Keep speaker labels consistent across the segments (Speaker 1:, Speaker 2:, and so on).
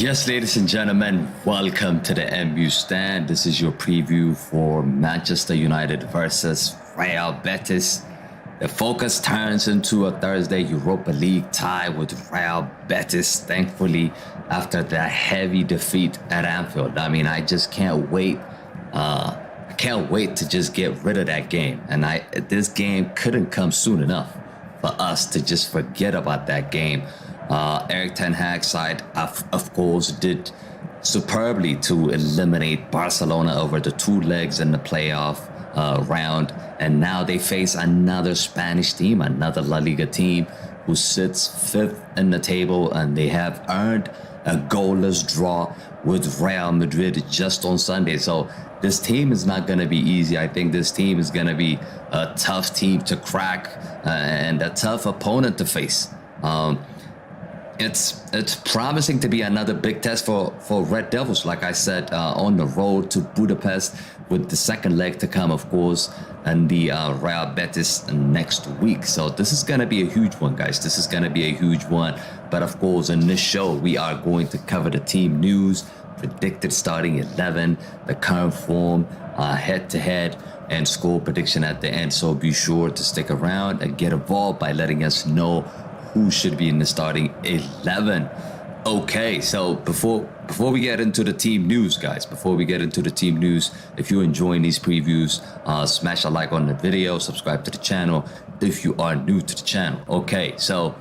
Speaker 1: Yes, ladies and gentlemen, welcome to the MU Stand. This is your preview for Manchester United versus Real Betis. The focus turns into a Thursday Europa League tie with Real Betis, thankfully, after that heavy defeat at Anfield. I mean, I just can't wait. I can't wait to just get rid of that game. And this game couldn't come soon enough for us to just forget about that game. Erik Ten Hag's side, of course, did superbly to eliminate Barcelona over the two legs in the playoff round. And now they face another Spanish team, another La Liga team who sits fifth in the table, and they have earned a goalless draw with Real Madrid just on Sunday. So this team is not going to be easy. I think this team is going to be a tough team to crack and a tough opponent to face. It's promising to be another big test for Red Devils, like I said, on the road to Budapest, with the second leg to come, of course, and the Real Betis next week. So this is going to be a huge one, guys. This is going to be a huge one. But of course, in this show, we are going to cover the team news, predicted starting 11, the current form, head-to-head, and score prediction at the end. So be sure to stick around and get involved by letting us know who should be in the starting 11. Okay, so before we get into the team news, guys, if you're enjoying these previews, smash a like on the video, subscribe to the channel if you are new to the channel. Okay, so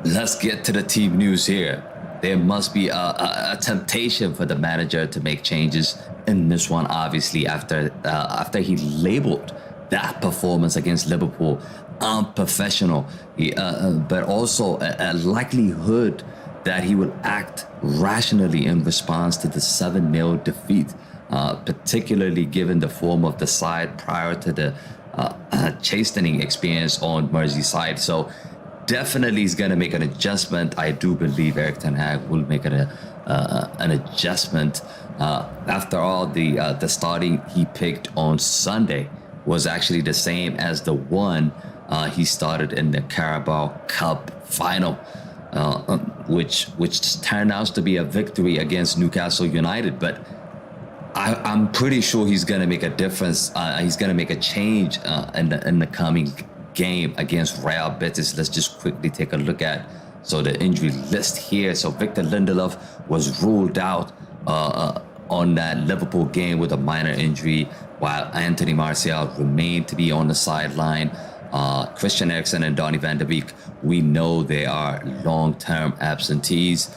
Speaker 1: let's get to the team news here. There must be a temptation for the manager to make changes in this one, obviously, after he labeled that performance against Liverpool unprofessional, but also a likelihood that he will act rationally in response to the 7-0 defeat, particularly given the form of the side prior to the chastening experience on Merseyside. So definitely he's going to make an adjustment. I do believe Erik Ten Hag will make an adjustment. After all, the starting he picked on Sunday was actually the same as the one he started in the Carabao Cup final, which turned out to be a victory against Newcastle United. But I'm pretty sure he's going to make a difference. He's going to make a change in the coming game against Real Betis. Let's just quickly take a look at the injury list here. So Victor Lindelof was ruled out on that Liverpool game with a minor injury, while Anthony Martial remained to be on the sideline. Christian Eriksen and Donny van de Beek, we know they are long-term absentees.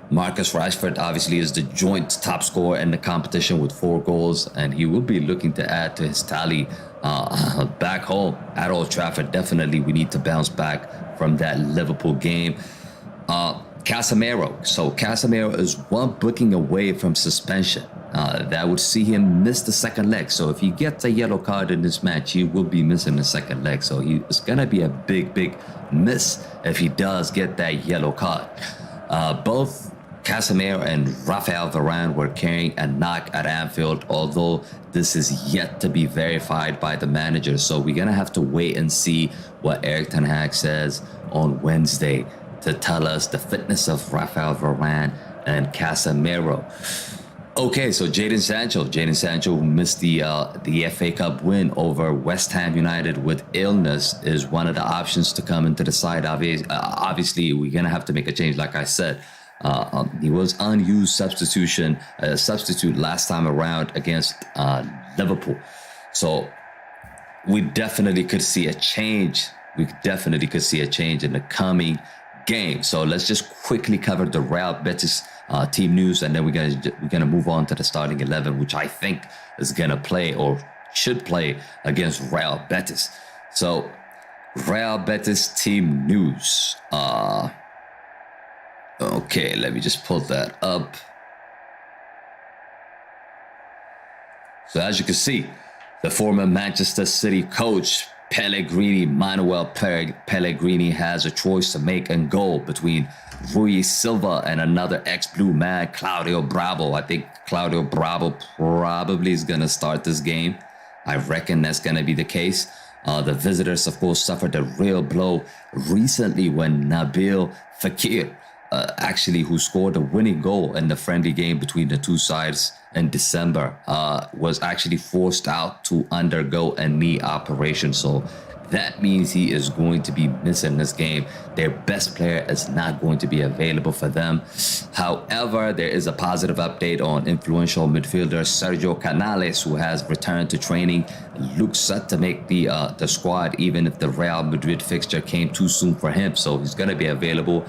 Speaker 1: Marcus Rashford obviously is the joint top scorer in the competition with 4 goals, and he will be looking to add to his tally back home at Old Trafford. Definitely we need to bounce back from that Liverpool game. Casemiro. So Casemiro is one booking away from suspension. That would see him miss the second leg. So if he gets a yellow card in this match, he will be missing the second leg. So it's going to be a big miss if he does get that yellow card. Both Casemiro and Rafael Varane were carrying a knock at Anfield, although this is yet to be verified by the manager. So we're going to have to wait and see what Erik Ten Hag says on Wednesday to tell us the fitness of Rafael Varane and Casemiro. Okay, so Jadon Sancho, who missed the FA Cup win over West Ham United with illness, is one of the options to come into the side. Obviously, we're gonna have to make a change, like I said. He was unused substitute last time around against Liverpool, so we definitely could see a change. We definitely could see a change in the coming game. So let's just quickly cover the Real Betis team news, and then we're gonna move on to the starting 11, which I think is gonna play or should play against Real Betis. So Real Betis team news. Okay, let me just pull that up. So as you can see, the former Manchester City coach Manuel Pellegrini has a choice to make in goal between Rui Silva and another ex-Blue man, Claudio Bravo. I think Claudio Bravo probably is going to start this game. I reckon that's going to be the case. The visitors, of course, suffered a real blow recently when Nabil Fekir actually who scored the winning goal in the friendly game between the two sides in December, was actually forced out to undergo a knee operation. So that means he is going to be missing this game. Their best player is not going to be available for them. However, there is a positive update on influential midfielder Sergio Canales, who has returned to training. Looks set to make the squad, even if the Real Madrid fixture came too soon for him. So he's going to be available.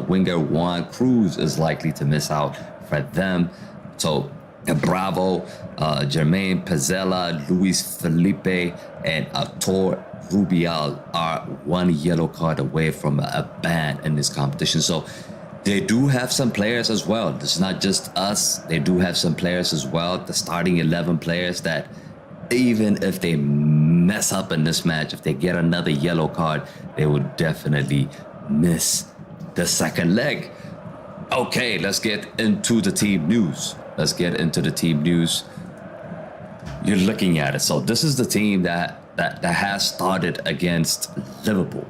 Speaker 1: Winger Juan Cruz is likely to miss out for them. So Bravo, Jermaine Pezzella, Luis Felipe, and Artur Rubial are one yellow card away from a ban in this competition. So they do have some players as well. It's not just us. They do have some players as well. The starting 11 players that even if they mess up in this match, if they get another yellow card, they will definitely miss the second leg. Okay, let's get into the team news. You're looking at it. So this is the team that has started against Liverpool.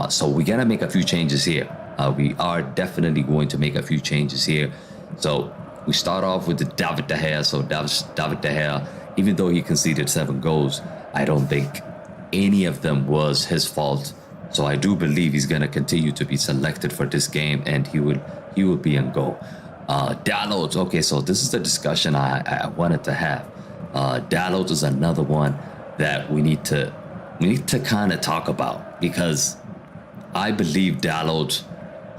Speaker 1: So we're gonna make a few changes here. We are definitely going to make a few changes here. So we start off with the David De Gea. So David De Gea, even though he conceded 7 goals, I don't think any of them was his fault. So I do believe he's gonna continue to be selected for this game, and he will be in goal. Dalot. Okay, so this is the discussion I wanted to have. Dalot is another one that we need to kind of talk about, because I believe Dalot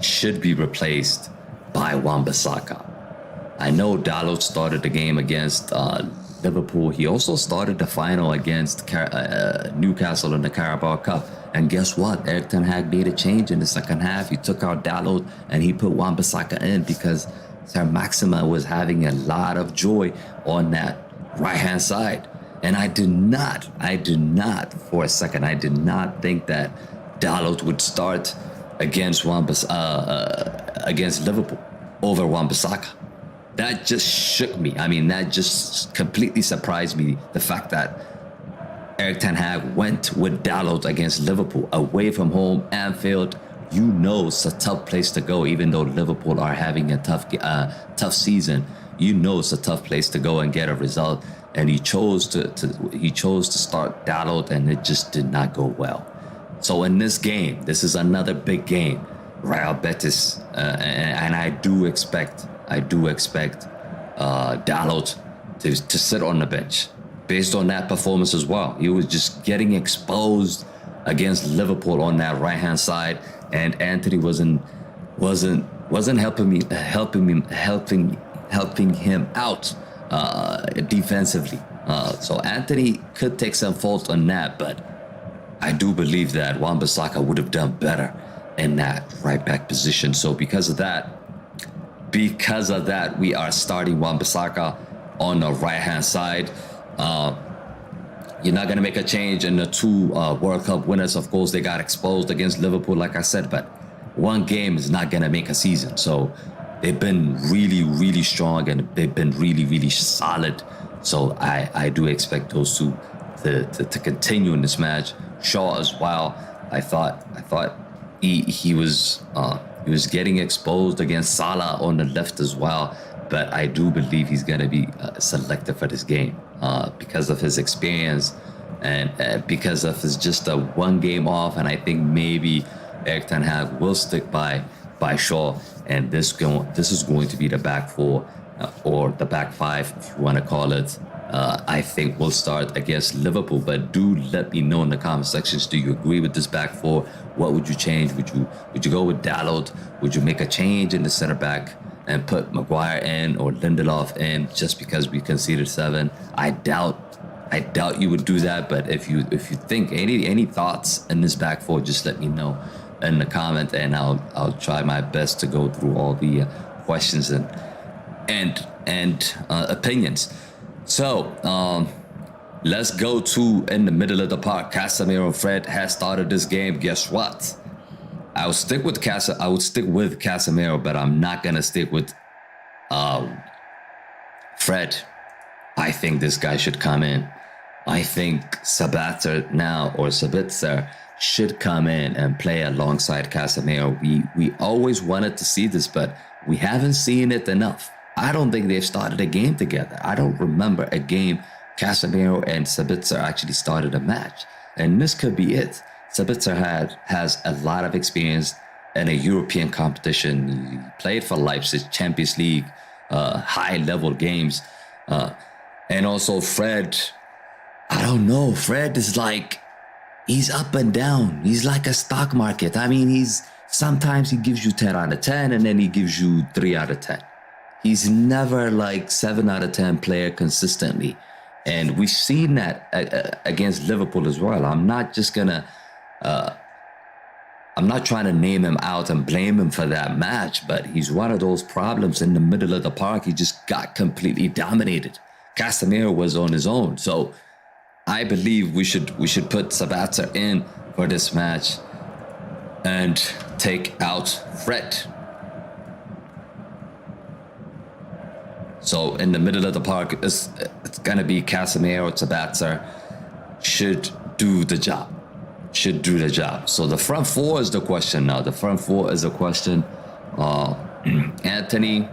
Speaker 1: should be replaced by Wan-Bissaka. I know Dalot started the game against Liverpool. He also started the final against Newcastle in the Carabao Cup. And guess what? Erik ten Hag made a change in the second half. He took out Dalot and he put Wan-Bissaka in because Sir Maxima was having a lot of joy on that right-hand side. And I did not for a second, I did not think that Dalot would start against Liverpool over Wan-Bissaka. That just shook me. I mean, that just completely surprised me. The fact that Erik ten Hag went with Dalot against Liverpool away from home, Anfield. You know it's a tough place to go, even though Liverpool are having a tough season. You know it's a tough place to go and get a result. And he chose to start Dalot, and it just did not go well. So in this game, this is another big game, Real Betis, and I do expect Dalot to sit on the bench based on that performance as well. He was just getting exposed against Liverpool on that right hand side, and Anthony wasn't helping him out defensively. So Anthony could take some fault on that, but I do believe that Wan-Bissaka would have done better in that right back position. So because of that, we are starting Wan-Bissaka on the right hand side. You're not going to make a change in the 2 World Cup winners. Of course, they got exposed against Liverpool, like I said, but one game is not going to make a season. So they've been really, really strong, and they've been really, really solid. So I do expect those 2 to continue in this match. Shaw as well. I thought he was getting exposed against Salah on the left as well. But I do believe he's going to be selected for this game because of his experience and because of his just a 1 game off. And I think maybe Erik ten Hag will stick by Shaw. And this is going to be the back 4 or the back 5, if you want to call it. I think we'll start against Liverpool. But do let me know in the comment sections, do you agree with this back 4? What would you change? Would you go with Dalot? Would you make a change in the center back and put Maguire in or Lindelof in just because we conceded 7? I doubt you would do that. But if you think any thoughts in this back 4, just let me know in the comment, and I'll try my best to go through all the questions and opinions. So let's go to in the middle of the park. Casemiro and Fred has started this game. Guess what? I would stick with Casemiro, but I'm not gonna stick with Fred. I think this guy should come in. I think Sabitzer should come in and play alongside Casemiro. We always wanted to see this, but we haven't seen it enough. I don't think they've started a game together. I don't remember a game Casemiro and Sabitzer actually started a match. And this could be it. Sabitzer has a lot of experience in a European competition. He played for Leipzig, Champions League, high-level games. And also Fred, I don't know. Fred is like, he's up and down. He's like a stock market. I mean, sometimes he gives you 10 out of 10 and then he gives you 3 out of 10. He's never like 7 out of 10 player consistently. And we've seen that against Liverpool as well. I'm not trying to name him out and blame him for that match, but he's one of those problems in the middle of the park. He just got completely dominated. Casemiro was on his own. So I believe we should put Sabitzer in for this match and take out Fred. So in the middle of the park, it's gonna be Casemiro. Sabitzer should do the job. So the front four is the question now. Anthony.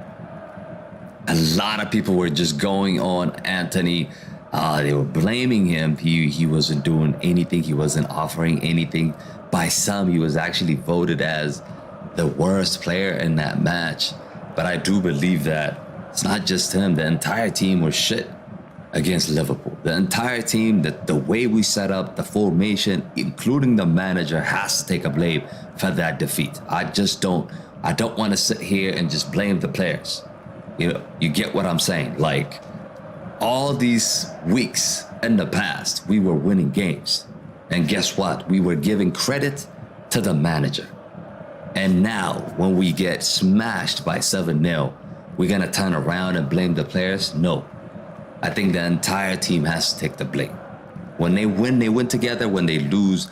Speaker 1: A lot of people were just going on Anthony. They were blaming him. He wasn't doing anything. He wasn't offering anything. By some, he was actually voted as the worst player in that match. But I do believe that it's not just him. The entire team was shit against Liverpool. The entire team, the way we set up, the formation, including the manager, has to take a blame for that defeat. I don't want to sit here and just blame the players. You get what I'm saying? Like, all these weeks in the past, we were winning games. And guess what? We were giving credit to the manager. And now, when we get smashed by 7-0, we're going to turn around and blame the players? No. I think the entire team has to take the blame. When they win together. When they lose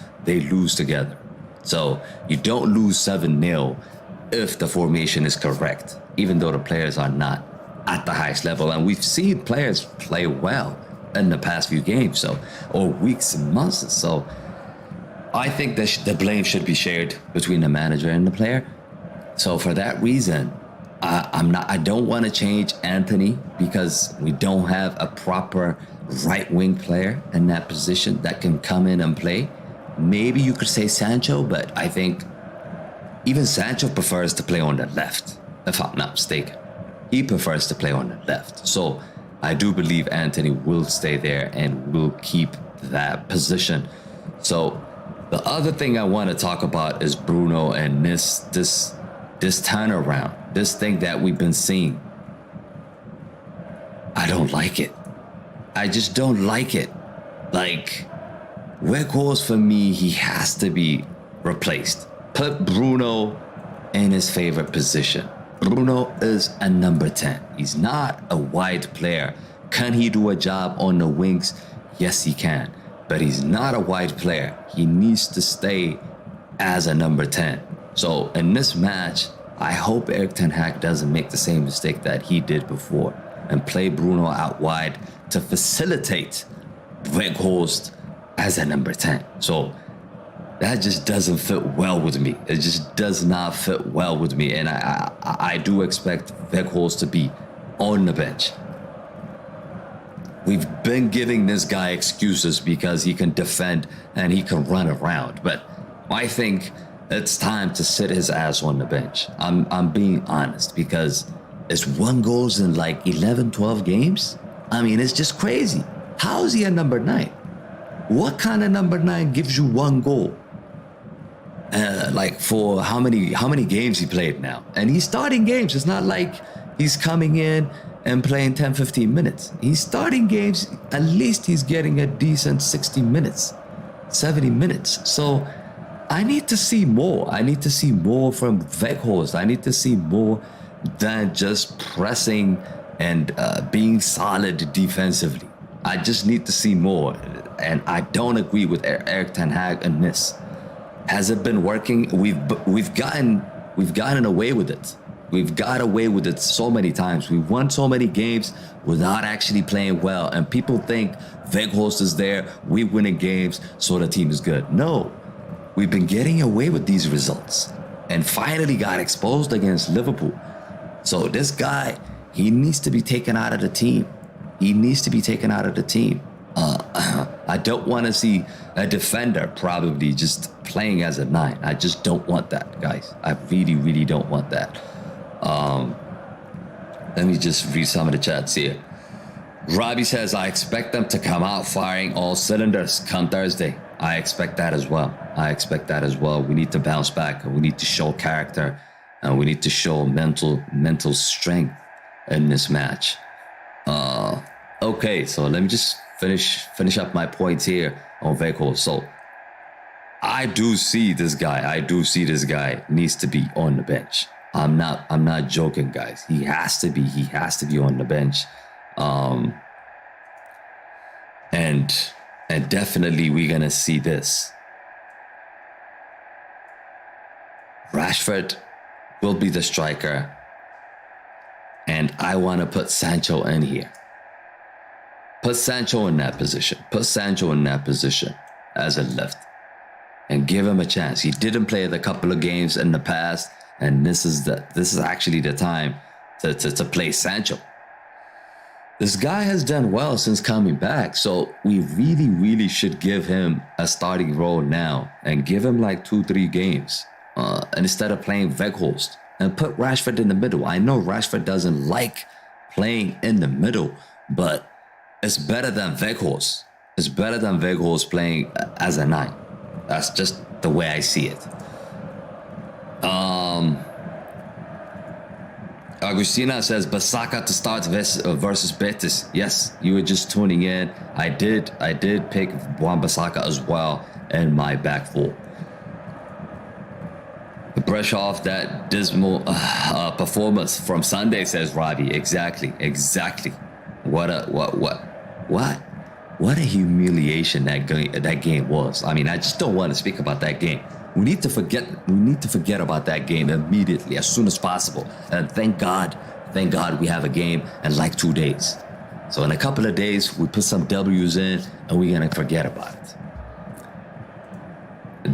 Speaker 1: together. So you don't lose 7-0 if the formation is correct, even though the players are not at the highest level. And we've seen players play well in the past few games, or weeks and months. So I think that the blame should be shared between the manager and the player. So for that reason, I don't want to change Anthony because we don't have a proper right wing player in that position that can come in and play. Maybe you could say Sancho, but I think even Sancho prefers to play on the left, if I'm not mistaken. He prefers to play on the left. So I do believe Anthony will stay there and will keep that position. So the other thing I want to talk about is Bruno and this turnaround, this thing that we've been seeing. I don't like it. I just don't like it. Like, Weghorst, for me, he has to be replaced. Put Bruno in his favorite position. Bruno is a number 10. He's not a wide player. Can he do a job on the wings? Yes, he can. But he's not a wide player. He needs to stay as a number 10. So in this match, I hope Erik ten Hag doesn't make the same mistake that he did before and play Bruno out wide to facilitate Weghorst as a number 10. So that just doesn't fit well with me. It just does not fit well with me. And I do expect Weghorst to be on the bench. We've been giving this guy excuses because he can defend and he can run around. But I think it's time to sit his ass on the bench. I'm being honest, because it's 1 goal in like 11, 12 games. I mean, it's just crazy. How is he a number 9? What kind of number 9 gives you 1 goal? Like, for how many games he played now? And he's starting games. It's not like he's coming in and playing 10, 15 minutes. He's starting games. At least he's getting a decent 60 minutes, 70 minutes. So I need to see more. I need to see more from Weghorst. I need to see more than just pressing and being solid defensively. I just need to see more. And I don't agree with Erik ten Hag in this. Has it been working? We've gotten away with it. We've got away with it so many times. We've won so many games without actually playing well. And people think Weghorst is there, we're winning games, so the team is good. No. we've been getting away with these results and finally got exposed against Liverpool. So this guy, he needs to be taken out of the team. He needs to be taken out of the team. I don't want to see a defender probably just playing as a 9. I just don't want that, guys. I really, really don't want that. Let me just read some of the chats here. Robbie says, I expect them to come out firing all cylinders come Thursday. I expect that as well. I expect that as well. We need to bounce back. We need to show character, and we need to show mental strength in this match. Okay, so let me just finish up my points here on Weghorst. So I do see this guy needs to be on the bench. I'm not joking, guys. He has to be on the bench. And definitely we're gonna see this. Rashford will be the striker, and I want to put Sancho in here. Put Sancho in that position. Put Sancho in that position as a left, and give him a chance. He didn't play a couple of games in the past, and this is actually the time to play Sancho. This guy has done well since coming back, so we really, really should give him a starting role now and give him like 2-3 games, and instead of playing Weghorst, and put Rashford in the middle. I know Rashford doesn't like playing in the middle, but it's better than Weghorst. It's better than Weghorst playing as a 9. That's just the way I see it. Agustina says Basaka to start versus Betis. Yes, you were just tuning in. I did pick Wan-Bissaka as well in my back four. To brush off that dismal performance from Sunday, says Robbie. Exactly. What a humiliation that game was. I mean, I just don't want to speak about that game. We need to forget about that game immediately, as soon as possible. And thank God we have a game in like 2 days. So in a couple of days, we put some W's in and we're gonna forget about it.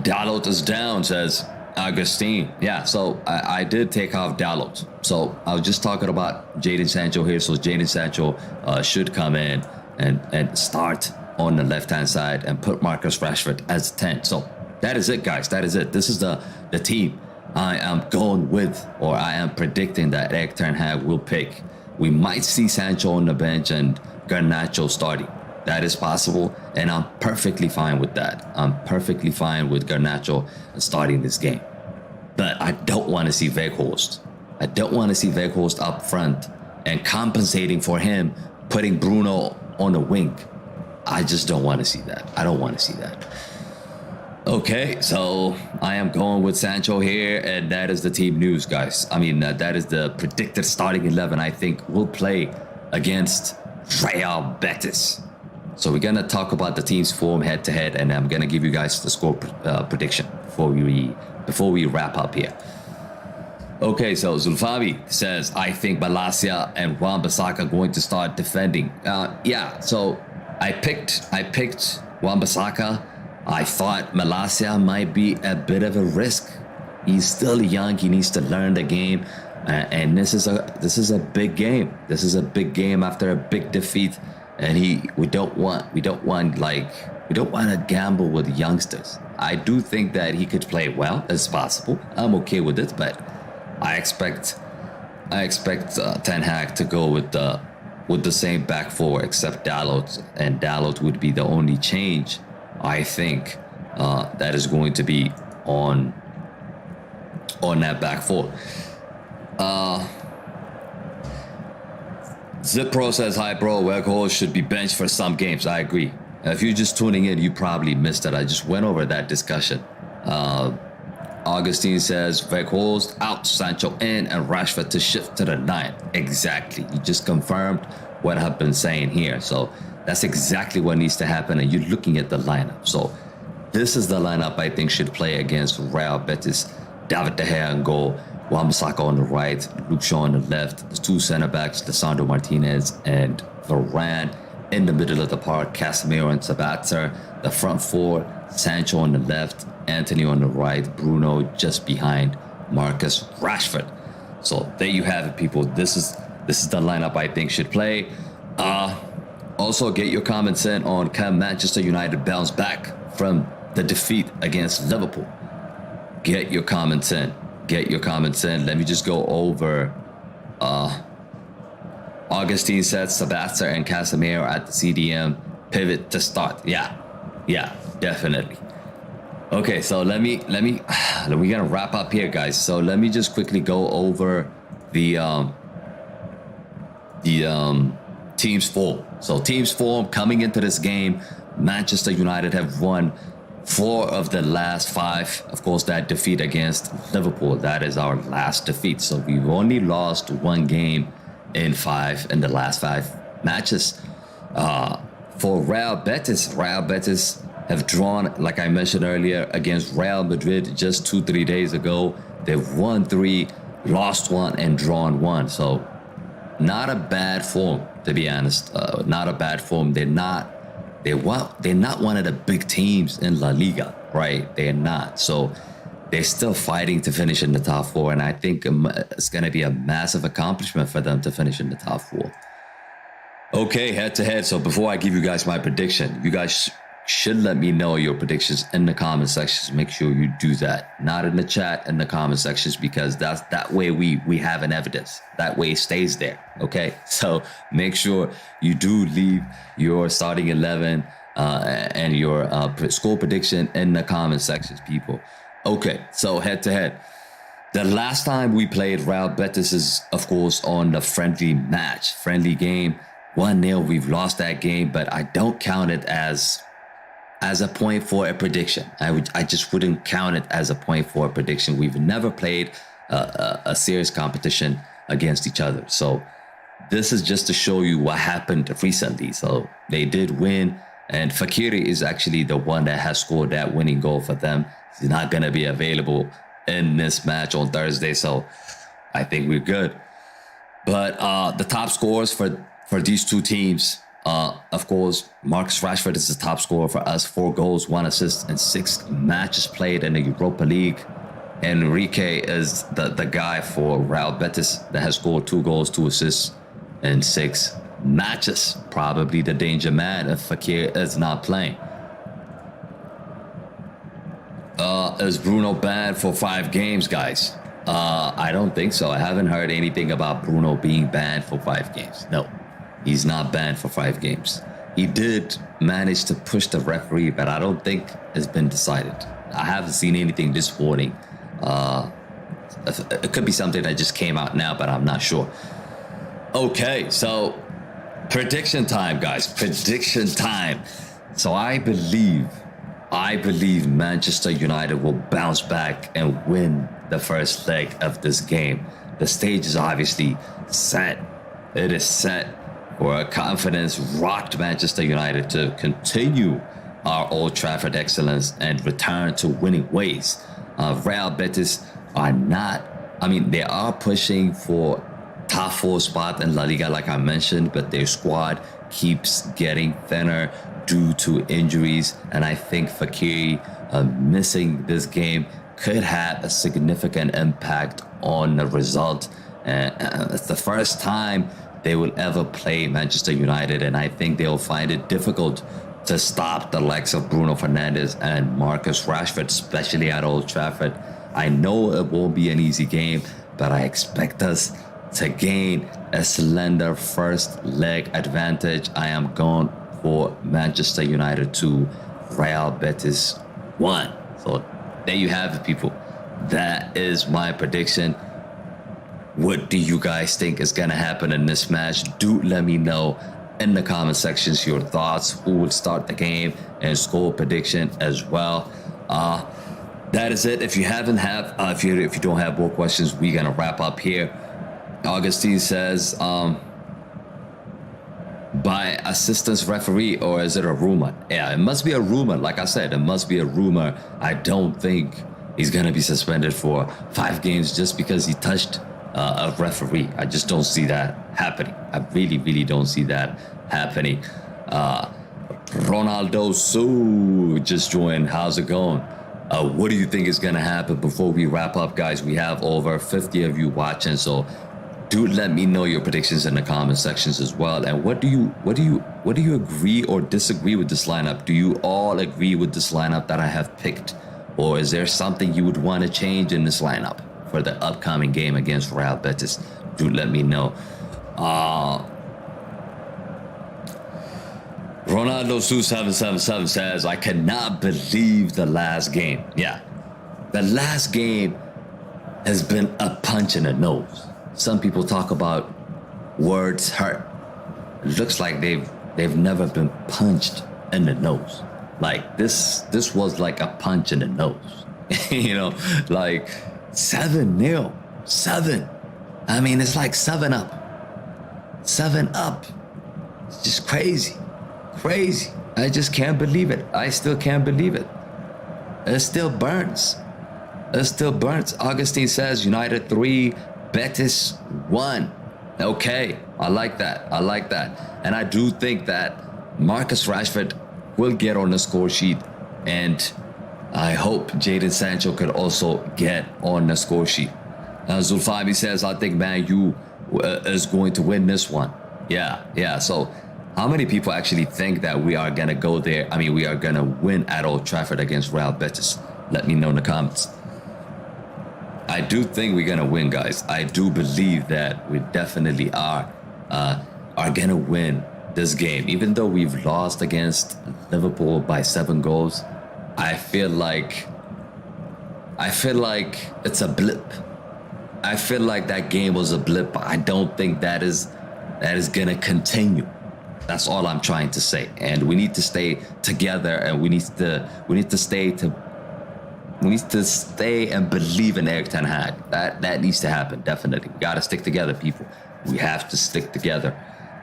Speaker 1: Dalot is down, says Augustine. Yeah, so I did take off Dalot. So I was just talking about Jadon Sancho here. So Jadon Sancho should come in and start on the left-hand side and put Marcus Rashford as 10. So that is it, guys. That is it. This is the team I am going with, or I am predicting that Erik ten Hag will pick. We might see Sancho on the bench and Garnacho starting. That is possible, and I'm perfectly fine with that. I'm perfectly fine with Garnacho starting this game. But I don't want to see Weghorst. I don't want to see Weghorst up front and compensating for him putting Bruno on the wing. I just don't want to see that. I don't want to see that. Okay, so I am going with Sancho here, and that is the team news, guys. I mean, that is the predicted starting 11 I think will play against Real Betis. So we're going to talk about the team's form head-to-head, and I'm going to give you guys the score prediction before we wrap up here. Okay, so Zulfabi says, I think Malacia and Wan-Bissaka are going to start defending. Yeah, so I picked Wan-Bissaka. I thought Malacia might be a bit of a risk. He's still young. He needs to learn the game, and this is a big game. This is a big game after a big defeat, and we don't want to gamble with youngsters. I do think that he could play well as possible. I'm okay with it, but I expect Ten Hag to go with the same back four except Dalot, and Dalot would be the only change I think that is going to be on that back four. Zipro says, hi bro, Weghorst should be benched for some games. I agree. If you're just tuning in, you probably missed it. I just went over that discussion. Augustine says, Weghorst out, Sancho in, and Rashford to shift to the 9. Exactly. You just confirmed what I've been saying here. So that's exactly what needs to happen, and you're looking at the lineup. So this is the lineup I think should play against Real Betis. David De Gea in goal, Wan-Bissaka on the right, Luke Shaw on the left, the two center backs, Lisandro Martinez and Varane. In the middle of the park, Casemiro and Sabitzer. The front four, Sancho on the left, Anthony on the right, Bruno just behind Marcus Rashford. So there you have it, people. This is the lineup I think should play. Also, get your comments in on can Manchester United bounce back from the defeat against Liverpool. Get your comments in. Let me just go over. Augustine said Sabitzer and Casemiro at the CDM pivot to start. Yeah, definitely. Okay, so let me we're gonna wrap up here, guys. So let me just quickly go over the team's form. So team's form coming into this game, Manchester United have won 4 of the last 5. Of course, that defeat against Liverpool, that is our last defeat. So we've only lost 1 game in the last 5 matches. For Real Betis have drawn, like I mentioned earlier, against Real Madrid just 2-3 days ago. They've won 3, lost 1, and drawn 1. So not a bad form, to be honest. Not a bad form. They're not one of the big teams in La Liga, right? They're not. So they're still fighting to finish in the top 4, and I think it's going to be a massive accomplishment for them to finish in the top 4. Okay, head to head. So before I give you guys my prediction, you guys should let me know your predictions in the comment sections. Make sure you do that. Not in the chat, in the comment sections, because that way we have an evidence. That way it stays there. Okay, so make sure you do leave your starting 11 and your score prediction in the comment sections, people. Okay, so head to head. The last time we played Real Betis is, of course, on the friendly game. 1-0, we've lost that game, but I don't count it as a point for a prediction. I just wouldn't count it as a point for a prediction. We've never played a serious competition against each other. So this is just to show you what happened recently. So they did win, and Fakiri is actually the one that has scored that winning goal for them. He's not going to be available in this match on Thursday, so I think we're good. But the top scorers for these two teams, of course, Marcus Rashford is the top scorer for us. 4 goals, 1 assist, and 6 matches played in the Europa League. Enrique is the guy for Real Betis that has scored 2 goals, 2 assists, and 6 matches. Probably the danger man if Fakir is not playing. Is Bruno banned for 5 games, guys? I don't think so. I haven't heard anything about Bruno being banned for 5 games. No. He's not banned for 5 games. He did manage to push the referee, but I don't think it's been decided. I haven't seen anything this morning. It could be something that just came out now, but I'm not sure. Okay, so prediction time, guys. Prediction time. So I believe Manchester United will bounce back and win the first leg of this game. The stage is obviously set. It is set for a confidence-rocked Manchester United to continue our Old Trafford excellence and return to winning ways. Real Betis are not, they are pushing for top 4 spot in La Liga, like I mentioned, but their squad keeps getting thinner due to injuries, and I think Fakiri missing this game could have a significant impact on the result. It's the first time they will ever play Manchester United, and I think they'll find it difficult to stop the likes of Bruno Fernandes and Marcus Rashford, especially at Old Trafford. I know it won't be an easy game, but I expect us to gain a slender first leg advantage. I am going for Manchester United 2, Real Betis 1. So there you have it, people. That is my prediction. What do you guys think is going to happen in this match? Do let me know in the comment sections your thoughts. Who will start the game and score prediction as well. That is it. If you don't have more questions, we're going to wrap up here. Augustine says, by assistance referee, or is it a rumor? Yeah, it must be a rumor. Like I said, it must be a rumor. I don't think he's going to be suspended for 5 games just because he touched a referee. I just don't see that happening. I really don't see that happening. Ronaldo Su just joined. How's it going? What do you think is gonna happen before we wrap up, guys? We have over 50 of you watching, so do let me know your predictions in the comment sections as well. And what do you agree or disagree with this lineup? Do you all agree with this lineup that I have picked, or is there something you would want to change in this lineup for the upcoming game against Real Betis? Do let me know. Ronaldo Su 777 says, I cannot believe the last game. Yeah, the last game has been a punch in the nose. Some people talk about words hurt. It looks like they've never been punched in the nose. Like this was like a punch in the nose. You know, like 7-0. 7. I mean, it's like 7 up. 7 up. It's just crazy. Crazy. I just can't believe it. I still can't believe it. It still burns. It still burns. Augustine says United 3, Betis 1. Okay, I like that. I like that. And I do think that Marcus Rashford will get on the score sheet, and I hope Jadon Sancho could also get on the score sheet. Zulfami says, I think Man U is going to win this one. Yeah. So how many people actually think that we are going to go there? I mean, we are going to win at Old Trafford against Real Betis? Let me know in the comments. I do think we're going to win, guys. I do believe that we definitely are going to win this game. Even though we've lost against Liverpool by 7 goals, I feel like it's a blip. I feel like that game was a blip. But I don't think that is going to continue. That's all I'm trying to say. And we need to stay together, and we need to stay and believe in Erik Ten Hag. That needs to happen, definitely. We got to stick together, people. We have to stick together.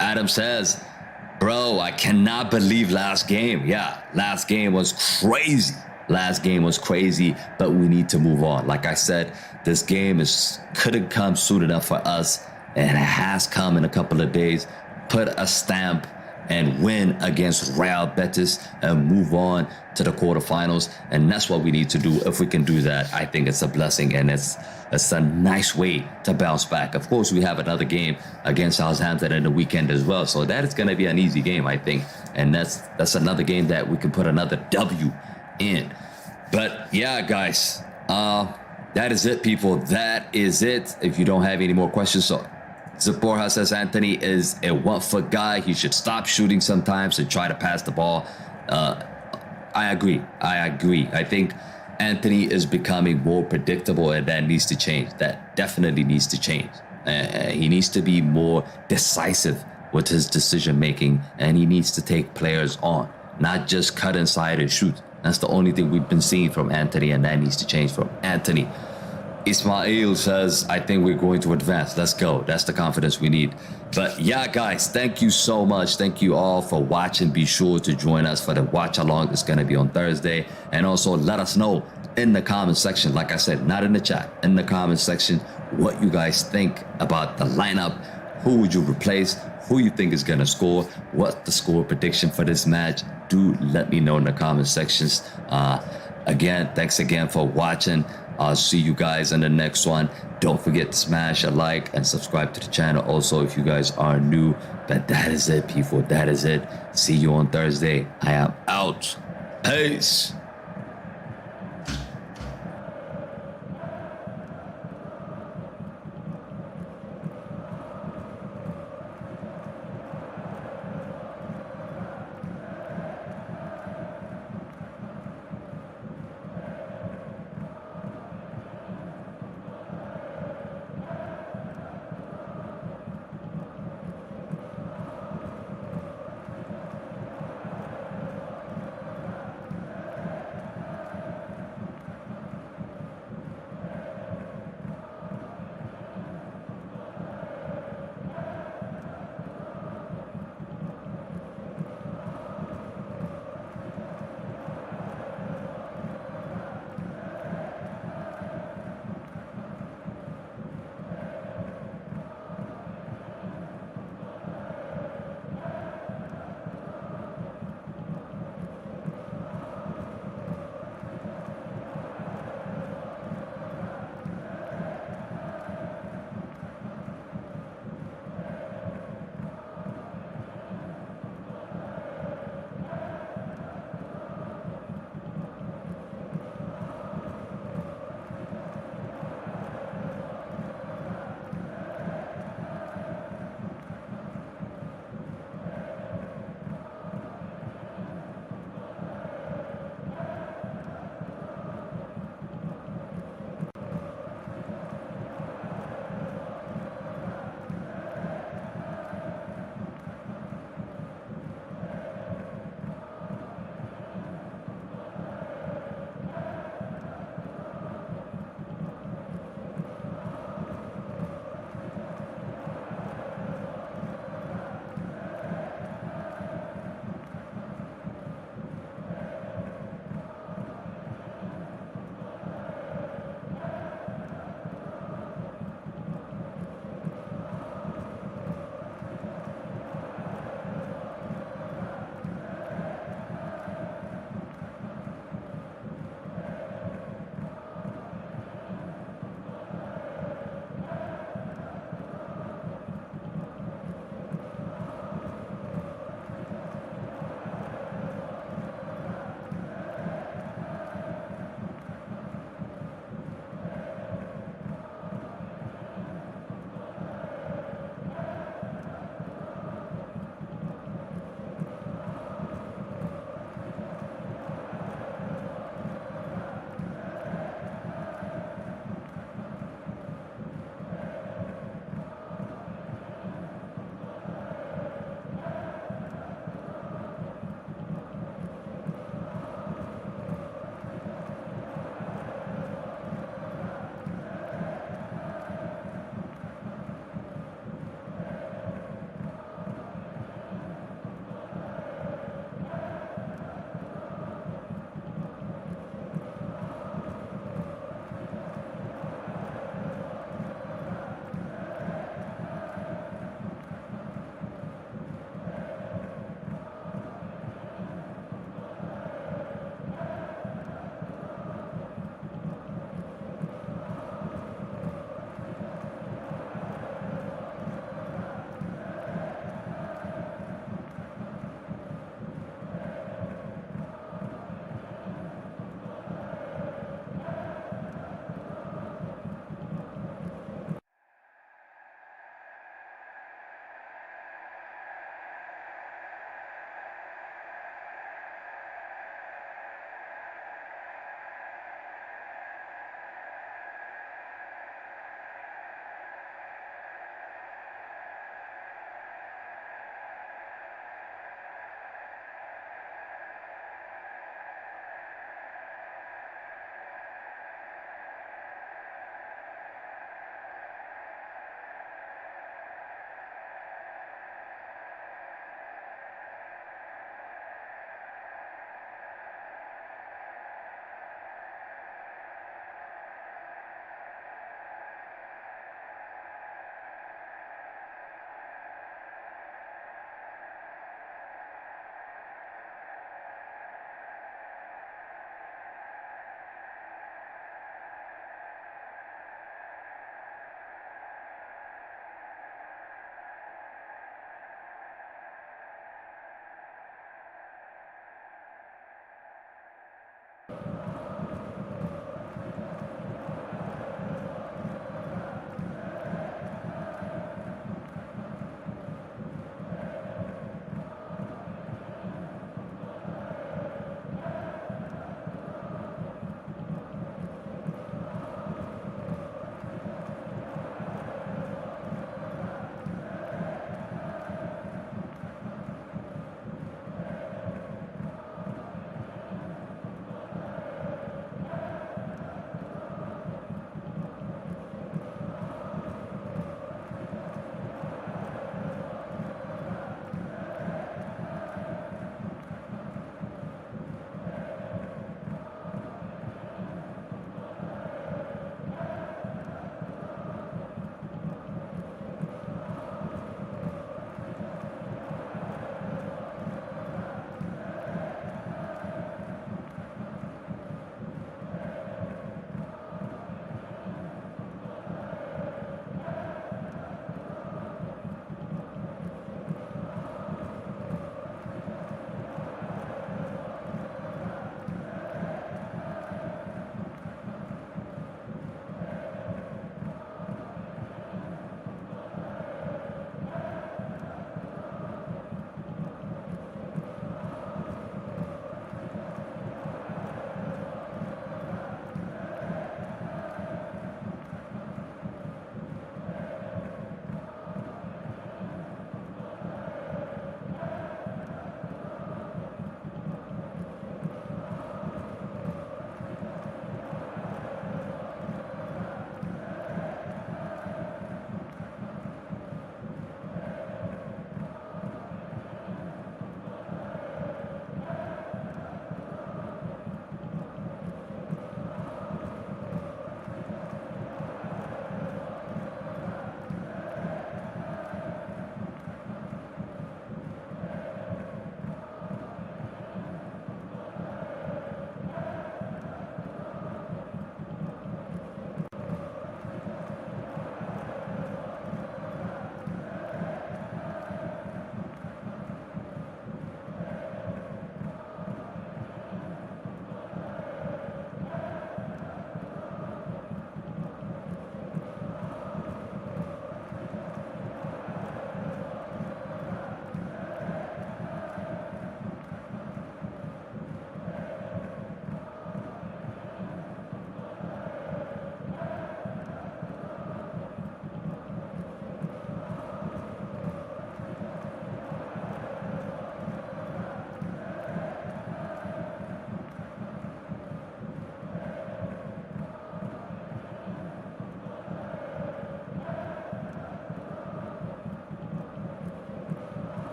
Speaker 1: Adam says, bro, I cannot believe last game. Yeah, last game was crazy. Last game was crazy, but we need to move on. Like I said, this game couldn't come soon enough for us, and it has come in a couple of days. Put a stamp and win against Real Betis and move on to the quarterfinals. And that's what we need to do. If we can do that, I think it's a blessing, and it's a nice way to bounce back. Of course, we have another game against Southampton in the weekend as well. So that is going to be an easy game, I think. And that's another game that we can put another W in. But yeah, guys, that is it, people. That is it. If you don't have any more questions, so Zaporha says Anthony is a 1-foot guy. He should stop shooting sometimes and try to pass the ball. I agree. I think Anthony is becoming more predictable, and that needs to change. That definitely needs to change. He needs to be more decisive with his decision making, and he needs to take players on, not just cut inside and shoot. That's the only thing we've been seeing from Anthony, and that needs to change from Anthony. Ismail says, I think we're going to advance. Let's go. That's the confidence we need. But yeah, guys, thank you so much. Thank you all for watching. Be sure to join us for the watch along. It's going to be on Thursday. And also let us know in the comment section, like I said, not in the chat, in the comment section, what you guys think about the lineup. Who would you replace? Who you think is going to score? What's the score prediction for this match? Do let me know in the comment sections. Again, thanks again for watching. I'll see you guys in the next one. Don't forget to smash a like and subscribe to the channel also if you guys are new. But that is it, people. That is it. See you on Thursday. I am out. Peace.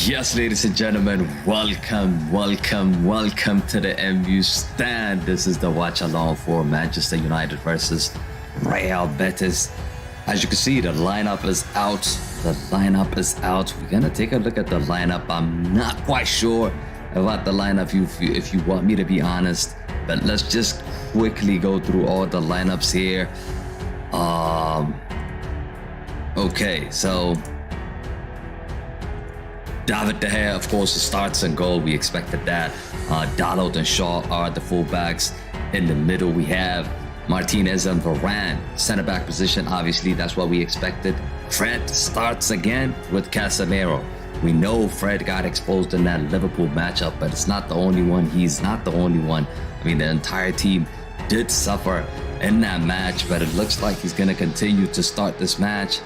Speaker 1: Yes, ladies and gentlemen, welcome to the MU stand. This is the watch along for Manchester United versus Real Betis. As you can see, the lineup is out. We're gonna take a look at the lineup. I'm not quite sure about the lineup if you want me to be honest, but let's just quickly go through all the lineups here. Okay, so David De Gea, of course, starts in goal. We expected that. Dalot and Shaw are the fullbacks. In the middle, we have Martinez and Varane. Center back position, obviously, that's what we expected. Fred starts again with Casemiro. We know Fred got exposed in that Liverpool matchup, but it's not the only one. He's not the only one. I mean, the entire team did suffer in that match, but it looks like he's going to continue to start this match.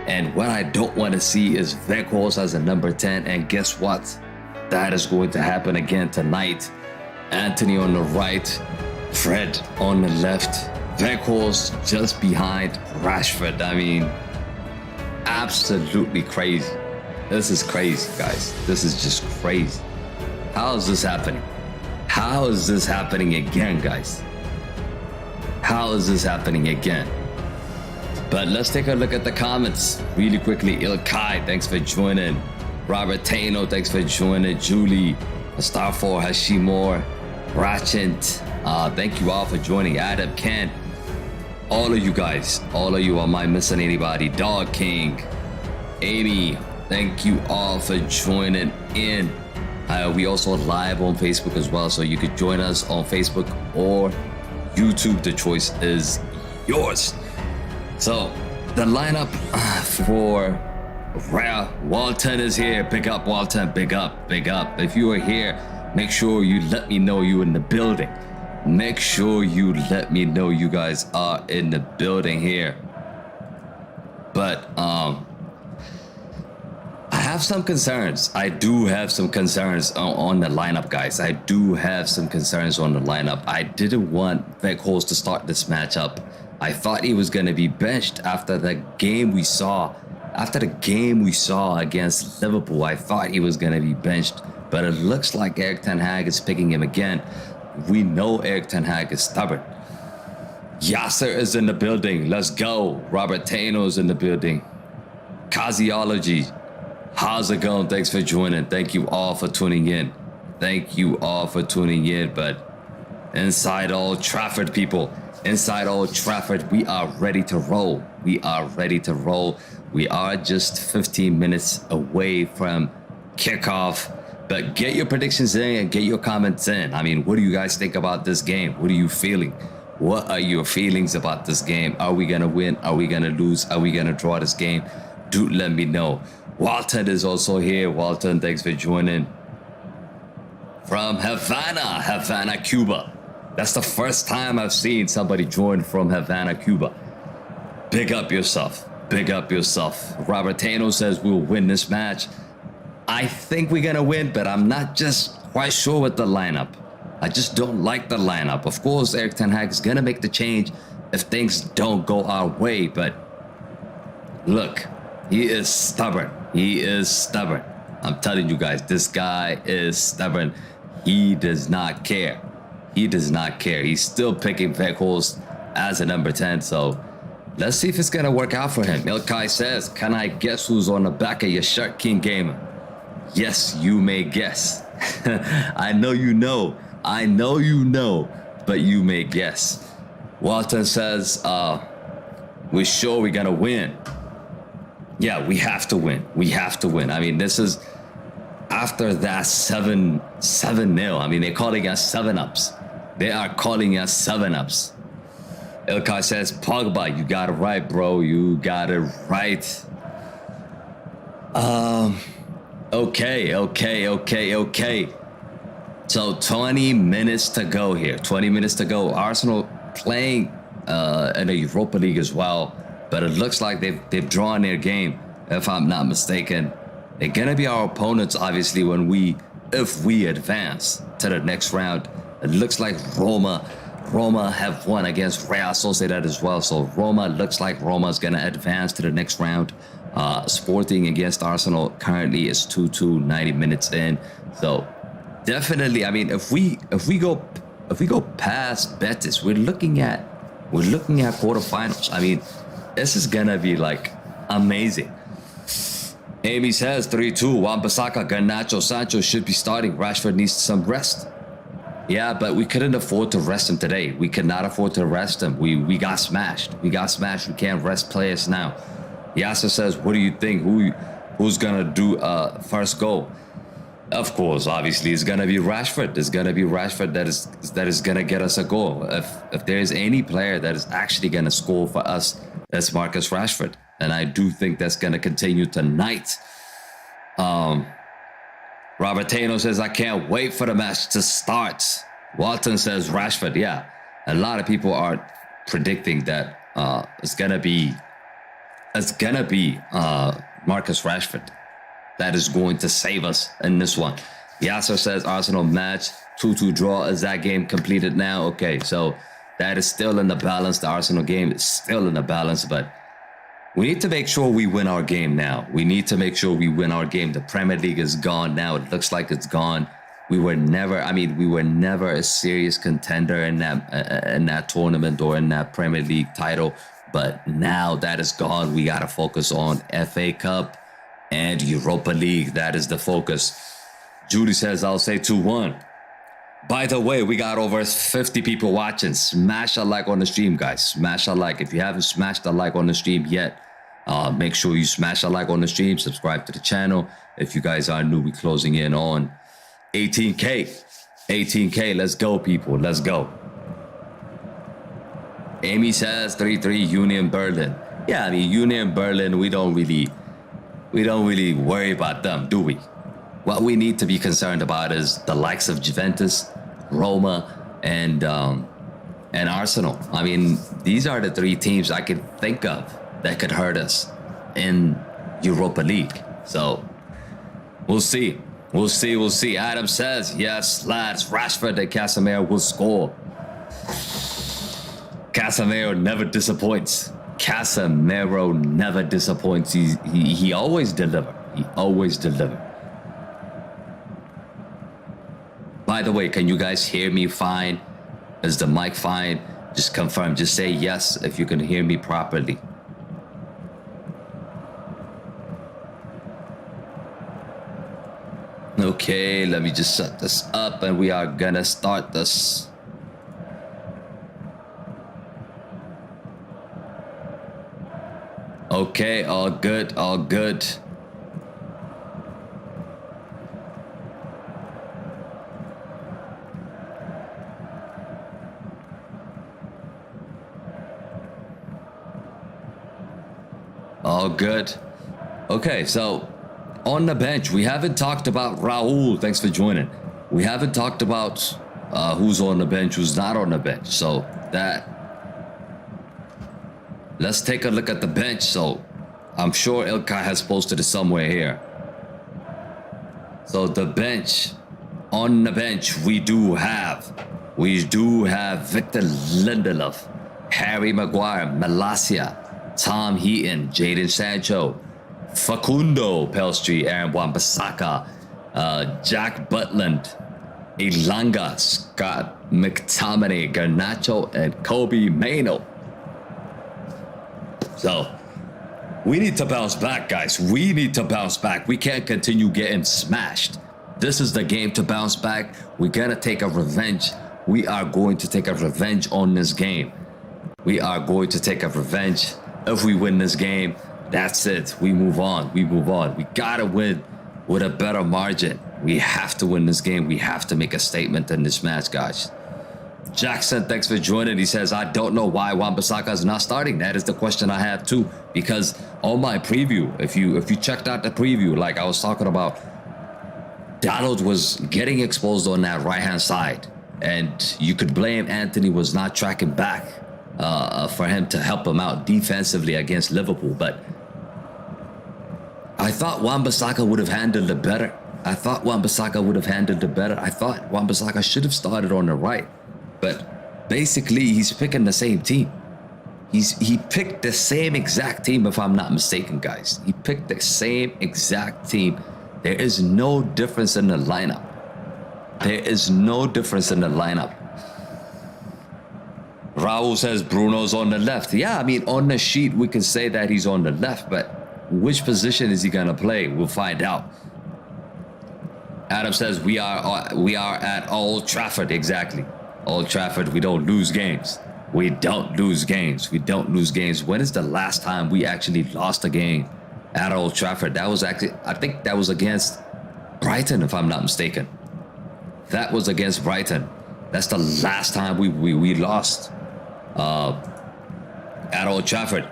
Speaker 1: And what I don't want to see is Weghorst as a number 10. And guess what? That is going to happen again tonight. Anthony on the right, Fred on the left, Weghorst just behind Rashford. I mean, absolutely crazy. This is crazy, guys. This is just crazy. How is this happening? How is this happening again, guys? How is this happening again? But let's take a look at the comments really quickly. Ilkai, thanks for joining. Robert Taino, thanks for joining. Julie, Star 4, Hashimore, Ratchant, thank you all for joining. Adam, Ken, all of you guys, all of you, am I missing anybody? Dog King, Amy, thank you all for joining in. We also live on Facebook as well, so you could join us on Facebook or YouTube. The choice is yours. So the lineup for Real, Walton is here. Big up, Walton. Big up. If you are here, make sure you let me know you in the building. Make sure you let me know you guys are in the building here. But I have some concerns. I do have some concerns on the lineup, guys. I do have some concerns on the lineup. I didn't want Weghorst to start this matchup. I thought he was going to be benched after the game we saw. After the game we saw against Liverpool, I thought he was going to be benched. But it looks like Erik ten Hag is picking him again. We know Erik ten Hag is stubborn. Yasser is in the building. Let's go. Robert Taino's in the building. Kaziology. How's it going? Thanks for joining. Thank you all for tuning in. But inside Old Trafford, people. Inside Old Trafford, we are ready to roll. We are just 15 minutes away from kickoff. But get your predictions in and get your comments in. I mean, what do you guys think about this game? What are you feeling? What are your feelings about this game? Are we going to win? Are we going to lose? Are we going to draw this game? Do let me know. Walton is also here. Walton, thanks for joining. From Havana, Cuba. That's the first time I've seen somebody join from Havana, Cuba. Big up yourself. Robert Taino says we'll win this match. I think we're going to win, but I'm not just quite sure with the lineup. I just don't like the lineup. Of course, Erik ten Hag is going to make the change if things don't go our way. But look, he is stubborn. I'm telling you guys, this guy is stubborn. He does not care. He's still picking Weghorst as a number 10. So let's see if it's going to work out for him. Ilkai says, can I guess who's on the back of your shirt, King Gamer? Yes, you may guess. I know you know, but you may guess. Walton says, we're sure we're going to win. Yeah, we have to win. I mean, this is after that 7-0. I mean, they're calling us 7-ups. They are calling us 7-ups. Ilkai says, Pogba, you got it right, bro. You got it right. Okay. So 20 minutes to go here. Arsenal playing in the Europa League as well. But it looks like they've drawn their game, if I'm not mistaken. They're going to be our opponents, obviously, if we advance to the next round. It looks like Roma Roma have won against Real Sociedad as well. So Roma looks like Roma is going to advance to the next round. Sporting against Arsenal currently is 2-2, 90 minutes in. So definitely, I mean, if we go past Betis, we're looking at quarterfinals. I mean, this is gonna be like amazing. Amy says 3-2. Wan-Bissaka, Garnacho, Sancho should be starting. Rashford needs some rest. Yeah, but we couldn't afford to rest him today. We could not afford to rest him. We got smashed. We can't rest players now. Yasser says, what do you think? Who's gonna do first goal? Of course, obviously, it's gonna be Rashford. It's gonna be Rashford that is gonna get us a goal. If there is any player that is actually gonna score for us, that's Marcus Rashford. And I do think that's gonna continue tonight. Robertano says, I can't wait for the match to start. Walton says Rashford. Yeah, a lot of people are predicting that it's gonna be Marcus Rashford that is going to save us in this one. Yasser says Arsenal match 2-2 draw. Is that game completed now? Okay, so that is still in the balance. The Arsenal game is still in the balance, but we need to make sure we win our game now. We need to make sure we win our game. The Premier League is gone now. It looks like it's gone. We were never a serious contender in that tournament or in that Premier League title. But now that is gone. We got to focus on FA Cup and Europa League. That is the focus. Judy says, I'll say 2-1. By the way, we got over 50 people watching. Smash a like on the stream, guys. Smash a like. If you haven't smashed a like on the stream yet, make sure you smash a like on the stream. Subscribe to the channel. If you guys are new, we're closing in on 18K. 18K. Let's go, people. Let's go. Amy says 3-3 Union Berlin. Yeah, I mean, Union Berlin, we don't really worry about them, do we? What we need to be concerned about is the likes of Juventus, Roma, and Arsenal. I mean, these are the three teams I can think of that could hurt us in Europa League. So we'll see. We'll see. Adam says, yes, lads, Rashford and Casemiro will score. Casemiro never disappoints. He always deliver. By the way, can you guys hear me fine? Is the mic fine? Just confirm. Just say yes if you can hear me properly. Okay, let me just set this up and we are gonna start this. Okay, all good. All good. Okay, so on the bench, we haven't talked about Raul. Thanks for joining. We haven't talked about who's on the bench, who's not on the bench. So let's take a look at the bench. So I'm sure Ilkay has posted it somewhere here. So the bench, on the bench, we do have Victor Lindelof, Harry Maguire, Malacia, Tom Heaton, Jadon Sancho, Facundo Pellistri, Aaron Wan-Bissaka, Jack Butland, Elanga, Scott McTominay, Garnacho, and Kobe Mainoo. So we need to bounce back, guys. We need to bounce back. We can't continue getting smashed. This is the game to bounce back. We're gonna take a revenge. We are going to take a revenge on this game. We are going to take a revenge. If we win this game, that's it. We move on. We gotta win with a better margin. We have to win this game. We have to make a statement in this match, guys. Jackson, thanks for joining. He says, I don't know why Wan-Bissaka is not starting. That is the question I have too. Because on my preview, if you checked out the preview, like I was talking about, Donald was getting exposed on that right-hand side. And you could blame Anthony was not tracking back for him to help him out defensively against Liverpool. But I thought Wan-Bissaka would have handled it better. I thought Wan-Bissaka should have started on the right. But basically he's picking the same team. He picked the same exact team, if I'm not mistaken, guys. He picked the same exact team. There is no difference in the lineup. There is no difference in the lineup. Raul says Bruno's on the left. Yeah, I mean, on the sheet, we can say that he's on the left, but which position is he going to play? We'll find out. Adam says we are at Old Trafford. Exactly. Old Trafford, we don't lose games. We don't lose games. We don't lose games. When is the last time we actually lost a game at Old Trafford? That was actually, I think that was against Brighton, if I'm not mistaken. That was against Brighton. That's the last time we lost at Old Trafford.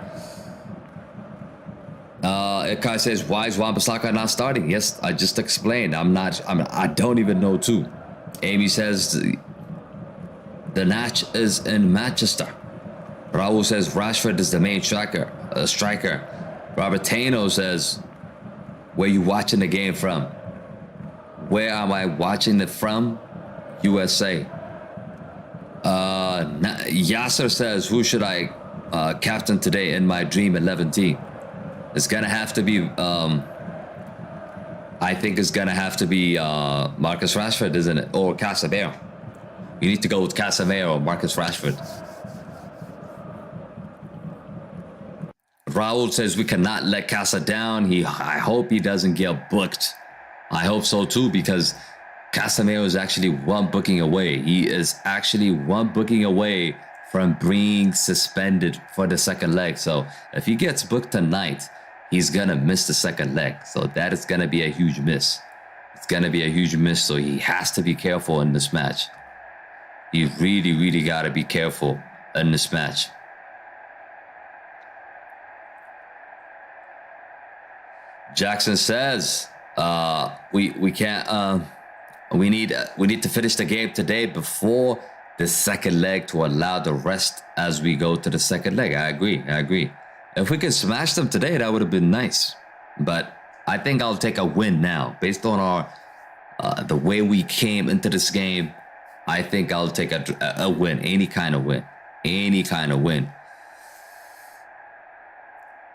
Speaker 1: Kai says, why is Wan-Bissaka not starting? Yes, I just explained. I don't even know too. Amy says the match is in Manchester. Raul says Rashford is the main striker. Robert Tano says, where you watching the game from? Where am I watching it from? USA. Yasser says, who should I captain today in my Dream 11 team? It's gonna have to be I think it's gonna have to be Marcus Rashford, isn't it? Or Casemiro. You need to go with Casemiro or Marcus Rashford. Raul says we cannot let Casa down. I hope he doesn't get booked. I hope so too, because Casemiro is actually one booking away. He is actually one booking away from being suspended for the second leg. So if he gets booked tonight, he's gonna miss the second leg. So that is gonna be a huge miss. It's gonna be a huge miss. So he has to be careful in this match. He really, really gotta be careful in this match. Jackson says, we can't. We need to finish the game today before the second leg to allow the rest as we go to the second leg. I agree. If we can smash them today, that would have been nice. But I think I'll take a win now, based on our the way we came into this game. I think I'll take a win, any kind of win.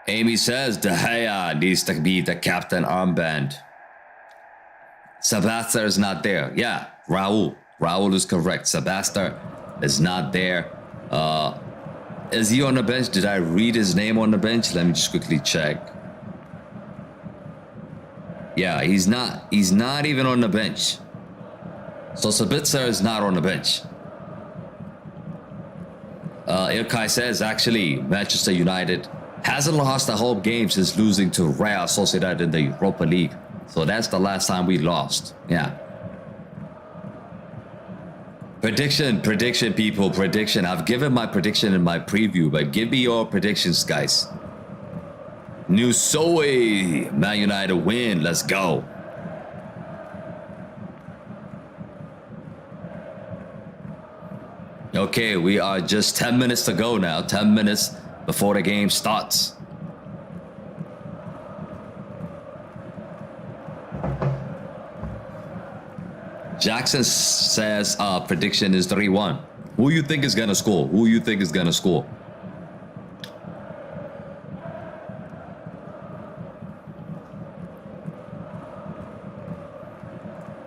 Speaker 1: Amy says De Gea needs to be the captain armband. Sebastian is not there. Yeah, Raul is correct. Sebastian is not there. Is he on the bench? Did I read his name on the bench? Let me just quickly check. Yeah, he's not even on the bench. So Sabitzer is not on the bench. Ilkay says, actually, Manchester United hasn't lost a home game since losing to Real Sociedad in the Europa League. So that's the last time we lost. Yeah. Prediction, people, prediction. I've given my prediction in my preview, but give me your predictions, guys. New Soy, Man United win. Let's go. Okay, we are just 10 minutes to go now. 10 minutes before the game starts. Jackson says prediction is 3-1. Who you think is gonna score?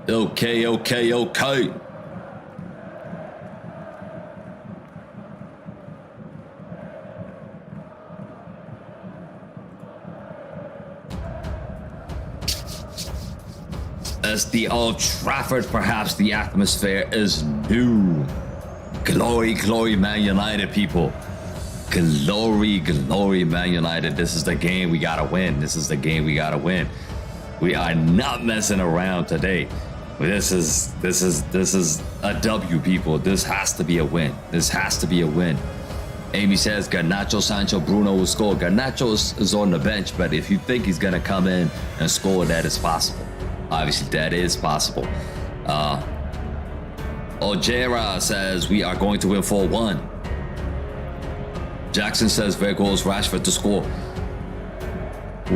Speaker 1: Okay. As the Old Trafford, perhaps the atmosphere is new. Glory, Man United, people. Glory, Man United. This is the game we gotta win. We are not messing around today. This is a W, people. This has to be a win. Amy says Garnacho, Sancho, Bruno will score. Garnacho is on the bench, but if you think he's gonna come in and score, that is possible. Obviously, that is possible. Ojera says we are going to win 4-1. Jackson says Vegas Rashford to score.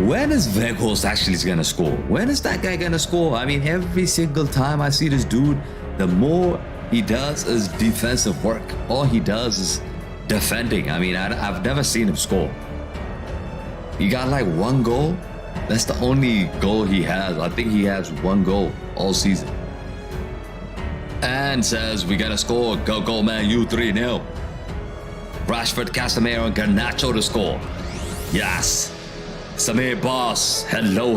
Speaker 1: When is Vegas actually going to score? When is that guy going to score? I mean, every single time I see this dude, the more he does is defensive work. All he does is defending. I mean, I've never seen him score. He got like one goal. That's the only goal he has. I think he has one goal all season. And says we gotta score. Go Man U 3-0. Rashford, Casemiro, and Garnacho to score. Yes. Samir Boss. Hello.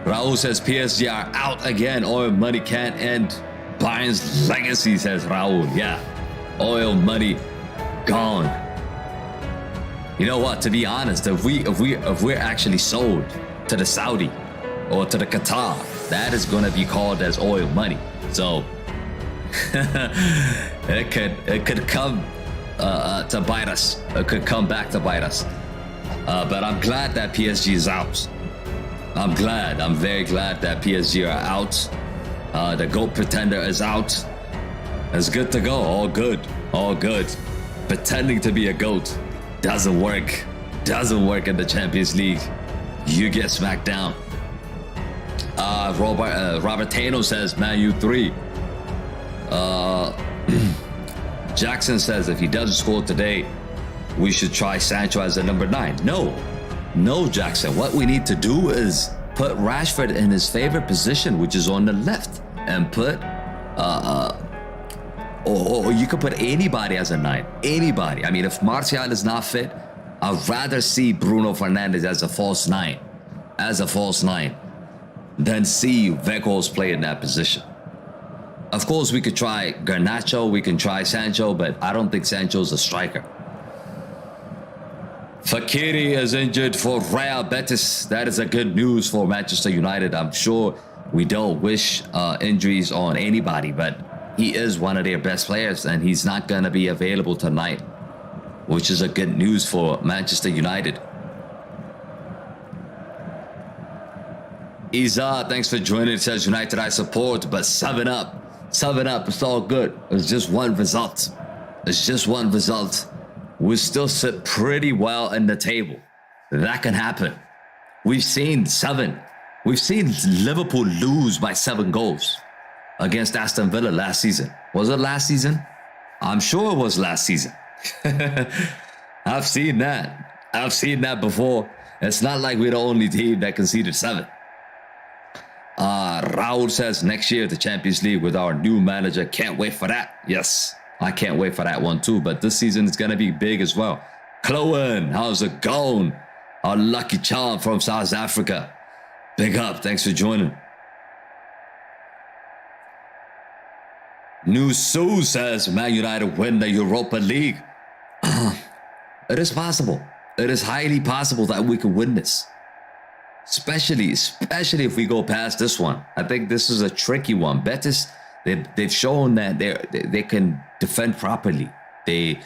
Speaker 1: Raul says PSG are out again. Oil money can't end Bayern's legacy, says Raul. Yeah. Oil money gone. You know what? To be honest, if we're actually sold to the Saudi or to the Qatar, that is going to be called as oil money. So it could come to bite us. It could come back to bite us. But I'm glad that PSG is out. I'm very glad that PSG are out. The GOAT pretender is out. It's good to go. All good. Pretending to be a GOAT doesn't work. Doesn't work in the Champions League. You get smacked down. Robert Tano says Man U 3. Jackson says if he doesn't score today, we should try Sancho as a number 9. No, Jackson. What we need to do is put Rashford in his favorite position, which is on the left, and put or you could put anybody as a 9. Anybody. I mean, if Martial is not fit, I'd rather see Bruno Fernandes as a false 9. Than see Weghorst play in that position. Of course, we could try Garnacho, we can try Sancho, but I don't think Sancho's a striker. Fakiri is injured for Real Betis. That is a good news for Manchester United. I'm sure we don't wish injuries on anybody, but he is one of their best players, and he's not going to be available tonight, which is a good news for Manchester United. Iza, thanks for joining. It says United I support, but 7-up. It's all good. It's just one result. We still sit pretty well in the table. That can happen. We've seen Liverpool lose by 7 goals against Aston Villa last season. Was it last season? I'm sure it was last season. I've seen that before. It's not like we're the only team that conceded 7. Raul says next year the Champions League with our new manager. Can't wait for that. Yes, I can't wait for that one too. But this season it's going to be big as well. Chloe, how's it going? Our lucky charm from South Africa. Big up. Thanks for joining. New Sue says Man United win the Europa League. It is possible. It is highly possible that we could win this. Especially if we go past this one. I think this is a tricky one. Betis, they've shown that they can defend properly. They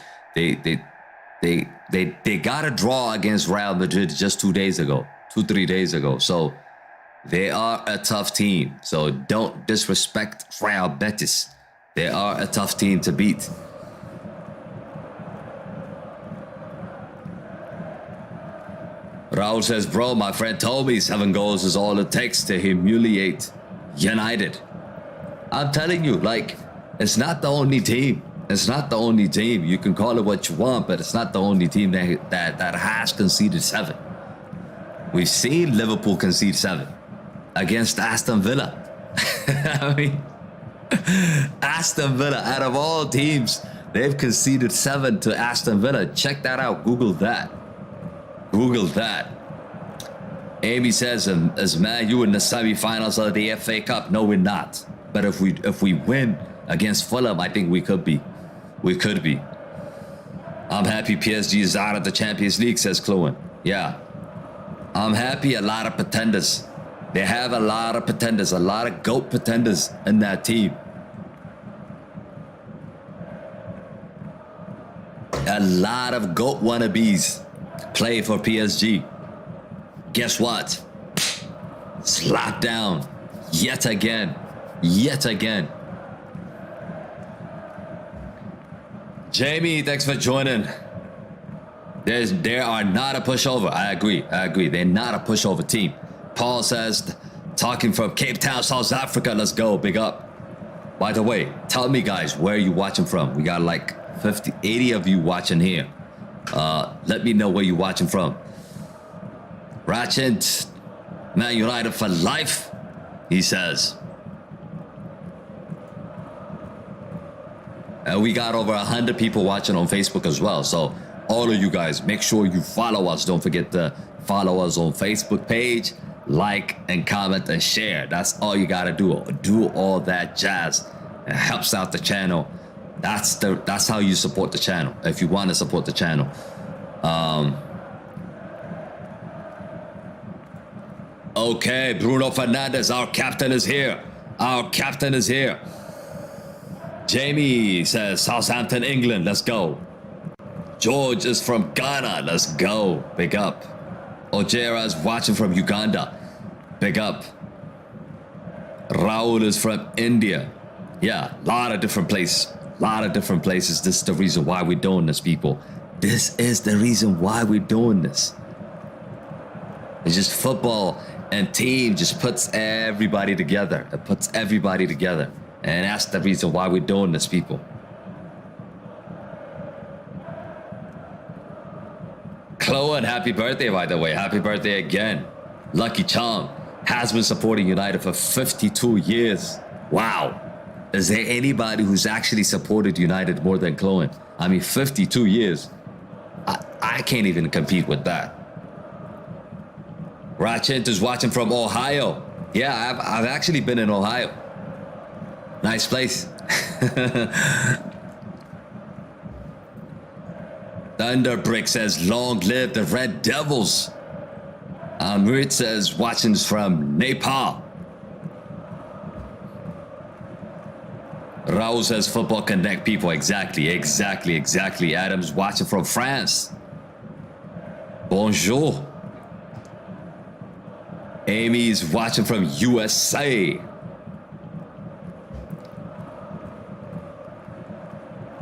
Speaker 1: got a draw against Real Madrid just 3 days ago. So they are a tough team. So don't disrespect Real Betis. They are a tough team to beat. Raul says, bro, my friend told me 7 goals is all it takes to humiliate United. I'm telling you, like, it's not the only team. You can call it what you want, but it's not the only team that has conceded 7. We've seen Liverpool concede 7 against Aston Villa. I mean, Aston Villa, out of all teams, they've conceded 7 to Aston Villa. Check that out. Google that. Amy says, is Man U in the semi-finals of the FA Cup? No, we're not. But if we win against Fulham, I think we could be. I'm happy PSG is out of the Champions League, says Chloe. Yeah. I'm happy a lot of pretenders. They have a lot of pretenders, a lot of GOAT pretenders in that team. A lot of GOAT wannabes play for PSG. Guess what? Slap down. Yet again. Jamie, thanks for joining. They are not a pushover. I agree. They're not a pushover team. Paul says, talking from Cape Town, South Africa. Let's go. Big up. By the way, tell me guys, where are you watching from? We got like 50, 80 of you watching here. Let me know where you're watching from. Ratchet, Man United for life, he says. And we got over 100 people watching on Facebook as well. So all of you guys, make sure you follow us. Don't forget to follow us on Facebook page, like and comment and share. That's all you gotta do. Do all that jazz. It helps out the channel. That's how you support the channel. If you want to support the channel. Okay, Bruno Fernandes, our captain is here. Our captain is here. Jamie says Southampton, England. Let's go. George is from Ghana. Let's go. Big up. Ojera is watching from Uganda. Big up. Raul is from India. Yeah, a lot of different places. A lot of different places. This is the reason why we're doing this, people. This is the reason why we're doing this. It's just football and team just puts everybody together. It puts everybody together. And that's the reason why we're doing this, people. Chloe, happy birthday, by the way. Happy birthday again. Lucky Chong has been supporting United for 52 years. Wow. Is there anybody who's actually supported United more than Chloe? I mean, 52 years. I can't even compete with that. Ratchet is watching from Ohio. Yeah, I've actually been in Ohio. Nice place. Thunderbrick says, long live the Red Devils. Amrit says, watching from Nepal. Raul says, football connect people. Exactly. Adam's watching from France. Bonjour. Amy's watching from USA.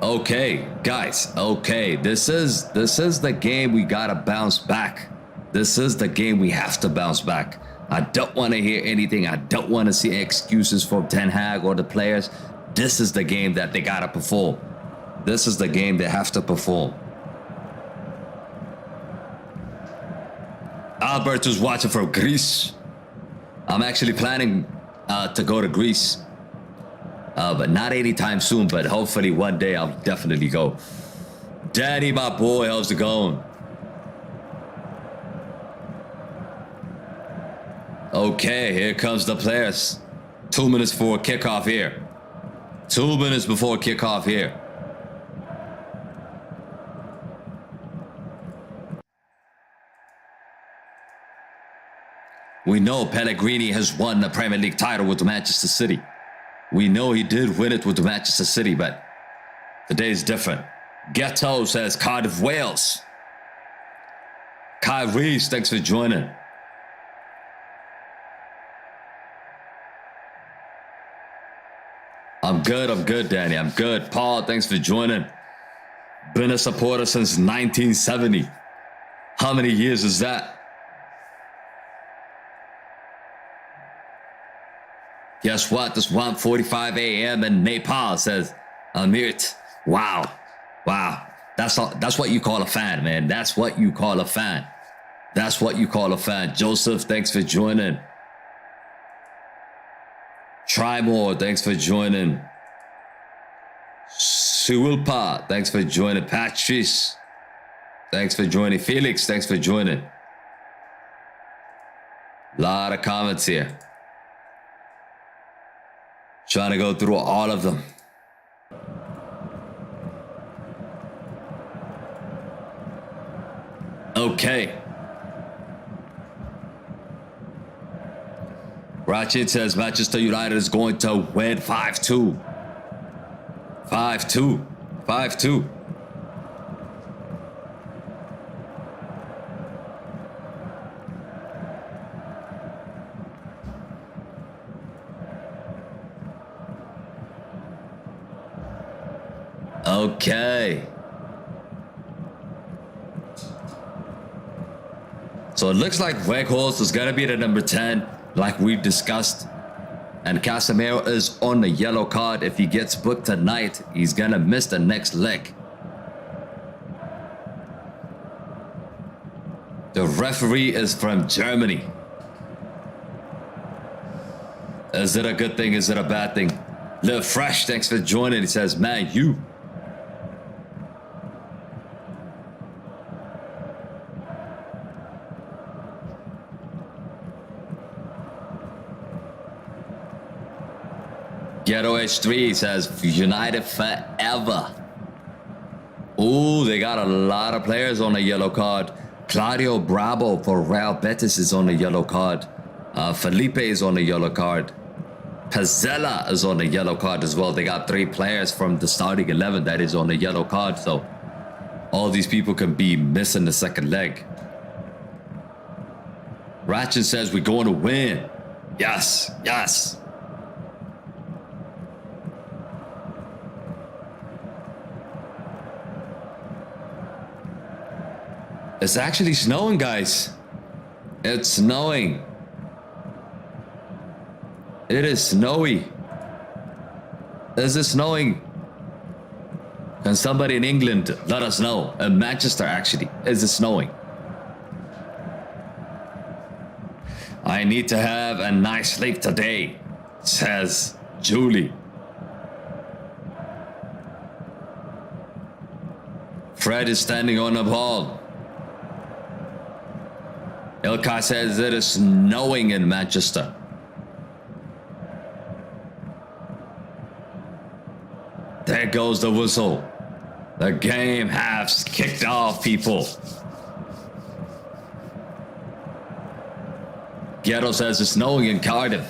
Speaker 1: Okay, guys. Okay, this is the game we gotta bounce back. This is the game we have to bounce back. I don't want to hear anything. I don't want to see excuses from Ten Hag or the players. This is the game that they gotta perform. This is the game they have to perform. Albert is watching from Greece. I'm actually planning to go to Greece. But not anytime soon, but hopefully one day I'll definitely go. Danny, my boy, how's it going? Okay, here comes the players. 2 minutes for kickoff here. 2 minutes before kickoff here. We know Pellegrini has won the Premier League title with Manchester City. We know he did win it with Manchester City, but today's different. Ghetto says Cardiff, Wales. Kai Reeves, thanks for joining. I'm good, Danny. I'm good. Paul, thanks for joining. Been a supporter since 1970. How many years is that? Guess what? It's 1:45 a.m. in Nepal, says Amirt. Wow. That's what you call a fan, man. That's what you call a fan. That's what you call a fan. Joseph, thanks for joining. Try more, thanks for joining. Suulpa, thanks for joining. Patrice, thanks for joining. Felix, thanks for joining. Lot of comments here. Trying to go through all of them. Okay. Ratchet says Manchester United is going to win 5-2. 5-2. 5-2. Okay. So it looks like Weghorst is going to be the number 10, like we've discussed. And Casemiro is on the yellow card. If he gets booked tonight, he's gonna miss the next leg. The referee is from Germany. Is it a good thing? Is it a bad thing? Live Fresh, thanks for joining. He says, man, you. Ghetto H3 says, United forever. Ooh, they got a lot of players on a yellow card. Claudio Bravo for Real Betis is on the yellow card. Felipe is on the yellow card. Pazella is on the yellow card as well. They got 3 players from the starting 11 that is on the yellow card. So all these people can be missing the second leg. Ratchet says we're going to win. Yes, yes. It's actually snowing, guys. It's snowing. It is snowy. Is it snowing? Can somebody in England let us know? In Manchester, actually, is it snowing? I need to have a nice sleep today, says Julie. Fred is standing on the ball. Ilkay says it is snowing in Manchester. There goes the whistle. The game has kicked off, people. Ghetto says it's snowing in Cardiff.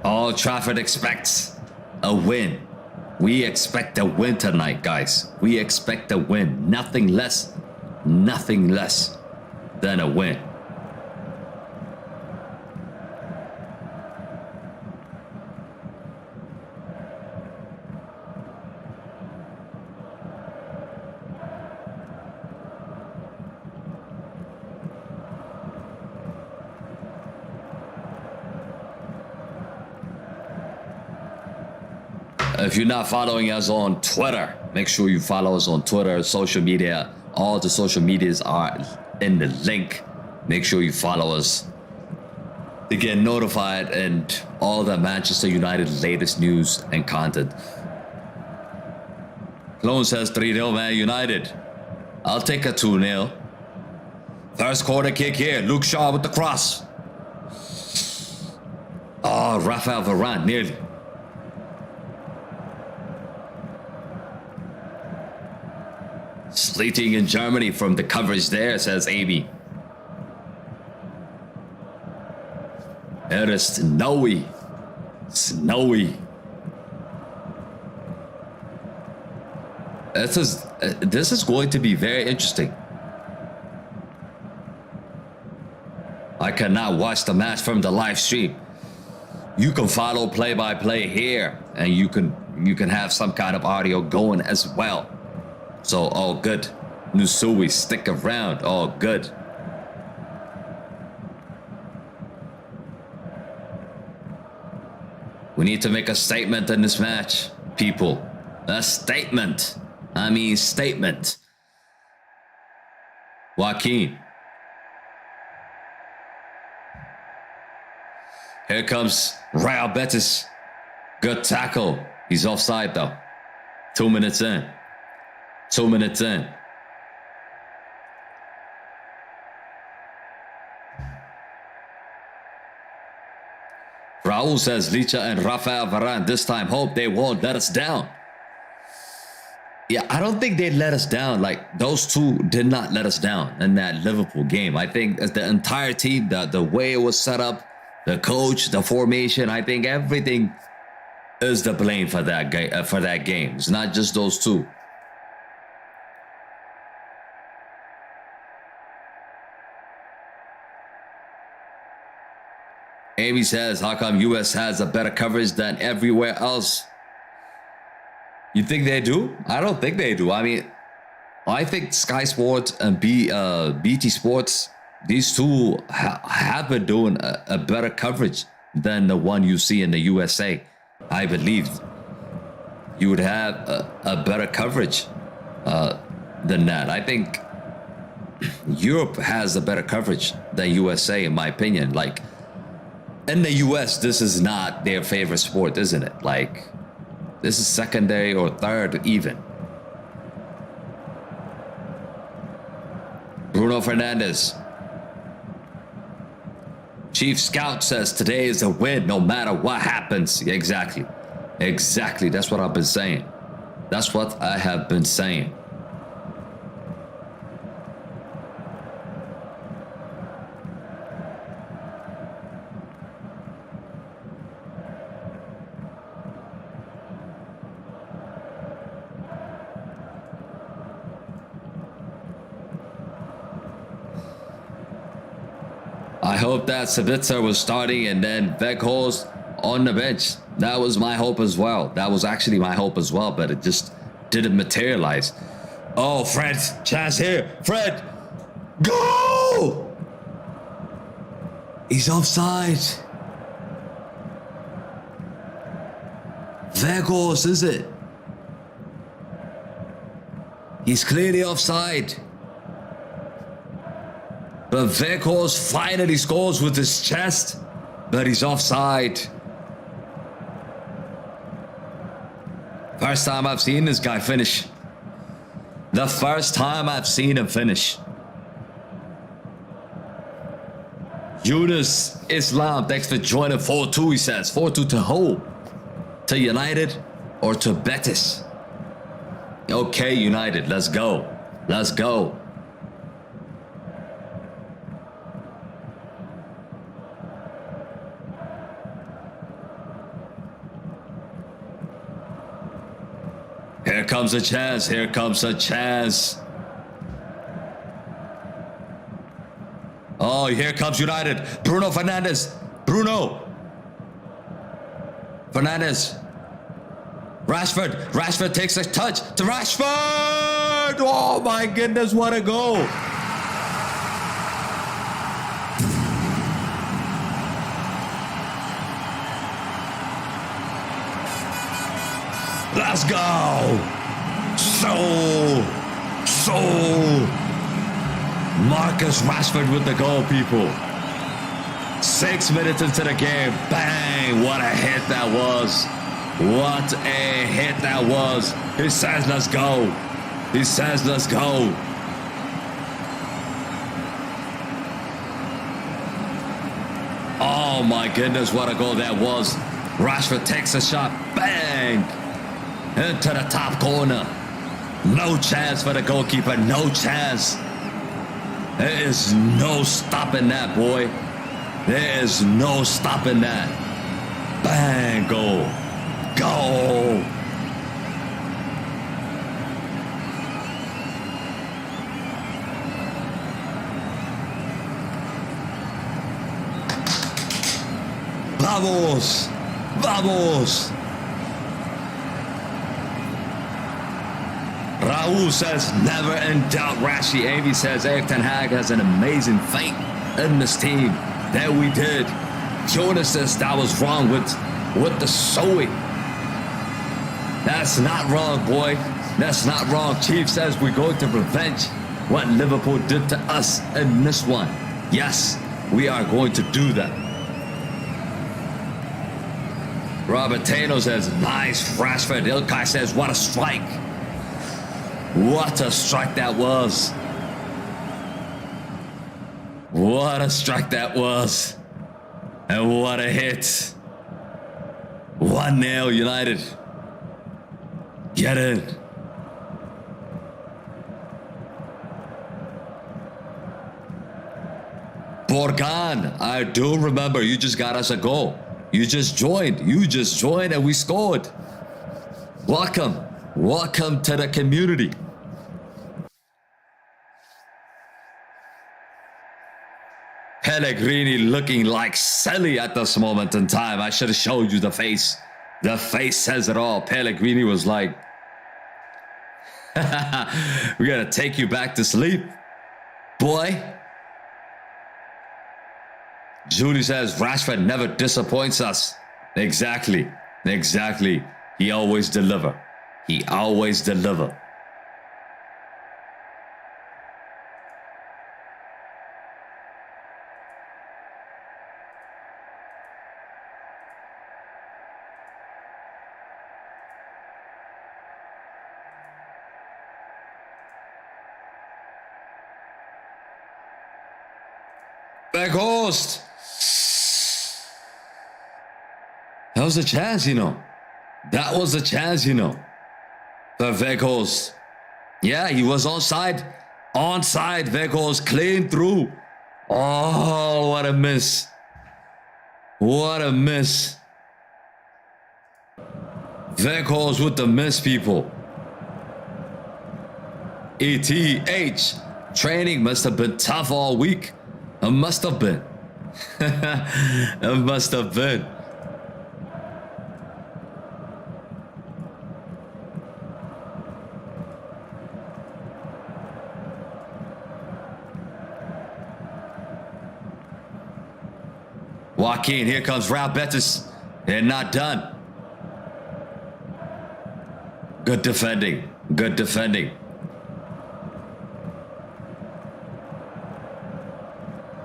Speaker 1: Old Trafford expects a win. We expect a win tonight, guys. We expect a win. Nothing less than a win. If you're not following us on Twitter, make sure you follow us on Twitter, social media. All the social medias are in the link. Make sure you follow us to get notified and all the Manchester United latest news and content. Clone says 3-0 Man United. I'll take a 2-0. First corner kick here. Luke Shaw with the cross. Oh, Rafael Varane nearly. Sleeting in Germany from the coverage there, says Amy. It is snowy. Snowy. This is going to be very interesting. I cannot watch the match from the live stream. You can follow play-by-play here, and you can have some kind of audio going as well. So, all good. Nusui, stick around. All good. We need to make a statement in this match, people. A statement. I mean, statement. Joaquin. Here comes Real Betis. Good tackle. He's offside, though. 2 minutes in. 2 minutes in. Raul says Licha and Rafael Varane this time hope they won't let us down. Yeah, I don't think they let us down. Like, those two did not let us down in that Liverpool game. I think as the entire team, the way it was set up, the coach, the formation, I think everything is the blame for that game. It's not just those two. Amy says, how come US has a better coverage than everywhere else? You think they do? I don't think they do. I mean, I think Sky Sports and BT Sports, these two have been doing a better coverage than the one you see in the USA. I believe you would have a better coverage than that. I think Europe has a better coverage than USA, in my opinion. Like, in the US, this is not their favorite sport, isn't it? Like, this is secondary or third even. Bruno Fernandes. Chief Scout says today is a win no matter what happens. Exactly. Exactly. That's what I've been saying. That's what I have been saying. I hope that Sabitzer was starting and then Weghorst on the bench. That was my hope as well. That was actually my hope as well, but it just didn't materialize. Oh, Fred, chance here. Fred, go! He's offside. Weghorst, is it? He's clearly offside. But Weghorst finally scores with his chest, but he's offside. First time I've seen this guy finish. The first time I've seen him finish. Yunus Islam, thanks for joining. 4-2, he says. 4-2 to who? To United or to Betis? Okay, United, let's go. Let's go. Here comes a chance. Here comes a chance. Oh, here comes United. Bruno Fernandes. Bruno Fernandes. Rashford. Rashford takes a touch to Rashford. Oh my goodness, what a goal. Let's go. So Marcus Rashford with the goal, people. 6 minutes into the game. Bang. What a hit that was. What a hit that was. He says, let's go. He says, let's go. Oh my goodness, what a goal that was. Rashford takes a shot. Bang. Into the top corner. No chance for the goalkeeper. No chance. There is no stopping that, boy. There is no stopping that. Bang. Goal. Go. Vamos. Vamos. Raul says, never in doubt. Rashi Amy says, Erik Ten Hag has an amazing faith in this team. That we did. Jonas says, that was wrong with the sewing. That's not wrong, boy. That's not wrong. Chief says, we're going to revenge what Liverpool did to us in this one. Yes, we are going to do that. Robert Tano says, nice. Rashford. Ilkay says, what a strike. What a strike that was. What a strike that was. And what a hit. 1-0 United. Get in. Borgan, I do remember you just got us a goal. You just joined. You just joined and we scored. Welcome. Welcome to the community. Pellegrini looking like silly at this moment in time. I should have showed you the face. The face says it all. Pellegrini was like, we gotta take you back to sleep, boy. Julie says Rashford never disappoints us. Exactly. Exactly. He always deliver. He always deliver. Weghorst. That was a chance, you know. That was a chance, you know. For Weghorst. Yeah, he was onside. Onside, Weghorst clean through. Oh, what a miss. What a miss. Weghorst with the miss, people. ETH. Training must have been tough all week. It must have been. It must have been. Joaquin, here comes Real Betis. They're not done. Good defending. Good defending.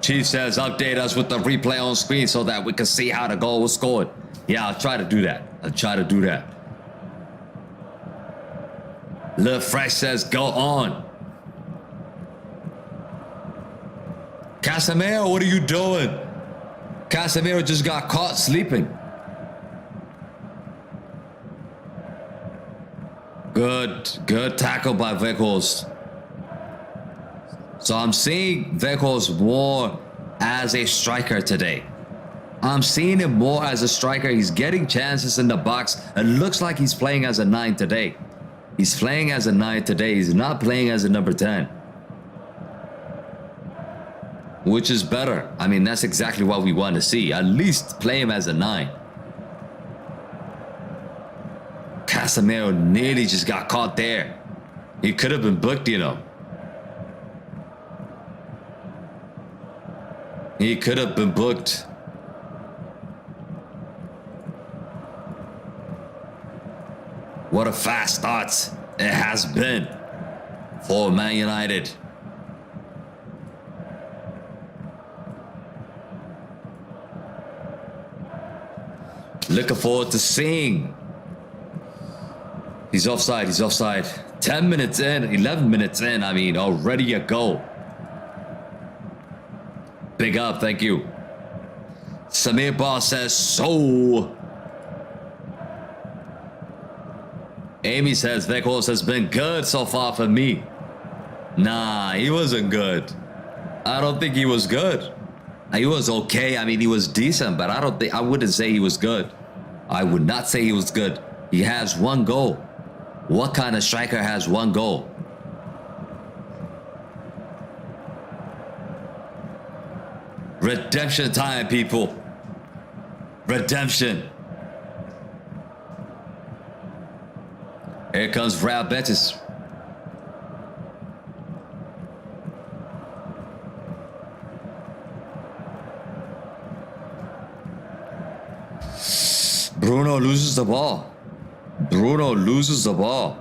Speaker 1: Chief says, update us with the replay on screen so that we can see how the goal was scored. Yeah, I'll try to do that. I'll try to do that. Le Fresh says, go on. Casemiro, what are you doing? Casemiro just got caught sleeping. Good tackle by Weghorst. So I'm seeing Weghorst more as a striker today. I'm seeing him more as a striker. He's getting chances in the box. It looks like he's playing as a 9 today. He's playing as a 9 today. He's not playing as a number 10. Which is better. I mean, that's exactly what we want to see. At least play him as a 9. Casemiro nearly just got caught there. He could have been booked, you know. He could have been booked. What a fast start it has been for Man United. Looking forward to seeing. He's offside, he's offside. 10 minutes in, 11 minutes in, I mean, already a goal. Big up, thank you. Samir Bar says, so. Amy says, Weghorst has been good so far for me. Nah, he wasn't good. I don't think he was good. He was okay. I mean, he was decent, but I wouldn't say he was good. I would not say he was good. He has 1 goal. What kind of striker has 1 goal? Redemption time, people. Redemption. Here comes Real Betis. Bruno loses the ball. Bruno loses the ball.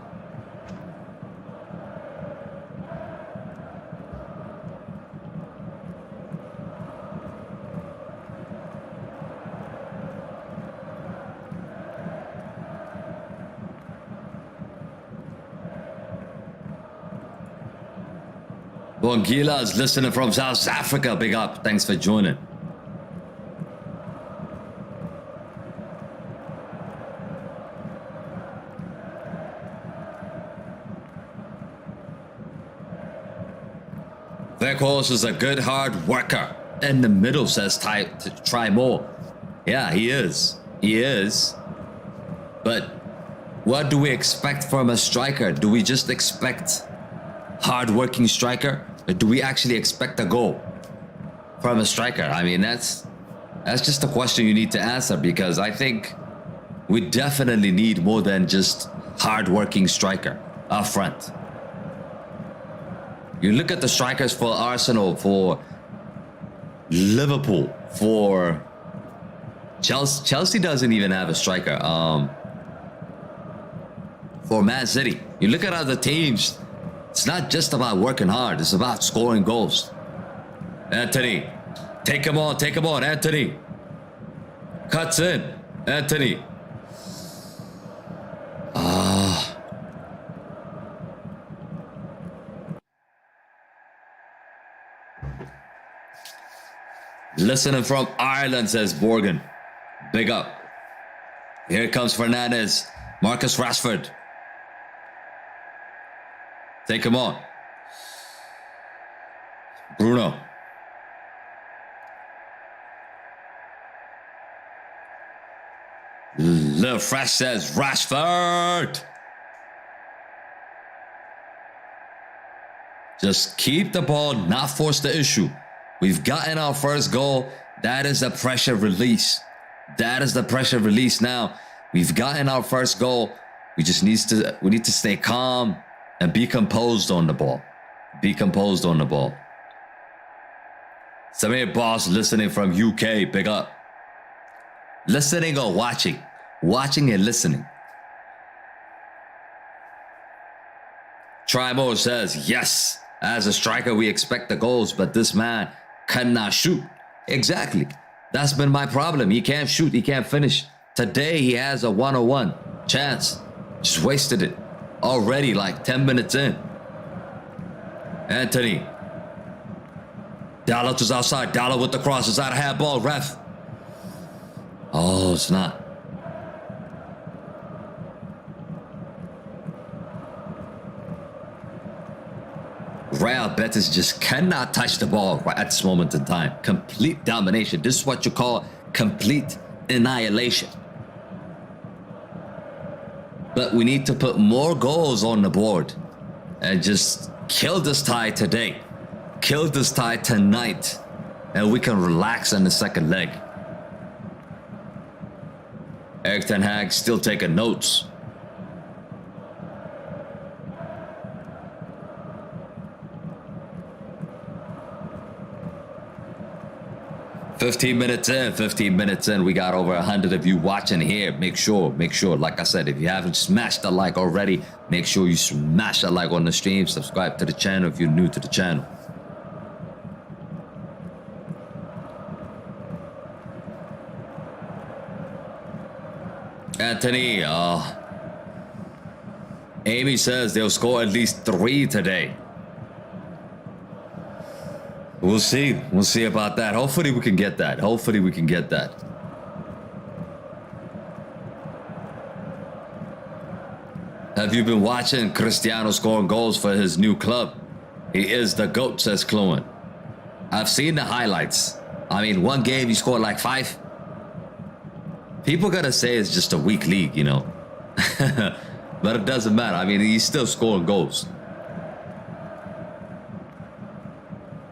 Speaker 1: Bongila is listening from South Africa. Big up. Thanks for joining. Weghorst is a good hard worker. In the middle, says try more. Yeah, he is. He is. But what do we expect from a striker? Do we just expect hard-working striker? Or do we actually expect a goal from a striker? I mean, that's just a question you need to answer, because I think we definitely need more than just hard-working striker up front. You look at the strikers for Arsenal, for Liverpool, for Chelsea. Chelsea doesn't even have a striker. For Man City, you look at other teams, it's not just about working hard, it's about scoring goals. Anthony, take him on, Anthony. Cuts in, Anthony. Listening from Ireland, says Borgen. Big up. Here comes Fernandez. Marcus Rashford. Take him on. Bruno. Little Fresh says Rashford. Just keep the ball, not force the issue. We've gotten our first goal. That is the pressure release. That is the pressure release now. We've gotten our first goal. We need to stay calm and be composed on the ball. Be composed on the ball. Samir Boss listening from UK. Big up. Listening or watching? Watching and listening. Trimo says, yes, as a striker, we expect the goals, but this man cannot shoot. Exactly. That's been my problem. He can't shoot. He can't finish. Today, he has a 1-on-1 chance. Just wasted it. Already like 10 minutes in. Anthony. Dalot is outside. Dalot with the cross. It's out of handball. Ref. Oh, it's not. Real Betis just cannot touch the ball right at this moment in time. Complete domination. This is what you call complete annihilation. But we need to put more goals on the board and just kill this tie today. Kill this tie tonight. And we can relax in the second leg. Erik ten Hag still taking notes. Fifteen minutes in, we got over 100 of you watching here. Make sure, like I said, if you haven't smashed the like already, make sure you smash that like on the stream. Subscribe to the channel if you're new to the channel. Anthony, Amy says they'll score at least 3 today. We'll see. We'll see about that. Hopefully we can get that. Have you been watching Cristiano scoring goals for his new club? He is the GOAT, says Chloe. I've seen the highlights. I mean, one game he scored like 5. People gotta say it's just a weak league, you know. But it doesn't matter. I mean, he's still scoring goals.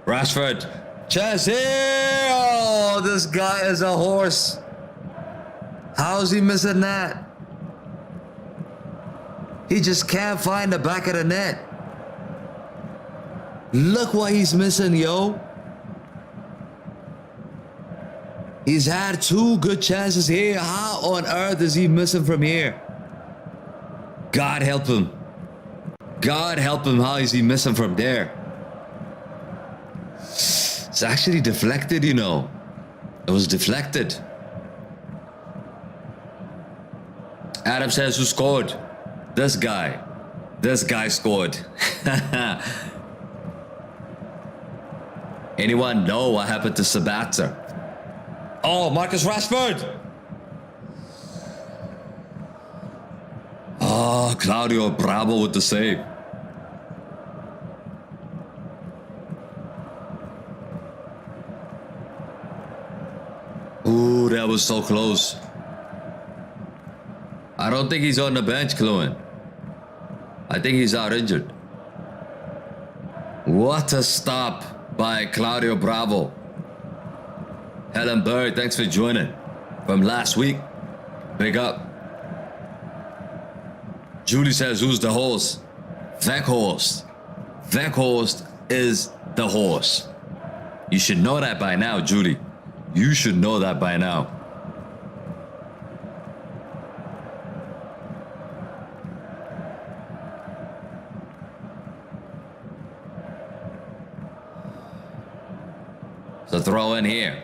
Speaker 1: Rashford. Chess here. Oh, this guy is a horse. How's he missing that? He just can't find the back of the net. Look what he's missing, yo. He's had 2 good chances here. How on earth is he missing from here? God help him. God help him. How is he missing from there? It's actually deflected, you know. It was deflected. Adam says, who scored? This guy. This guy scored. Anyone know what happened to Sabata? Oh, Marcus Rashford. Oh, Claudio Bravo with the save. Ooh, that was so close. I don't think he's on the bench, Chloe. I think he's out injured. What a stop by Claudio Bravo. Helen Bird, thanks for joining from last week. Big up. Julie says, who's the horse? Weghorst. Weghorst is the horse. You should know that by now, Julie. You should know that by now. So throw in here.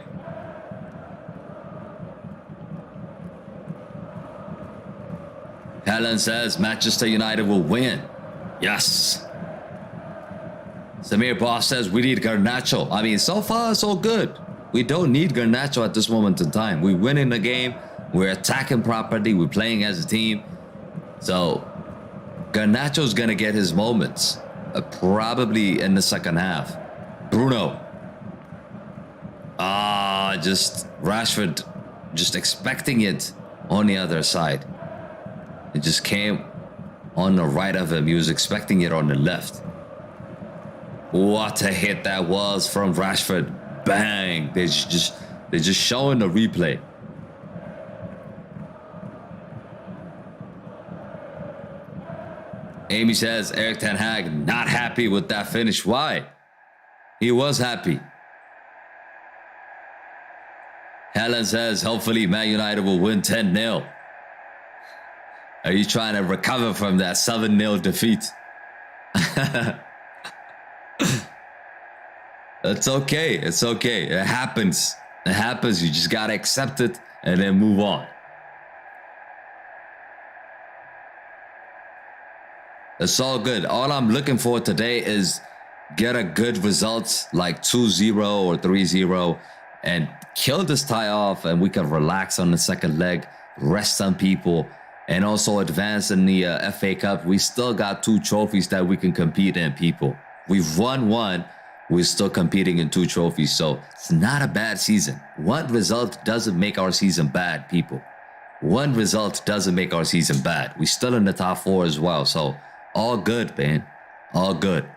Speaker 1: Helen says Manchester United will win. Yes. Samir Boss says we need Garnacho. I mean, so far so good. We don't need Garnacho at this moment in time. We're winning the game. We're attacking properly. We're playing as a team. So Garnacho's going to get his moments. Probably in the second half. Bruno. Just Rashford just expecting it on the other side. It just came on the right of him. He was expecting it on the left. What a hit that was from Rashford. Bang. They're just showing the replay. Amy says Erik ten Hag not happy with that finish. Why? He was happy. Helen says hopefully Man United will win 10-0. Are you trying to recover from that 7-0 defeat? It's okay. It's okay. It happens. It happens. You just got to accept it and then move on. It's all good. All I'm looking for today is get a good result like 2-0 or 3-0 and kill this tie off, and we can relax on the second leg, rest some people, and also advance in the FA Cup. We still got 2 trophies that we can compete in, people. We've won 1. We're still competing in 2 trophies, so it's not a bad season. One result doesn't make our season bad, people. One result doesn't make our season bad. We're still in the top 4 as well, so all good, man. All good.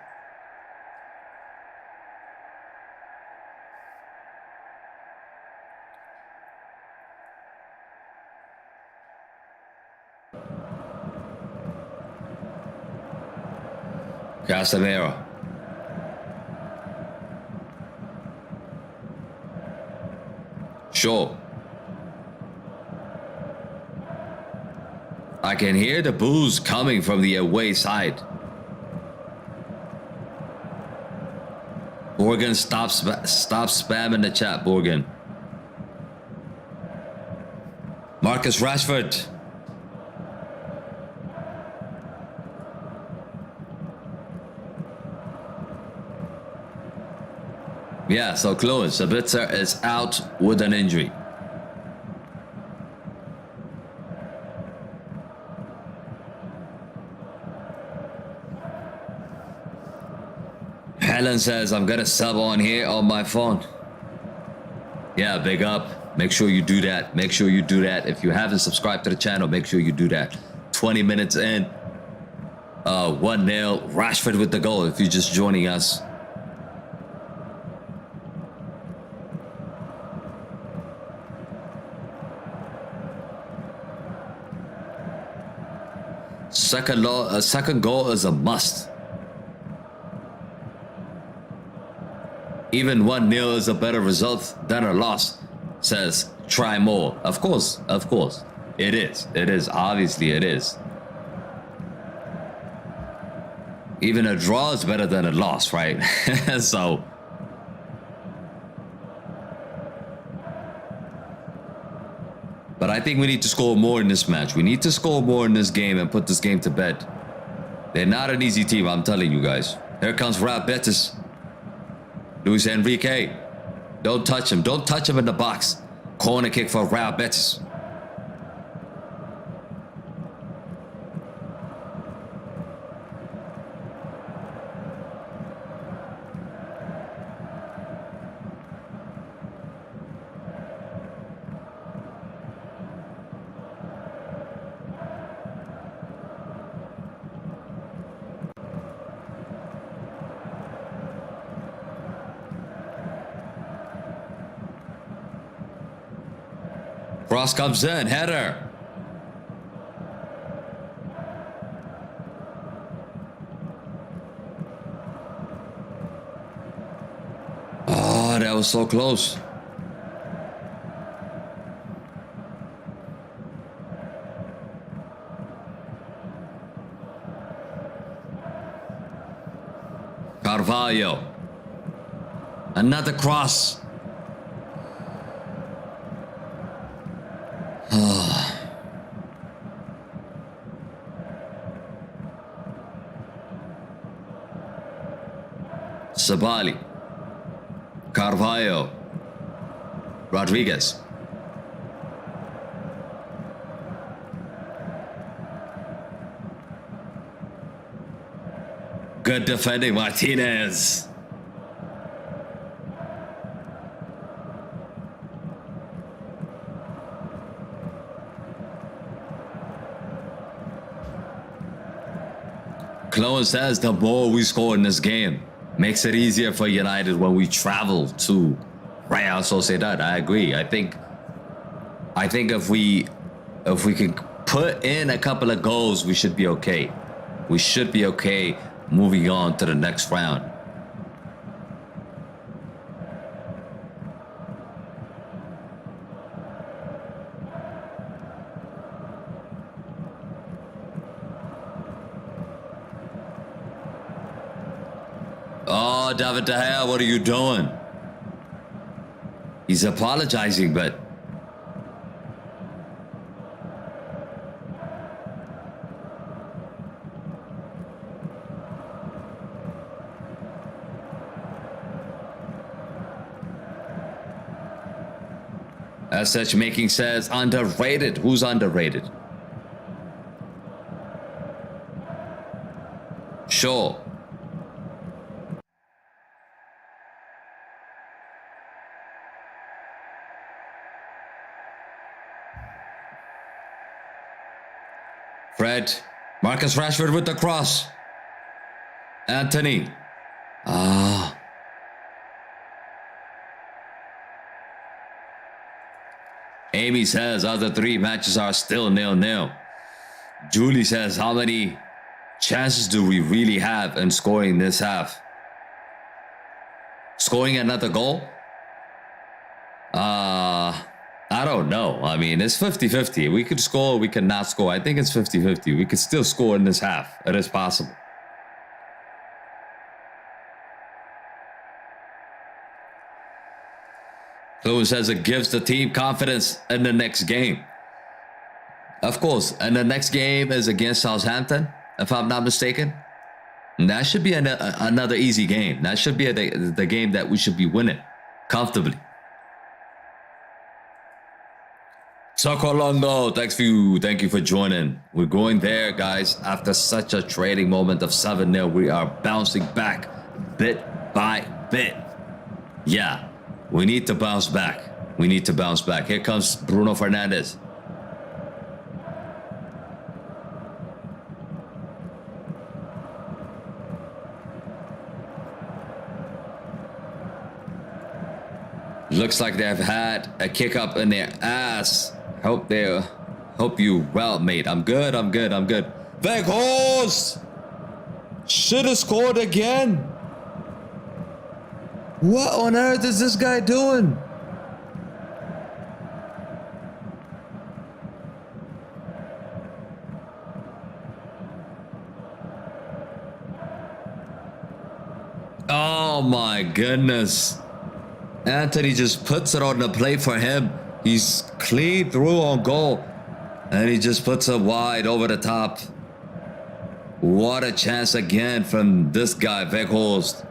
Speaker 1: Casemiro. Sure. I can hear the boos coming from the away side. Borgen, stop spamming the chat, Borgen. Marcus Rashford. Yeah, so close. Sabitzer is out with an injury. Helen says, I'm gonna sub on here on my phone. Yeah, big up. Make sure you do that. Make sure you do that. If you haven't subscribed to the channel, make sure you do that. 20 minutes in. 1-0. Rashford with the goal if you're just joining us. Second goal is a must. Even 1-0 is a better result than a loss, says try more. Of course. It is. It is. Obviously, it is. Even a draw is better than a loss, right? So. But I think we need to score more in this match. We need to score more in this game and put this game to bed. They're not an easy team, I'm telling you guys. Here comes Real Betis. Luis Enrique. Don't touch him. Don't touch him in the box. Corner kick for Real Betis. Cross comes in, header. Oh, that was so close. Carvalho. Another cross. Sabali. Carvalho. Rodriguez. Good defending, Martinez. Chloe says the more we score in this game makes it easier for United when we travel to Real Sociedad. I agree. I think if we can put in a couple of goals, we should be okay. We should be okay moving on to the next round. Oh, David De Gea, what are you doing? He's apologizing, but as such, making says underrated. Who's underrated? Sure. Fred. Marcus Rashford with the cross. Anthony. Amy says other three matches are still 0-0. Julie says, how many chances do we really have in scoring this half? Scoring another goal? I don't know. I mean, it's 50-50. We could score, we could not score. I think it's 50-50. We could still score in this half. It is possible. Lewis says it gives the team confidence in the next game. Of course, and the next game is against Southampton, if I'm not mistaken. And that should be another easy game. That should be the game that we should be winning comfortably. Sokolongo, thank you for joining. We're going there, guys. After such a trading moment of 7-0, we are bouncing back bit by bit. Yeah, we need to bounce back. We need to bounce back. Here comes Bruno Fernandes. Looks like they've had a kick up in their ass. Hope you well, mate. I'm good. Weghorst should have scored again. What on earth is this guy doing? Oh my goodness. Anthony just puts it on the plate for him. He's clean through on goal. And he just puts it wide over the top. What a chance again from this guy, Weghorst.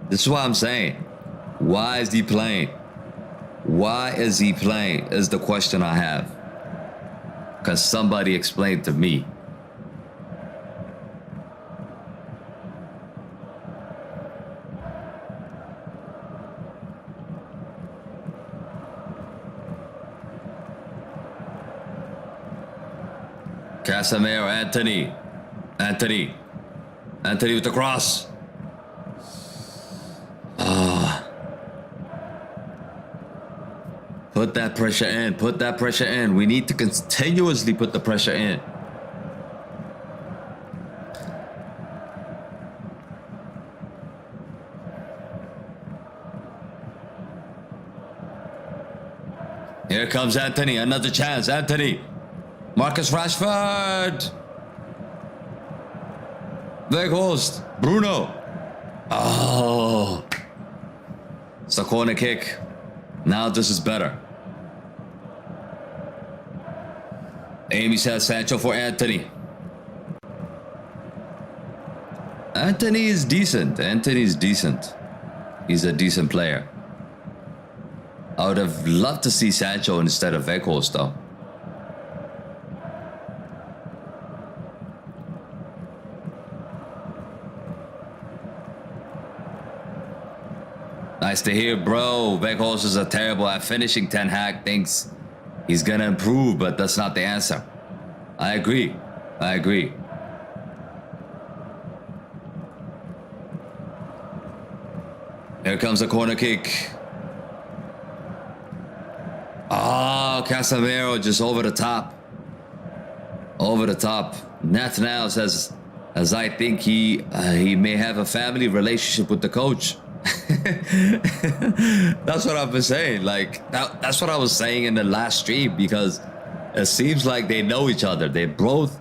Speaker 1: This is what I'm saying. Why is he playing? Why is he playing is the question I have. Because somebody explained to me. Casemiro, Anthony with the cross. Put that pressure in. We need to continuously put the pressure in. Here comes Anthony, another chance, Anthony. Marcus Rashford. Weghorst. Bruno. Oh. It's a corner kick. Now this is better. Amy says Sancho for Anthony. Anthony is decent. Anthony is decent. He's a decent player. I would have loved to see Sancho instead of Weghorst though. Nice to hear, bro. Weghorst is terrible at finishing. Ten Hag thinks he's gonna improve, but that's not the answer. I agree. I agree. Here comes a corner kick. Oh, Casemiro just over the top. Over the top. Nathaniel says, as I think he may have a family relationship with the coach. That's what I've been saying. Like that's what I was saying in the last stream, because it seems like they know each other. They're both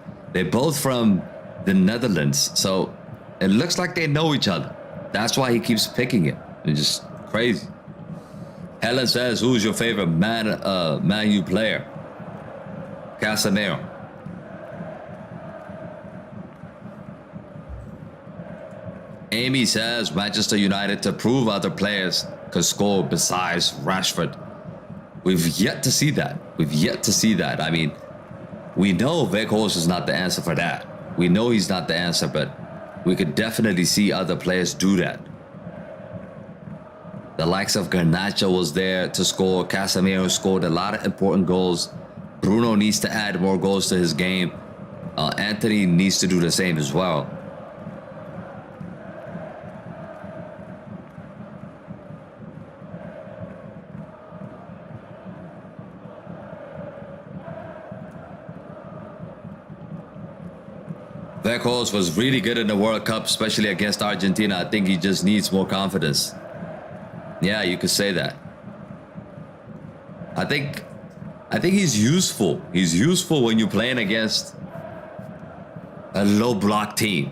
Speaker 1: from the Netherlands, so it looks like they know each other. That's why he keeps picking it. It's just crazy. Helen says, who's your favorite Man U player? Casemiro. Amy says Manchester United to prove other players could score besides Rashford. We've yet to see that. We've yet to see that. I mean, we know Weghorst is not the answer for that. We know he's not the answer, but we could definitely see other players do that. The likes of Garnacho was there to score. Casemiro scored a lot of important goals. Bruno needs to add more goals to his game. Anthony needs to do the same as well. Weghorst was really good in the World Cup, especially against Argentina. I think he just needs more confidence. Yeah, you could say that. I think he's useful. He's useful when you're playing against a low block team.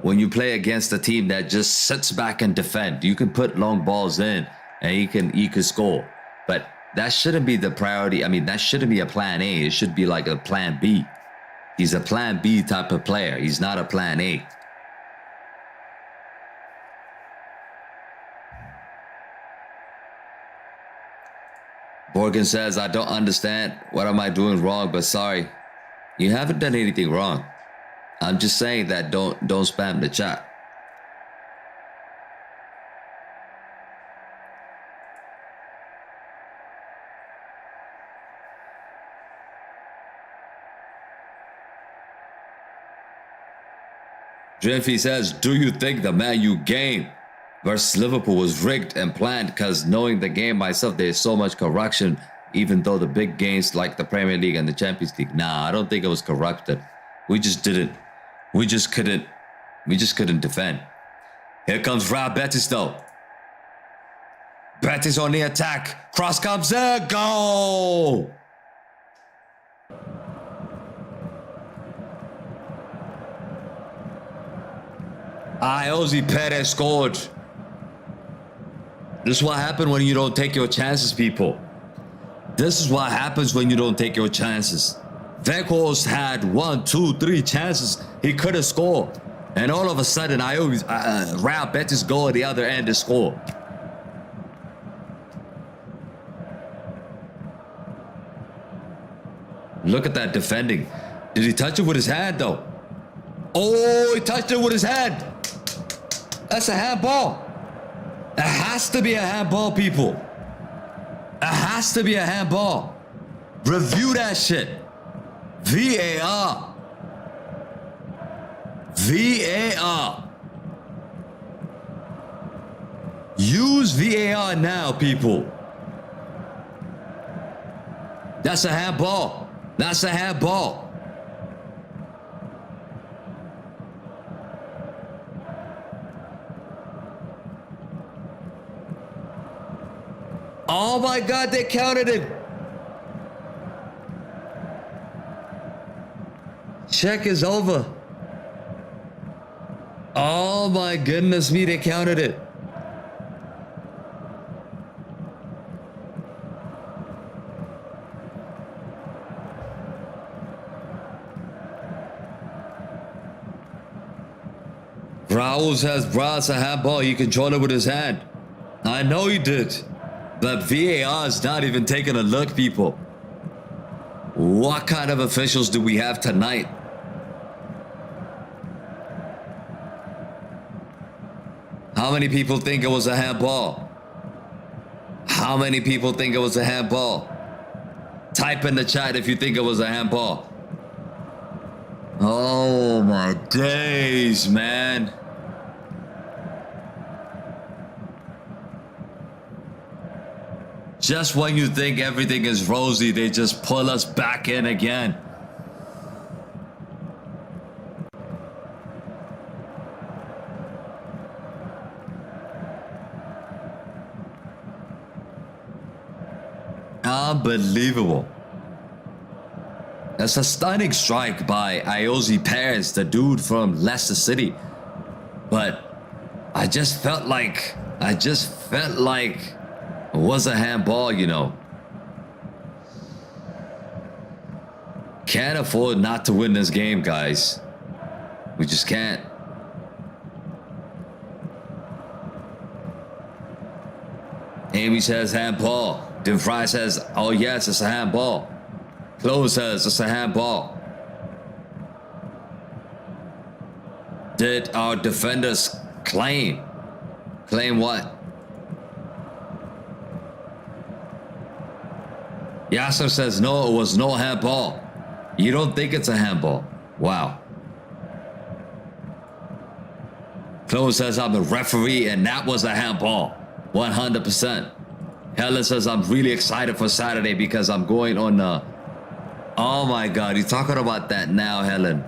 Speaker 1: When you play against a team that just sits back and defend, you can put long balls in and he can score. But that shouldn't be the priority. I mean, that shouldn't be a plan A. It should be like a plan B. He's a plan B type of player. He's not a plan A. Morgan says, I don't understand. What am I doing wrong? But sorry, you haven't done anything wrong. I'm just saying that don't spam the chat. Drenfy says, do you think the Man U game versus Liverpool was rigged and planned? Because knowing the game myself, there's so much corruption, even though the big games like the Premier League and the Champions League. Nah, I don't think it was corrupted. We just couldn't defend. Here comes Real Betis though. Betis on the attack. Cross comes there. Goal! Ozzy Perez scored. This is what happens when you don't take your chances, people. This is what happens when you don't take your chances. Weghorst had 1, 2, 3 chances. He could have scored. And all of a sudden, Real Betis go at the other end to score. Look at that defending. Did he touch it with his hand, though? Oh, he touched it with his hand. That's a handball. It has to be a handball, people. It has to be a handball. Review that shit. VAR. VAR. Use VAR now, people. That's a handball. That's a handball. Oh my God, they counted it. Check is over. Oh my goodness me, they counted it. Raul says, "Bro, it's a handball. He controlled it with his hand." I know he did. But VAR is not even taking a look, people. What kind of officials do we have tonight? How many people think it was a handball? How many people think it was a handball? Type in the chat if you think it was a handball. Oh my days, man. Just when you think everything is rosy, they just pull us back in again. Unbelievable. That's a stunning strike by Iosi Perez, the dude from Leicester City. But I just felt like it was a handball, you know. Can't afford not to win this game, guys. We just can't. Amy says handball. DeVry says, oh yes, it's a handball. Chloe says it's a handball. Did our defenders claim? Claim what? Yasser says no, it was no handball. You don't think it's a handball? Wow. Chloe says I'm a referee and that was a handball. 100%. Helen says I'm really excited for Saturday because I'm going on oh my god, you're talking about that now, Helen.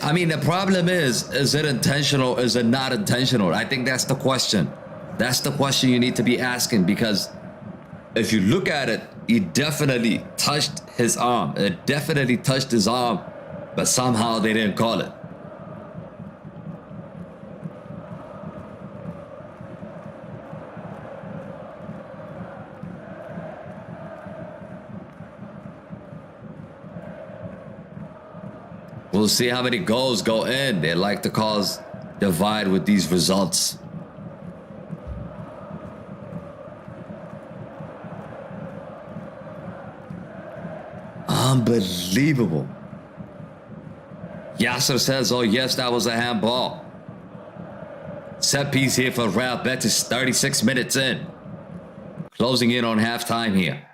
Speaker 1: I mean, the problem is it intentional? Is it not intentional? I think that's the question. That's the question you need to be asking, because if you look at it, he definitely touched his arm. It definitely touched his arm, but somehow they didn't call it. We'll see how many goals go in. They like to cause divide with these results. Unbelievable. Yasser says, oh yes, that was a handball. Set piece here for Real Betis, 36 minutes in. Closing in on halftime here.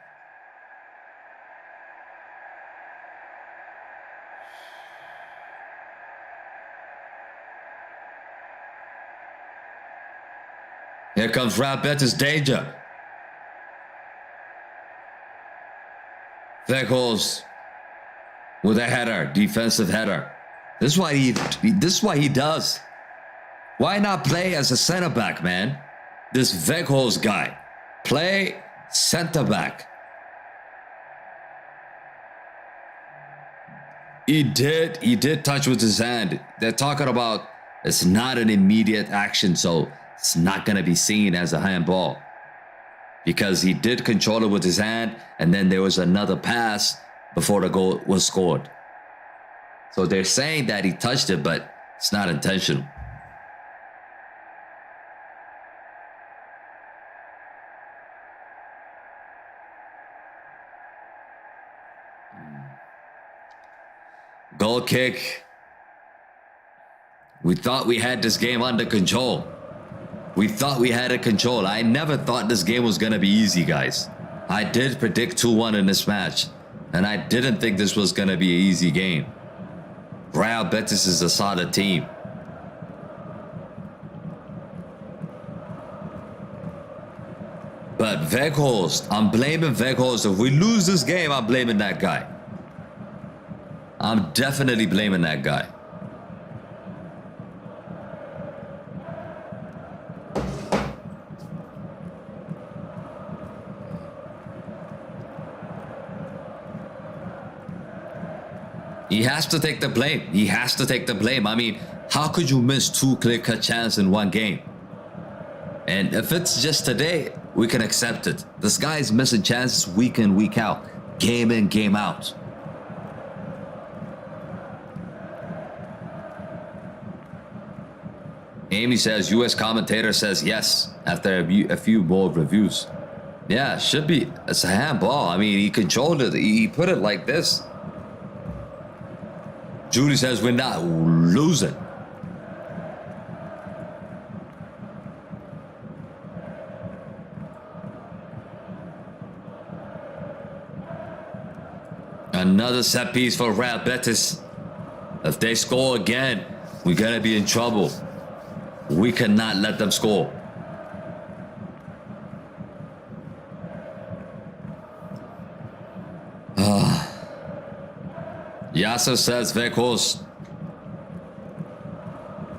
Speaker 1: Here comes Real Betis danger. Veghorst with a header, defensive header. This is what he does. Why not play as a center back, man? This Veghorst guy. Play center back. He did touch with his hand. They're talking about it's not an immediate action, so it's not going to be seen as a handball, because he did control it with his hand, and then there was another pass before the goal was scored. So they're saying that he touched it, but it's not intentional. Goal kick. We thought we had this game under control. We thought we had it controlled. I never thought this game was going to be easy, guys. I did predict 2-1 in this match, and I didn't think this was going to be an easy game. Real Betis is a solid team. But Veghorst, I'm blaming Veghorst. If we lose this game, I'm blaming that guy. I'm definitely blaming that guy. He has to take the blame. He has to take the blame. I mean, how could you miss 2 clear-cut chances in one game? And if it's just today, we can accept it. This guy is missing chances week in, week out. Game in, game out. Amy says, US commentator says yes after a few more reviews. Yeah, should be. It's a handball. I mean, he controlled it. He put it like this. Judy says we're not losing. Another set piece for Real Betis. If they score again, we're gonna be in trouble. We cannot let them score. Yasser says Weghorst,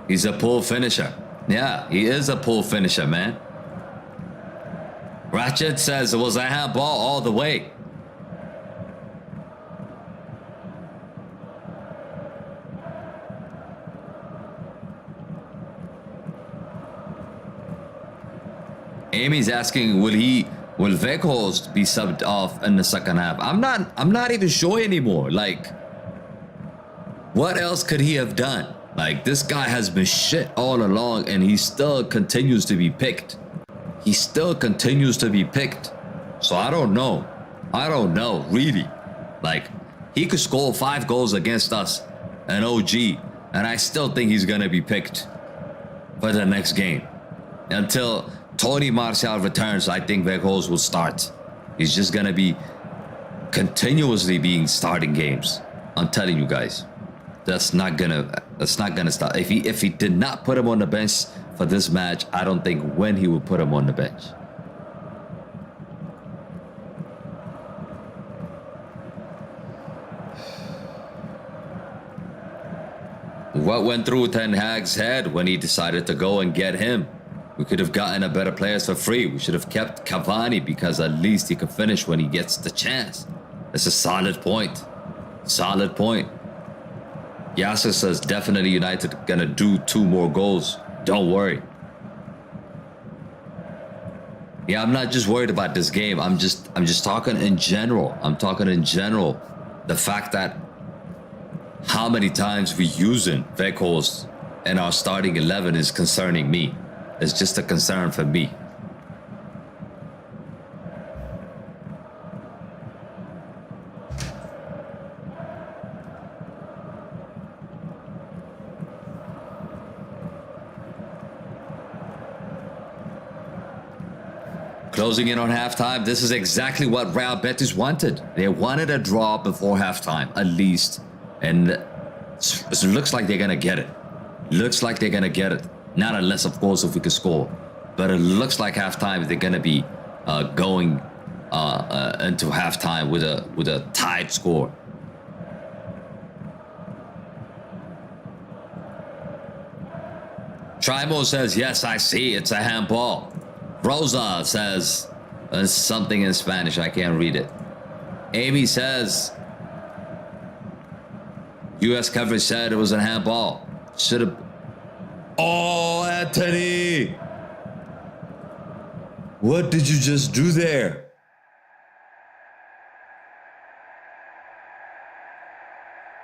Speaker 1: he's a pull finisher. Yeah, he is a pull finisher, man. Ratchet says it was a handball all the way. Amy's asking, will Weghorst be subbed off in the second half? I'm not even sure anymore. Like, what else could he have done? Like, this guy has been shit all along and he still continues to be picked. He still continues to be picked. So I don't know. I don't know, really. Like, he could score 5 goals against us, an OG, and I still think he's gonna be picked for the next game. Until Tony Martial returns, I think Weghorst will start. He's just gonna be continuously being starting games. I'm telling you guys, that's not gonna stop. If he did not put him on the bench for this match, I don't think when he would put him on the bench. What went through Ten Hag's head when he decided to go and get him? We could have gotten a better player for free. We should have kept Cavani because at least he could finish when he gets the chance. That's a solid point. Solid point. Yasser says definitely United gonna do 2 more goals. Don't worry. Yeah, I'm not just worried about this game. I'm just talking in general. I'm talking in general. The fact that how many times we using Weghorst in our starting 11 is concerning me. It's just a concern for me. Closing in on halftime, this is exactly what Real Betis wanted. They wanted a draw before halftime, at least. And it looks like they're going to get it. Looks like they're going to get it. Not unless, of course, if we can score. But it looks like halftime they're going to be going into halftime with a tied score. Trimo says, yes, I see. It's a handball. Rosa says something in Spanish. I can't read it. Amy says, US coverage said it was a handball. Should have. Oh, Anthony! What did you just do there?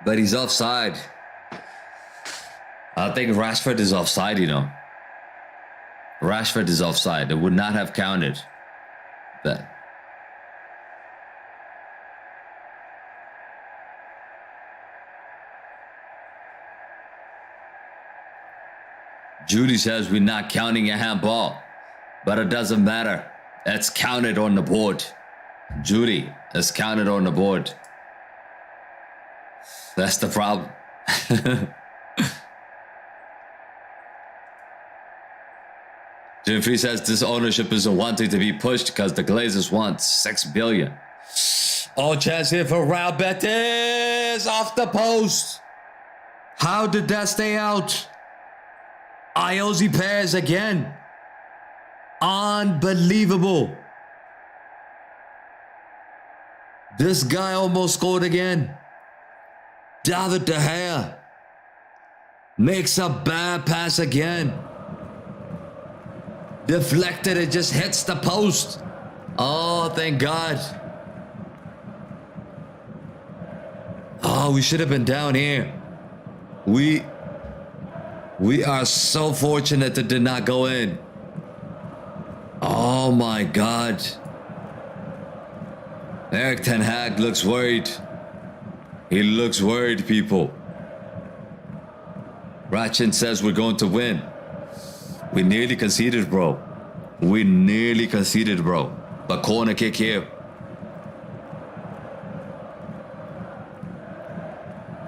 Speaker 1: But he's offside. I think Rashford is offside, you know. Rashford is offside. It would not have counted. But Judy says we're not counting a handball, but it doesn't matter. It's counted on the board. Judy, it's counted on the board. That's the problem. Jeffrey says this ownership isn't wanting to be pushed because the Glazers want $6 billion. All chance here for Real Betis off the post. How did that stay out? Iosi Perez again. Unbelievable. This guy almost scored again. David De Gea makes a bad pass again. Deflected, it just hits the post. Oh, thank God. Oh, we should have been down here. We are so fortunate it did not go in. Oh my God. Erik ten Hag looks worried. He looks worried, people. Ratchin says we're going to win. We nearly conceded, bro. We nearly conceded, bro. But corner kick here.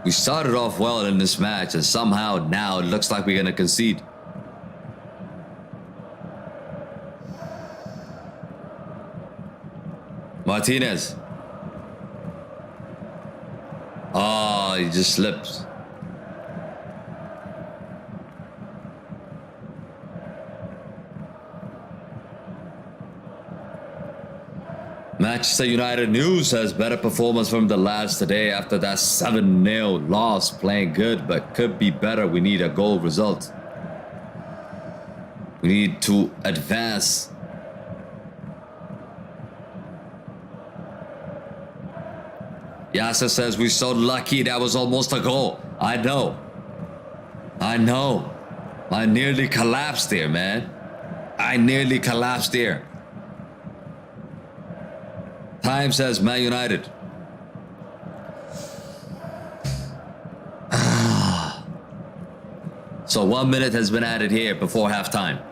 Speaker 1: We started off well in this match, and somehow now it looks like we're going to concede. Martinez. Oh, he just slipped. Manchester United news has better performance from the lads today after that 7-0 loss. Playing good, but could be better. We need a goal result. We need to advance. Yasser says we're so lucky that was almost a goal. I know. I know. I nearly collapsed there, man. I nearly collapsed there. Time says Man United. So 1 minute has been added here before halftime.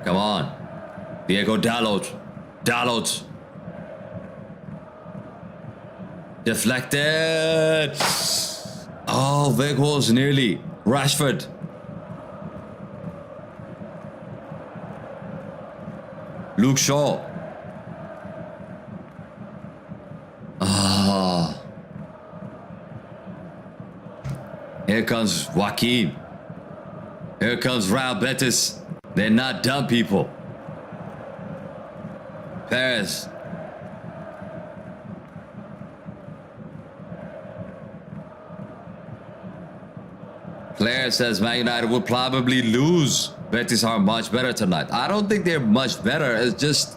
Speaker 1: Come on. Diego Dalot. Dalot. Deflected. Oh, Weghorst nearly. Rashford. Luke Shaw. Ah. Here comes Joaquin. Here comes Real Betis. They're not dumb people. Perez. Claire says Man United will probably lose. Betis are much better tonight. I don't think they're much better. It's just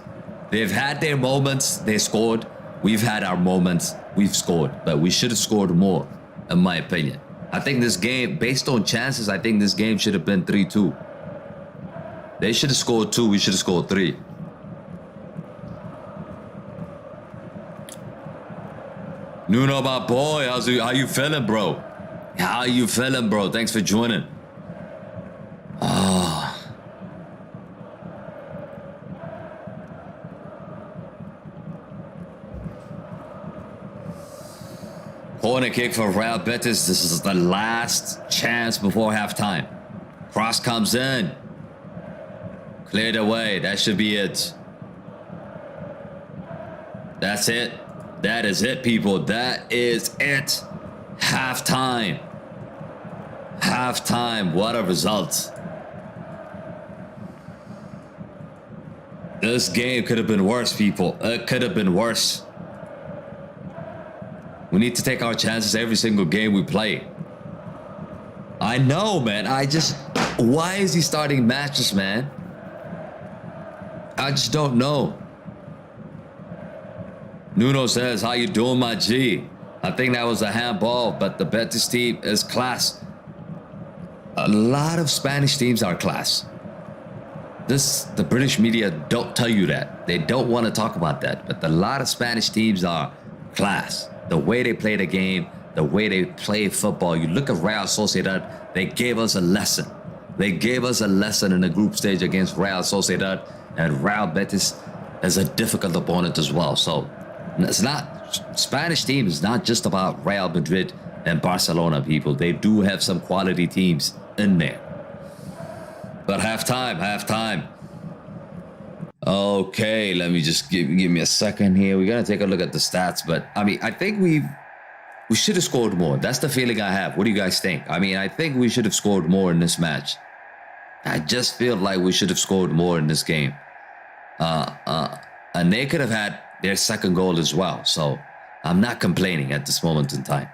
Speaker 1: they've had their moments. They scored. We've had our moments. We've scored. But we should have scored more, in my opinion. I think this game, based on chances, I think this game should have been 3-2. They should have scored 2. We should have scored 3. Nuno, my boy, how you feeling, bro? How you feeling, bro? Thanks for joining. Corner kick for Real Betis. This is the last chance before halftime. Cross comes in. Cleared away. That should be it. That's it. That is it, people. That is it. Halftime. Halftime. What a result. This game could have been worse, people. It could have been worse. We need to take our chances every single game we play. I know, man. Why is he starting matches, man? I just don't know. Nuno says, how you doing, my G? I think that was a handball, but the Betis team is class. A lot of Spanish teams are class. The British media don't tell you that. They don't want to talk about that. But a lot of Spanish teams are class. The way they play the game, the way they play football. You look at Real Sociedad, they gave us a lesson. They gave us a lesson in the group stage against Real Sociedad, and Real Betis is a difficult opponent as well. So it's not, Spanish team is not just about Real Madrid and Barcelona, people. They do have some quality teams in there. But halftime. Okay, let me just give me a second here. We're gonna take a look at the stats, but I mean, I think we should have scored more. That's the feeling I have. What do you guys think? I mean, I think we should have scored more in this match. I just feel like we should have scored more in this game. And they could have had their second goal as well. So I'm not complaining at this moment in time.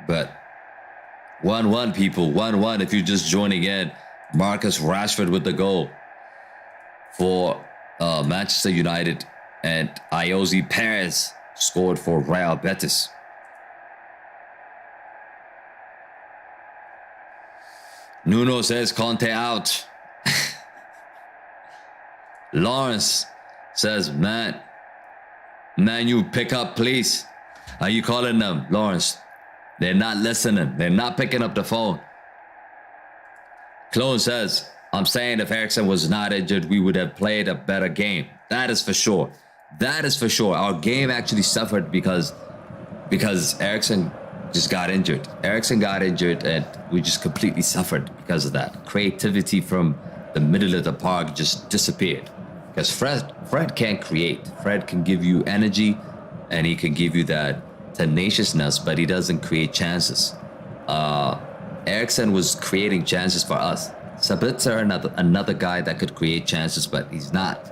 Speaker 1: But 1-1, people. 1-1 if you're just joining in. Marcus Rashford with the goal for Manchester United. And Iosi Perez scored for Real Betis. Nuno says Conte out. Lawrence says, man, you pick up, please. Are you calling them, Lawrence? They're not listening. They're not picking up the phone. Clone says, I'm saying if Eriksen was not injured, we would have played a better game. That is for sure. That is for sure. Our game actually suffered because Eriksen just got injured. Eriksen got injured and we just completely suffered because of that. Creativity from the middle of the park just disappeared. Because Fred can't create. Fred can give you energy and he can give you that tenaciousness, but he doesn't create chances. Eriksen was creating chances for us. Sabitzer, another guy that could create chances, but he's not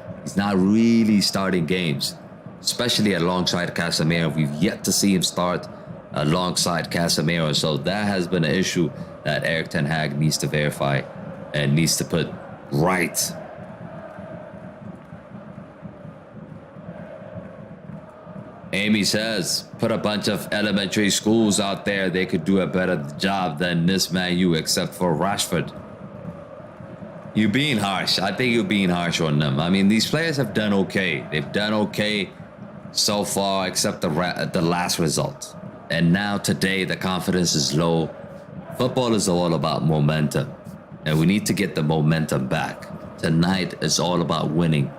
Speaker 1: really starting games, especially alongside Casemiro. We've yet to see him start alongside Casemiro, so that has been an issue that Erik ten Hag needs to verify and needs to put right. Amy says, put a bunch of elementary schools out there. They could do a better job than this Man U, except for Rashford. You're being harsh. I think you're being harsh on them. I mean, these players have done okay. They've done okay so far, except the last result. And now today, the confidence is low. Football is all about momentum. And we need to get the momentum back. Tonight is all about winning.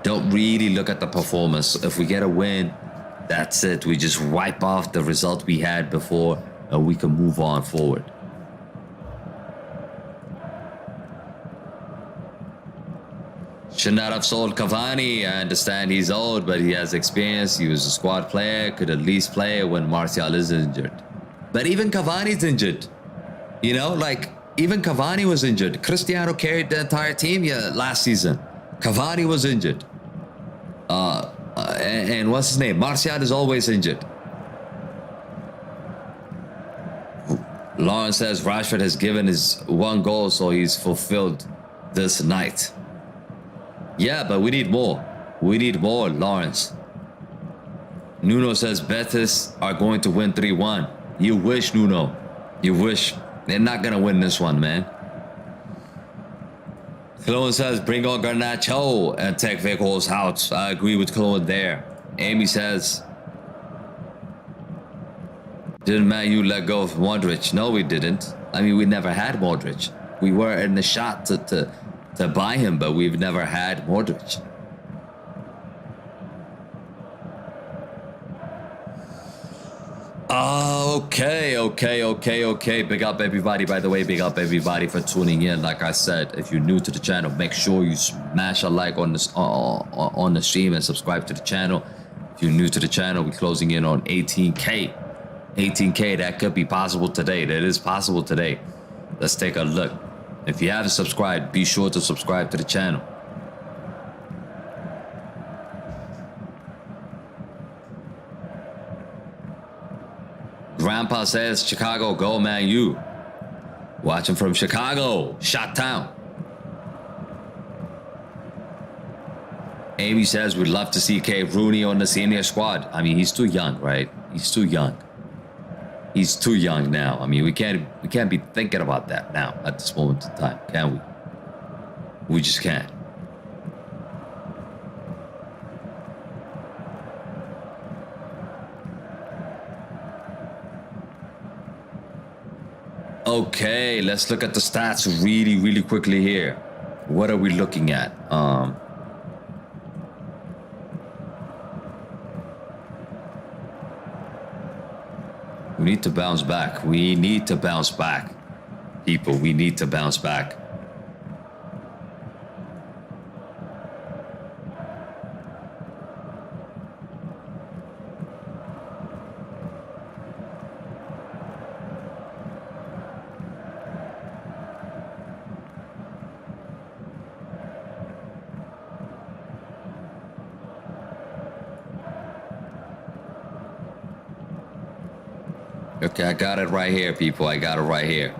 Speaker 1: Don't really look at the performance. If we get a win, that's it. We just wipe off the result we had before and we can move on forward. Should not have sold Cavani. I understand he's old, but he has experience. He was a squad player, could at least play when Martial is injured. But even Cavani's injured. You know, like, even Cavani was injured. Cristiano carried the entire team last season. Cavani was injured. And what's his name? Martial is always injured. Lawrence says Rashford has given his one goal, so he's fulfilled this night. Yeah, but we need more. We need more, Lawrence. Nuno says Betis are going to win 3-1. You wish, Nuno. You wish. They're not going to win this one, man. Clone says, bring on Garnacho and take Vico's out. I agree with Clone there. Amy says, didn't Man U let go of Modric? No, we didn't. I mean, we never had Modric. We were in the shot to buy him, but we've never had Modric. Okay. Big up everybody. By the way, big up everybody for tuning in. Like I said, if you're new to the channel, make sure you smash a like on this on the stream and subscribe to the channel. If you're new to the channel, we're closing in on 18K. 18K, that could be possible today. That is possible today. Let's take a look. If you haven't subscribed, be sure to subscribe to the channel. Grandpa says, Chicago, go Man U. Watching from Chicago, Shot Town. Amy says, we'd love to see K. Rooney on the senior squad. I mean, he's too young, right? He's too young. He's too young now. I mean, we can't be thinking about that now at this moment in time, can we? We just can't. Okay, let's look at the stats really quickly here. What are we looking at? We need to bounce back. We need to bounce back. People, we need to bounce back. Okay, I got it right here, people. I got it right here.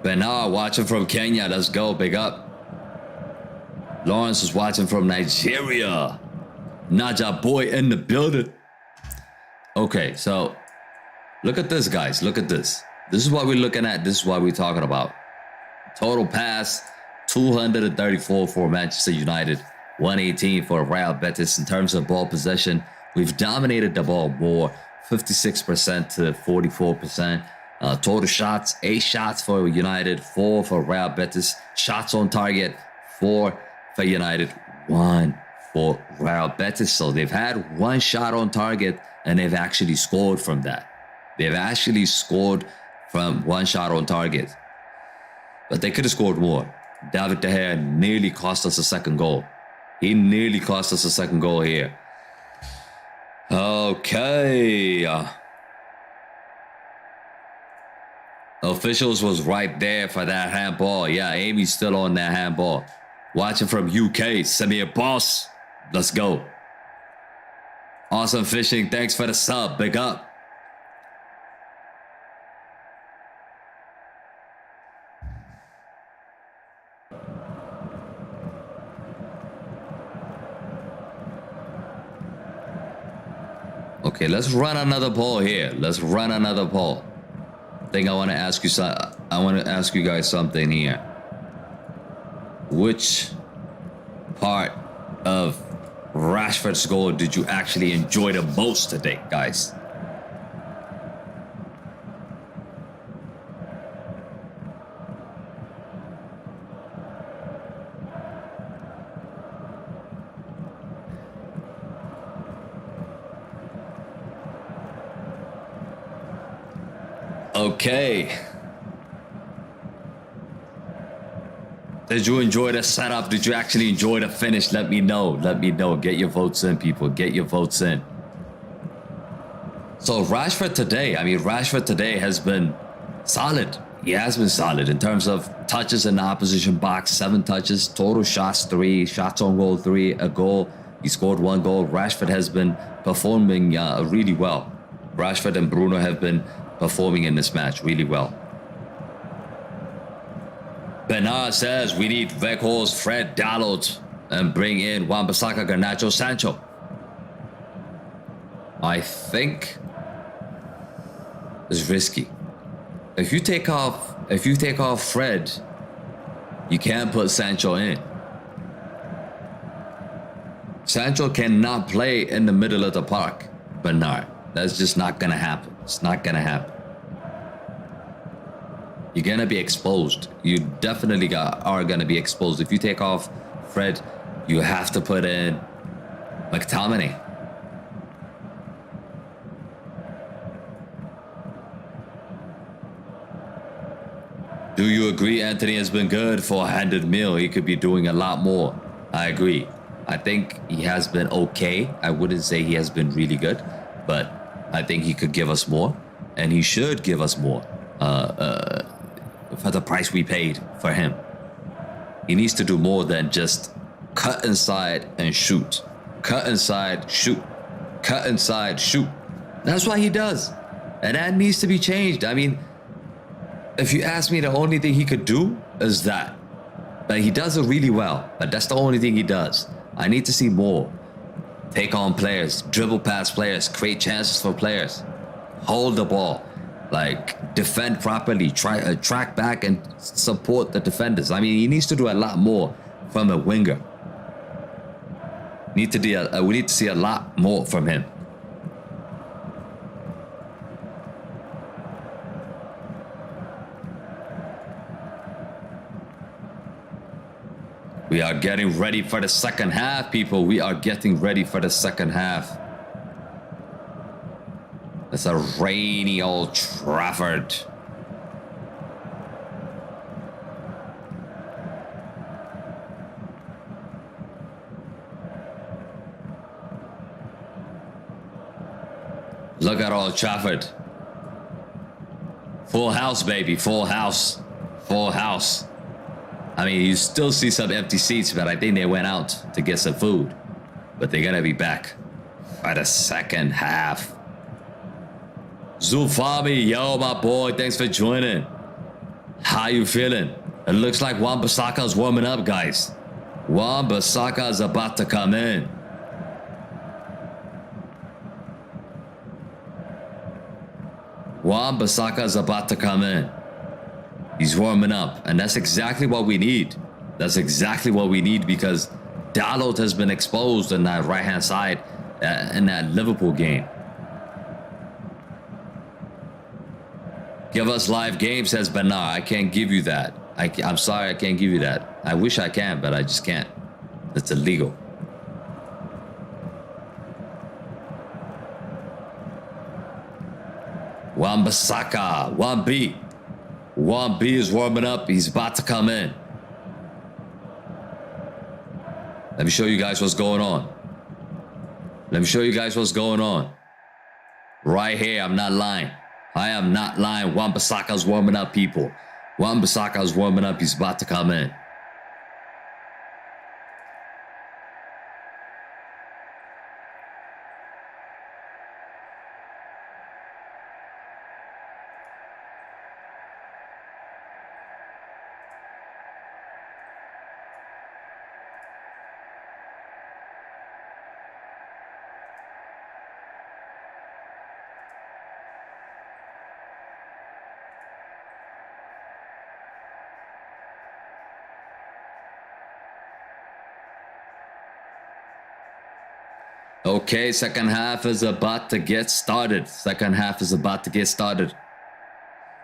Speaker 1: Benar watching from Kenya. Let's go. Big up. Lawrence is watching from Nigeria. Naja boy in the building. Okay, so look at this, guys. Look at this. This is what we're looking at. This is what we're talking about. Total pass, 234 for Manchester United, 118 for Real Betis. In terms of ball possession, we've dominated the ball more, 56% to 44%. Total shots, 8 shots for United, 4 for Real Betis. Shots on target, 4 for United, 1 for Real Betis. So they've had 1 shot on target, and they've actually scored from that. They've actually scored from 1 shot on target. But they could have scored more. David De Gea nearly cost us a second goal. He nearly cost us a second goal here. Okay. Officials was right there for that handball. Yeah, Amy's still on that handball. Watching from UK, Samir Boss. Let's go. Awesome fishing. Thanks for the sub. Big up. Okay, let's run another poll here. Let's run another poll. I think I want to ask you guys something here. Which part of Rashford's goal did you actually enjoy the most today, guys? Okay. Did you enjoy the setup? Did you actually enjoy the finish? Let me know. Let me know. Get your votes in, people. Get your votes in. So Rashford today has been solid. He has been solid in terms of touches in the opposition box, 7 touches, total shots 3, shots on goal 3, a goal. He scored 1 goal. Rashford has been performing really well. Rashford and Bruno have been performing in this match really well. Benar says we need Weghorst, Fred, Dalot, and bring in Wan-Bissaka, Garnacho, Sancho. I think it's risky. If you take off Fred, you can't put Sancho in. Sancho cannot play in the middle of the park, Benar. That's just not gonna happen. It's not gonna happen. You're gonna be exposed. You definitely are gonna be exposed. If you take off Fred, you have to put in McTominay. Do you agree Anthony has been good for 100 mil? He could be doing a lot more. I agree. I think he has been okay. I wouldn't say he has been really good, but I think he could give us more, and he should give us more for the price we paid for him. He needs to do more than just cut inside and shoot. Cut inside, shoot. Cut inside, shoot. That's what he does, and that needs to be changed. I mean, if you ask me, the only thing he could do is that. But he does it really well, but that's the only thing he does. I need to see more. Take on players, dribble past players, create chances for players, hold the ball, like defend properly, track back and support the defenders. I mean, he needs to do a lot more from a winger. We need to see a lot more from him. We are getting ready for the second half, people. We are getting ready for the second half. It's a rainy Old Trafford. Look at Old Trafford. Full house, baby. Full house. Full house. I mean, you still see some empty seats, but I think they went out to get some food. but they're gonna be back by the second half. Zulfami, yo, my boy, thanks for joining. How you feeling? It looks like Wan-Bissaka is warming up, guys. Wan-Bissaka is about to come in. Wan-Bissaka is about to come in. He's warming up, and that's exactly what we need. That's exactly what we need, because Dalot has been exposed on that right-hand side in that Liverpool game. Give us live game, says Bernard. I can't give you that. I'm sorry, I can't give you that. I wish I can, but I just can't. It's illegal. Wan-Bissaka, 1B. 1B is warming up. He's about to come in. Let me show you guys what's going on. Let me show you guys what's going on. Right here, I'm not lying. I am not lying. Wan-Bissaka's warming up, people. Wan-Bissaka's warming up. He's about to come in. Okay, second half is about to get started. Second half is about to get started.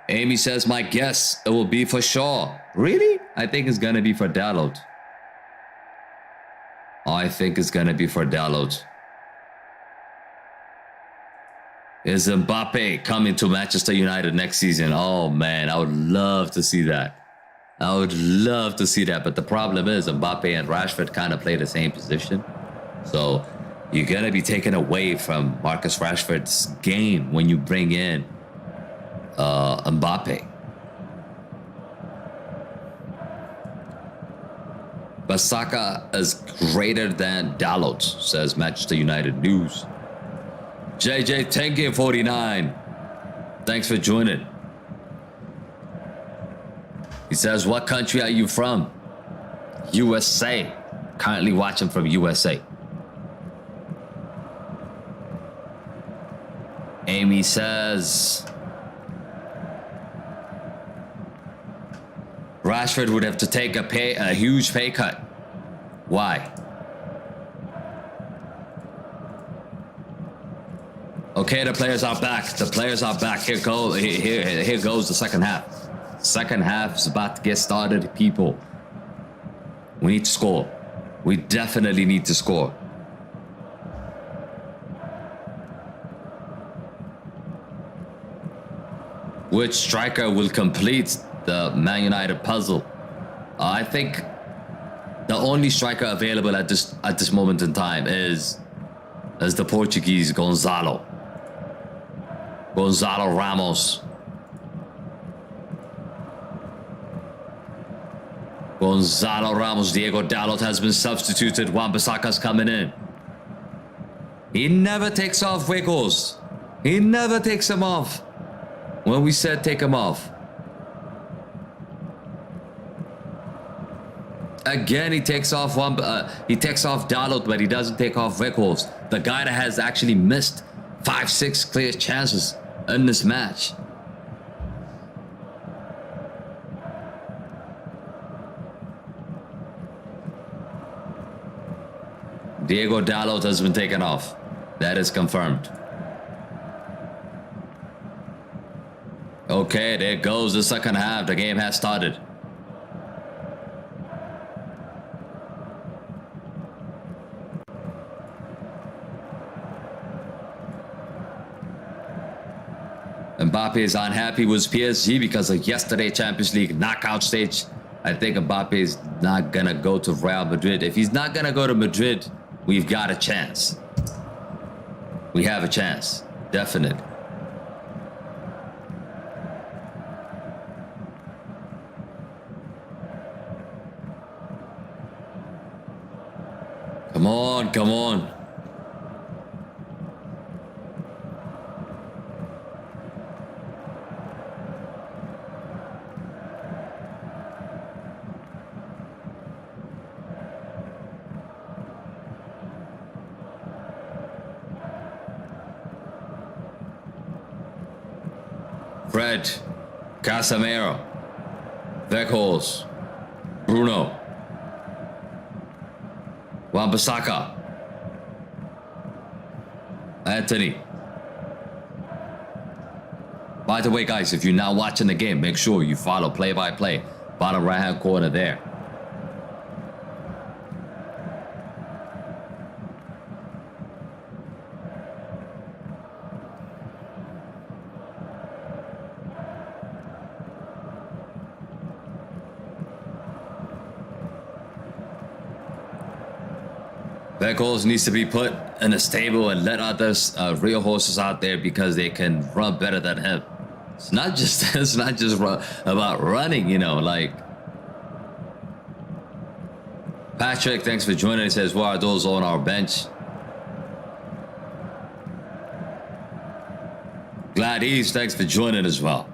Speaker 1: Amy says, my guess, it will be for Shaw. Really? I think it's going to be for Dalot. I think it's going to be for Dalot. Is Mbappe coming to Manchester United next season? Oh, man, I would love to see that. I would love to see that. But the problem is Mbappe and Rashford kind of play the same position. So you're going to be taken away from Marcus Rashford's game when you bring in Mbappe. Bissaka is greater than Dalot, says Manchester United News. JJ Tenke 49. Thanks for joining. He says, what country are you from? USA. Currently watching from USA. Amy says Rashford would have to take a huge pay cut. Why? Okay, the players are back. The players are back. Here goes the second half. Second half is about to get started, people. We need to score. We definitely need to score. Which striker will complete the Man United puzzle? I think the only striker available at this moment in time is the Portuguese Gonzalo Ramos. Gonzalo Ramos. Diego Dalot has been substituted. Wan-Bissaka's coming in. He never takes off wiggles. He never takes them off. When we said take him off. Again, he takes off Dalot, but he doesn't take off Weghorst. The guy that has actually missed 5-6 clear chances in this match. Diego Dalot has been taken off. That is confirmed. Okay, there goes the second half. The game has started. Mbappe is unhappy with PSG because of yesterday's Champions League knockout stage. I think Mbappe is not going to go to Real Madrid. If he's not going to go to Madrid, we've got a chance. We have a chance. Definitely. Come on, come on. Fred, Casemiro, Weghorst, Bruno, Wan-Bissaka, Anthony. By the way, guys, if you're now watching the game, make sure you follow play-by-play. Bottom right-hand corner there. Weghorst needs to be put in a stable and let others real horses out there because they can run better than him. It's not just about running, you know. Like Patrick, thanks for joining. He says, "Why are those on our bench?" Gladys, thanks for joining as well.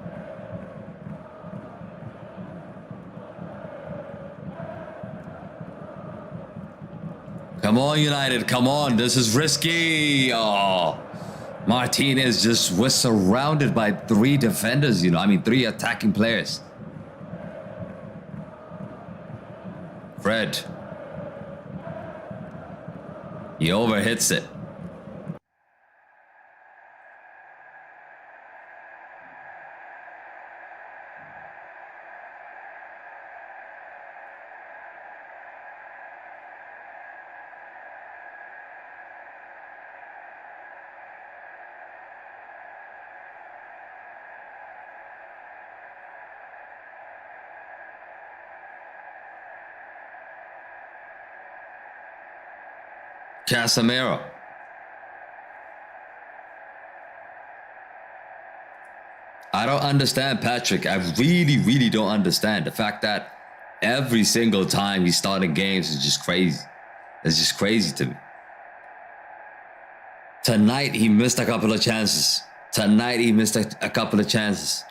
Speaker 1: Come on, United. Come on. This is risky. Oh, Martinez just was surrounded by 3 defenders, you know. I mean, 3 attacking players. Fred. He overhits it. Casemiro. I don't understand, Patrick. I really don't understand the fact that every single time he's starting games is just crazy. It's just crazy to me. Tonight he missed a couple of chances. Tonight he missed a couple of chances.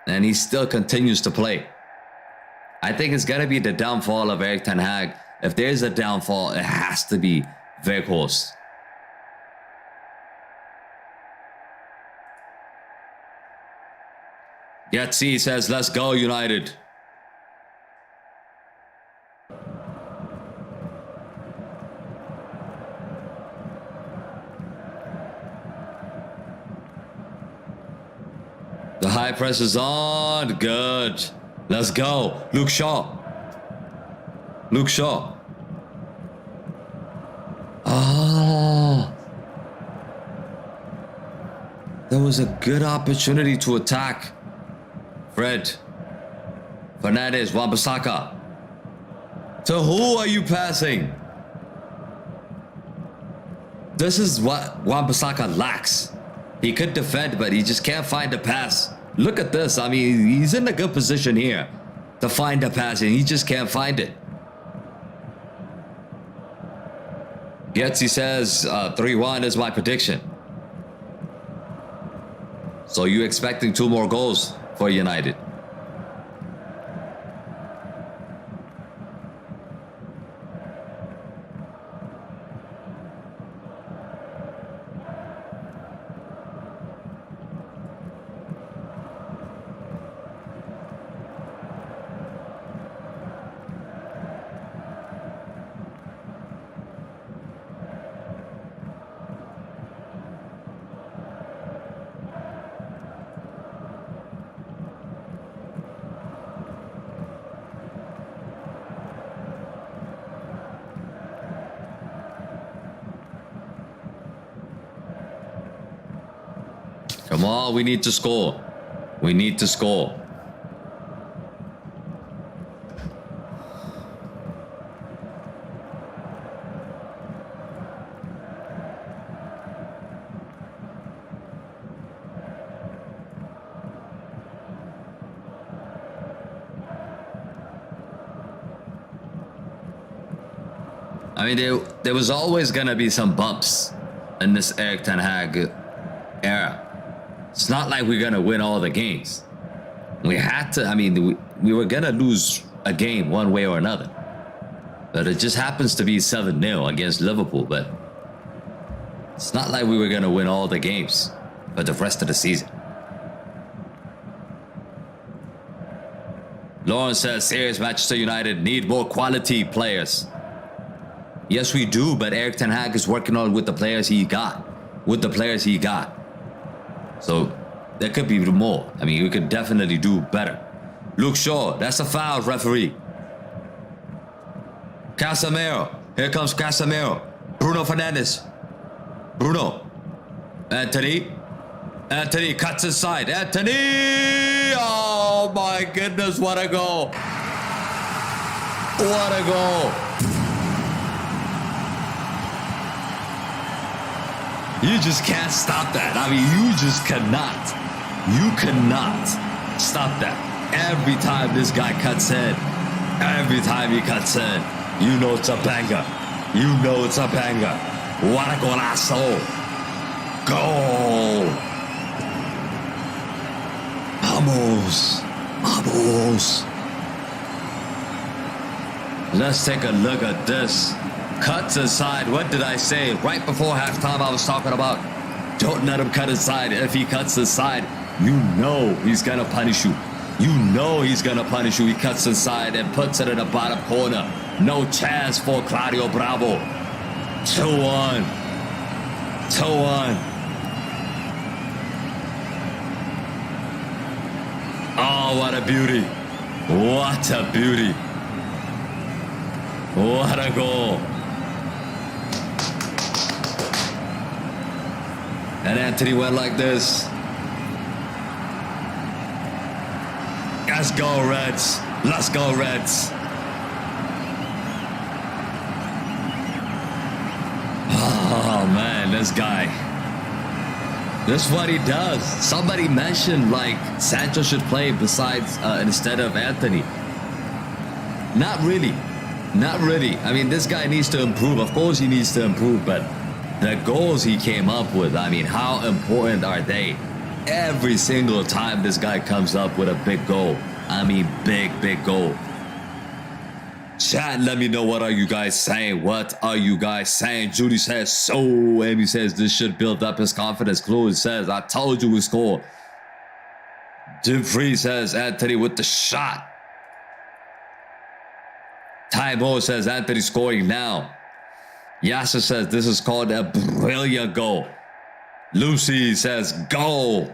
Speaker 1: And he still continues to play. I think it's going to be the downfall of Erik ten Hag. If there's a downfall, it has to be Weghorst. Yetzi says, "Let's go, United." The high press is on. Good. Let's go. Luke Shaw. Luke Shaw. Oh. There was a good opportunity to attack. Fred. Fernandez. Wan-Bissaka. To who are you passing? This is what Wan-Bissaka lacks. He could defend, but he just can't find the pass. Look at this. I mean, he's in a good position here to find the pass, and he just can't find it. Yetzi says 3-1 is my prediction. So you expecting 2 more goals for United? Come on, we need to score. We need to score. I mean, there was always gonna be some bumps in this Erik Ten Hag era. It's not like we're gonna win all the games. We had to. I mean, we were gonna lose a game one way or another. But it just happens to be 7-0 against Liverpool. But it's not like we were gonna win all the games for the rest of the season. Lawrence says, serious Manchester United need more quality players. Yes, we do, but Erik Ten Hag is working on with the players he got. So there could be more. I mean, we could definitely do better. Luke Shaw, that's a foul, referee. Casemiro, here comes Casemiro. Bruno Fernandes. Bruno. Anthony cuts inside. Anthony! Oh my goodness, what a goal. What a goal. You just can't stop that. I mean, you just cannot. You cannot stop that. Every time this guy cuts in, every time he cuts in, you know it's a banger. You know it's a banger. What a golazo. Goal. Vamos. Vamos. Let's take a look at this. Cuts inside. What did I say? Right before halftime, I was talking about don't let him cut inside. If he cuts inside, you know he's going to punish you. You know he's going to punish you. He cuts inside and puts it in the bottom corner. No chance for Claudio Bravo. 2-1. 2-1. Oh, what a beauty. What a beauty. What a goal. And Anthony went like this. Let's go, Reds. Let's go, Reds. Oh, man, this guy. This is what he does. Somebody mentioned, like, Sancho should play besides, instead of Anthony. Not really. Not really. I mean, this guy needs to improve. Of course he needs to improve, but the goals he came up with, I mean, how important are they? Every single time this guy comes up with a big goal. I mean, big goal. Chat, let me know, what are you guys saying? What are you guys saying? Judy says, so. Amy says, this should build up his confidence. Chloe says, I told you we score. Jim Free says, Anthony with the shot. Ty Mo says, Anthony scoring now. Yasser says, this is called a brilliant goal. Lucy says, goal.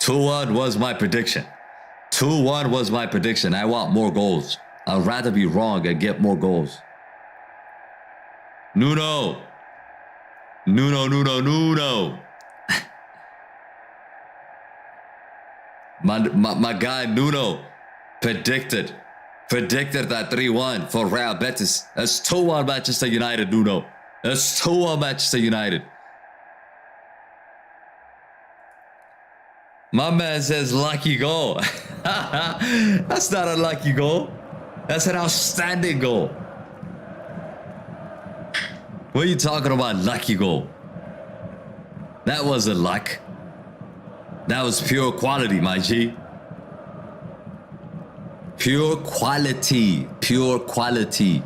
Speaker 1: "2-1 was my prediction. 2-1 was my prediction. I want more goals. I'd rather be wrong and get more goals. Nuno. My guy Nuno predicted that 3-1 for Real Betis. That's 2-1 Manchester United, Nuno. That's 2-1 Manchester United. My man says lucky goal. That's not a lucky goal. That's an outstanding goal. What are you talking about, lucky goal? That wasn't luck. That was pure quality, my G. Pure quality. Pure quality.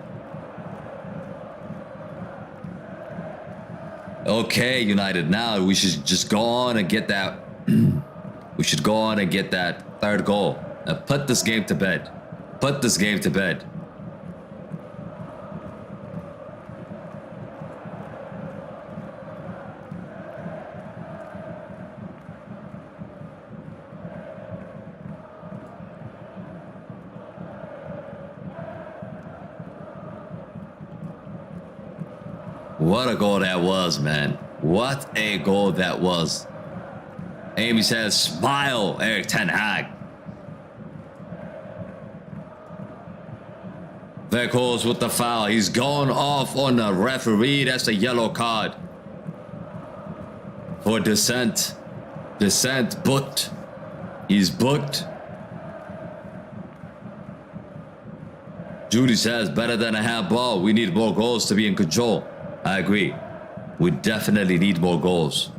Speaker 1: Okay, United. Now we should just go on and get that. We should go on and get that third goal. Now put this game to bed. Put this game to bed. What a goal that was, man. What a goal that was. Amy says, smile, Erik Ten Hag. Weghorst with the foul. He's going off on the referee. That's a yellow card. For Descent. Descent booked. He's booked. Judy says, better than a handball. We need more goals to be in control. I agree. We definitely need more goals.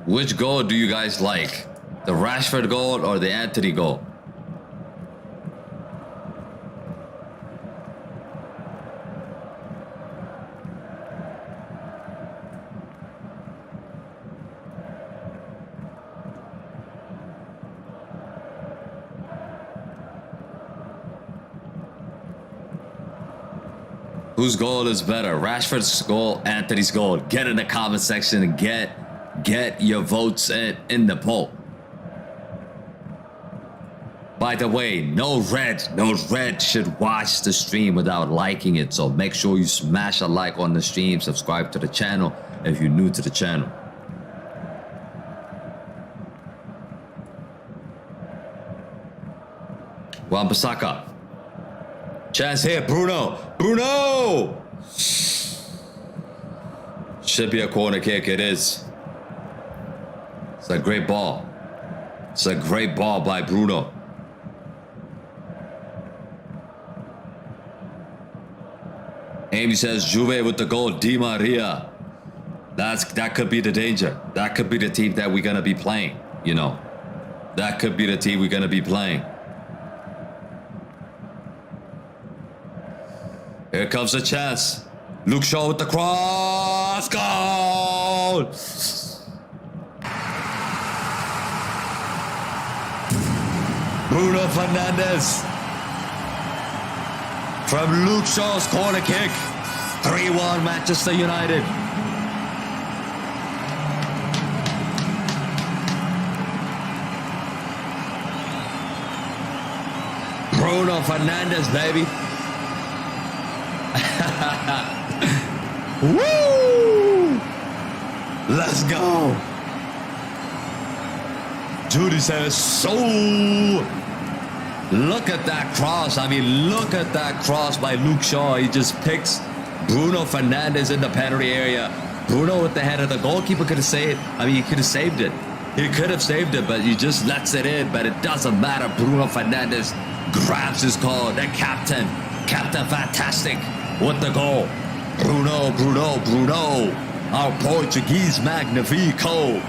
Speaker 1: Which goal do you guys like? The Rashford goal or the Anthony goal? Whose goal is better? Rashford's goal, Anthony's goal? Get in the comment section and get your votes in the poll. By the way, no red should watch the stream without liking it. So make sure you smash a like on the stream, subscribe to the channel if you're new to the channel. Wan-Bissaka. Chance here, Bruno. Bruno! Should be a corner kick, it is. It's a great ball. It's a great ball by Bruno. Amy says, Juve with the goal, Di Maria. That could be the danger. That could be the team that we're gonna be playing, you know. That could be the team we're gonna be playing. Here comes the chance. Luke Shaw with the cross. Goal! Bruno Fernandes. From Luke Shaw's corner kick. 3-1 Manchester United. Bruno Fernandes, baby. Woo! Let's go. Judy says, so look at that cross. I mean, look at that cross by Luke Shaw. He just picks Bruno Fernandes in the penalty area. Bruno with the head of the goalkeeper could have saved. I mean, he could have saved it. He could have saved it, but he just lets it in. But it doesn't matter. Bruno Fernandes grabs his goal. The captain fantastic with the goal. Bruno, our Portuguese Magnifico.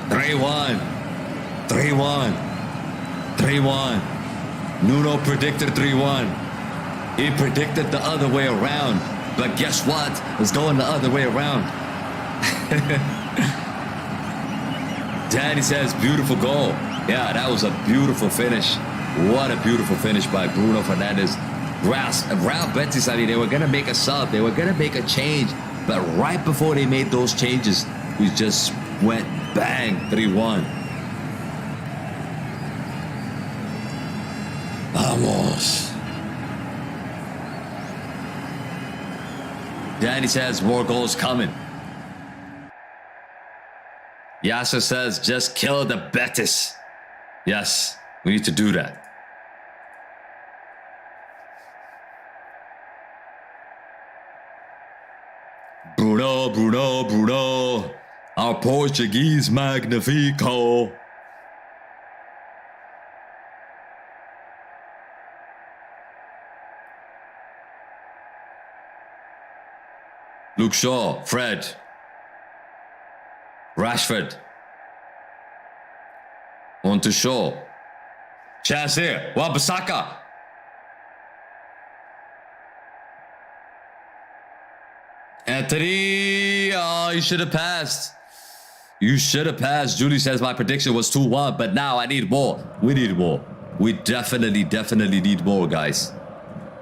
Speaker 1: 3-1. Nuno predicted 3-1. He predicted the other way around. But guess what? It's going the other way around. Danny says, beautiful goal. Yeah, that was a beautiful finish. What a beautiful finish by Bruno Fernandes. Real Betis, I mean, they were going to make a sub. They were going to make a change. But right before they made those changes, we just went bang, 3-1. Vamos. Danny says, more goals coming. Yasser says, just kill the Betis. Yes, we need to do that. Bruno. Our Portuguese Magnifico. Luke Shaw, Fred. Rashford. On to Shaw. Chance here. Wan-Bissaka. Anthony. Oh, you should have passed. You should have passed. Julie says my prediction was 2-1, but now I need more. We need more. We definitely need more, guys.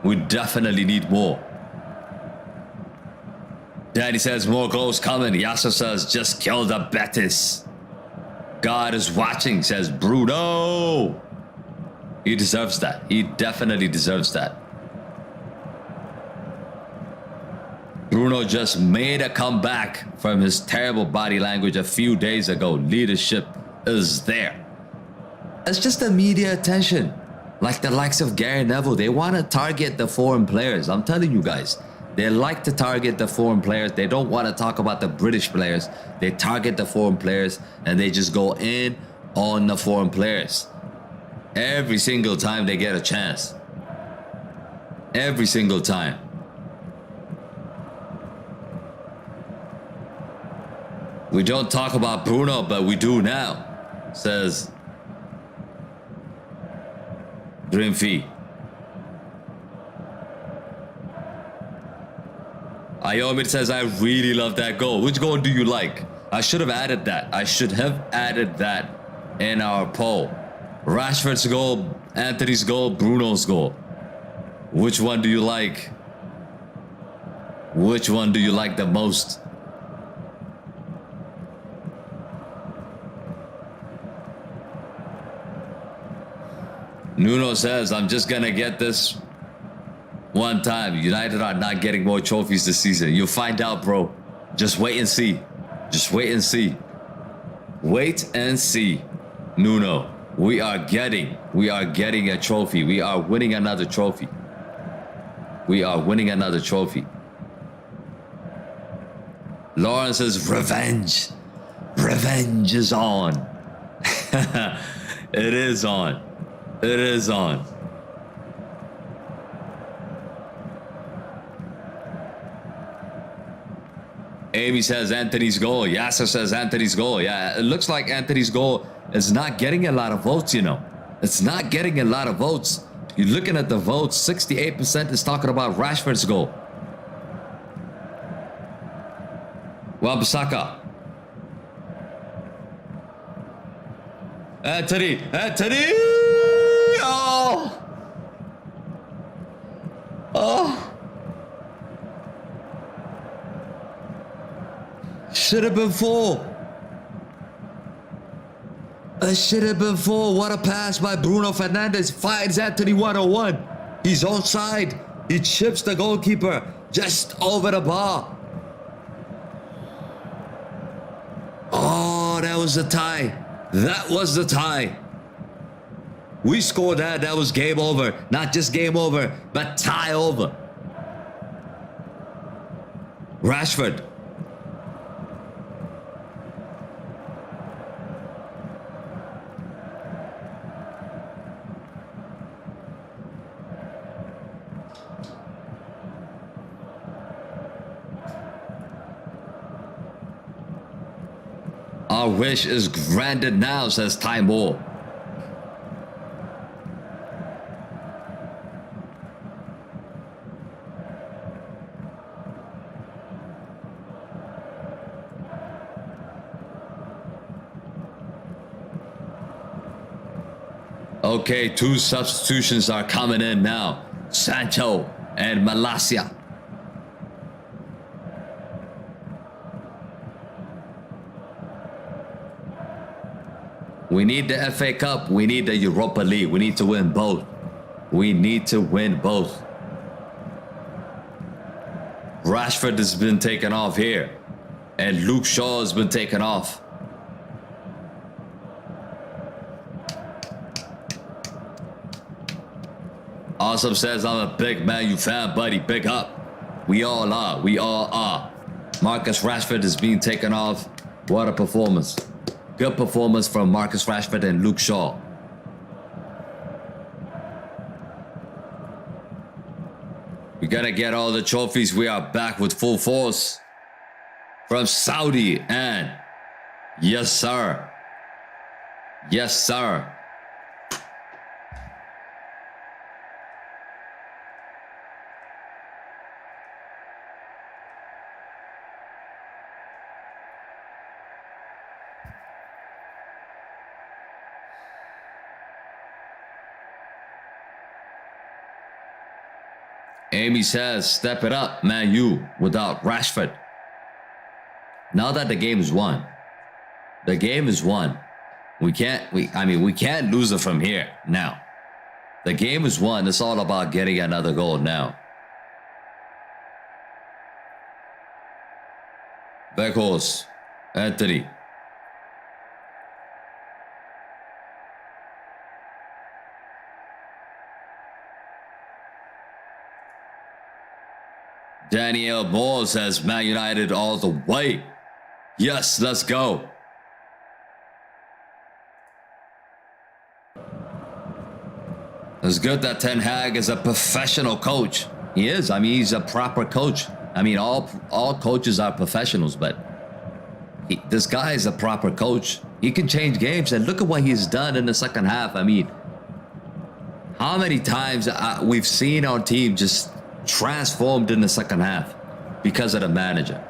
Speaker 1: We definitely need more. Daddy says more goals coming. Yasser says just kill the Betis. God is watching, says Bruno. He deserves that. He definitely deserves that. Bruno just made a comeback from his terrible body language a few days ago. Leadership is there. It's just the media attention. Like the likes of Gary Neville, they want to target the foreign players. I'm telling you guys, they like to target the foreign players. They don't want to talk about the British players. They target the foreign players and they just go in on the foreign players every single time they get a chance. Every single time. We don't talk about Bruno, but we do now, says Dreamfee. Ayomir says, I really love that goal. Which goal do you like? I should have added that. I should have added that in our poll. Rashford's goal, Anthony's goal, Bruno's goal. Which one do you like? Which one do you like the most? Nuno says, I'm just gonna get this one time. United are not getting more trophies this season. You'll find out, bro. Just wait and see. Just wait and see. Wait and see. Nuno, we are getting a trophy. We are winning another trophy. We are winning another trophy. Lawrence says, revenge. Revenge is on. It is on. It is on. Amy says Anthony's goal. Yasser says Anthony's goal. Yeah, it looks like Anthony's goal is not getting a lot of votes, you know. It's not getting a lot of votes. You're looking at the votes, 68% is talking about Rashford's goal. Wabasaka. Anthony. Oh. Oh. Should have been 4. It should have been 4. What a pass by Bruno Fernandes. Finds Anthony 101. He's onside. He chips the goalkeeper just over the bar. Oh, that was the tie. That was the tie. We scored that. That was game over. Not just game over, but tie over. Rashford. Our wish is granted now, says Timor. Okay, 2 substitutions are coming in now. Sancho and Malacia. We need the FA Cup. We need the Europa League. We need to win both. We need to win both. Rashford has been taken off here. And Luke Shaw has been taken off. Awesome says, I'm a big Man U fan, buddy. Big up. We all are. We all are. Marcus Rashford is being taken off. What a performance. Good performance from Marcus Rashford and Luke Shaw. We're gonna get all the trophies. We are back with full force from Saudi, and yes, sir. Yes, sir. Amy says, step it up, Man U, without Rashford. Now that the game is won. The game is won. We can't lose it from here now. The game is won. It's all about getting another goal now. Beckhorst, Anthony. Daniel Moore says Man United all the way. Yes, let's go. It's good that Ten Hag is a professional coach. He is. I mean, he's a proper coach. I mean, all coaches are professionals, but this guy is a proper coach. He can change games, and look at what he's done in the second half. I mean, how many times we've seen our team just transformed in the second half because of the manager.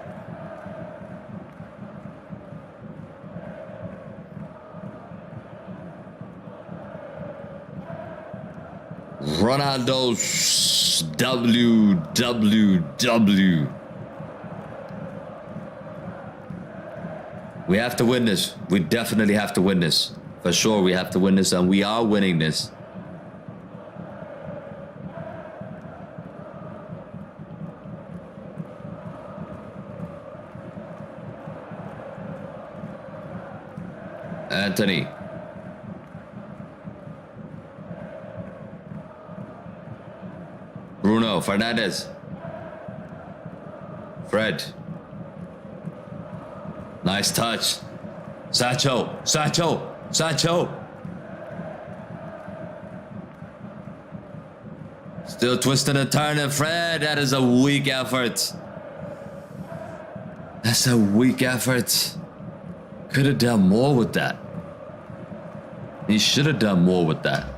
Speaker 1: Ronaldo's WWW. We have to win this. We definitely have to win this. For sure, we have to win this, and we are winning this. Anthony. Bruno Fernandes. Fred. Nice touch. Sancho. Still twisting and turning. Fred, that is a weak effort. That's a weak effort. Could have done more with that. He should have done more with that.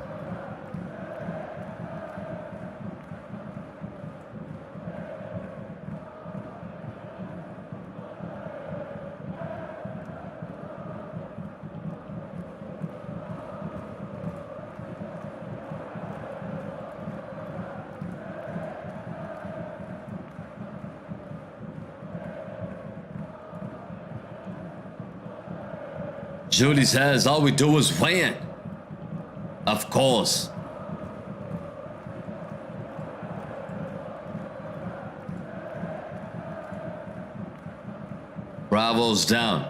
Speaker 1: Julie says all we do is win. Of course. Bravo's down.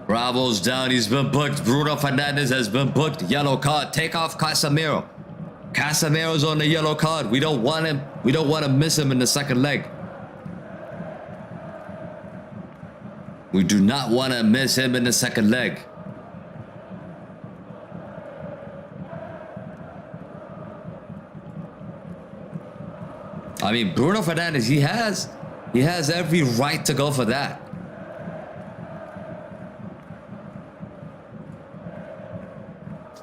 Speaker 1: Bravo's down. He's been booked. Bruno Fernandes has been booked. Yellow card. Take off Casemiro. Casemiro's on the yellow card. We don't want him. We don't want to miss him in the second leg. We do not want to miss him in the second leg. I mean, Bruno Fernandes, he has every right to go for that.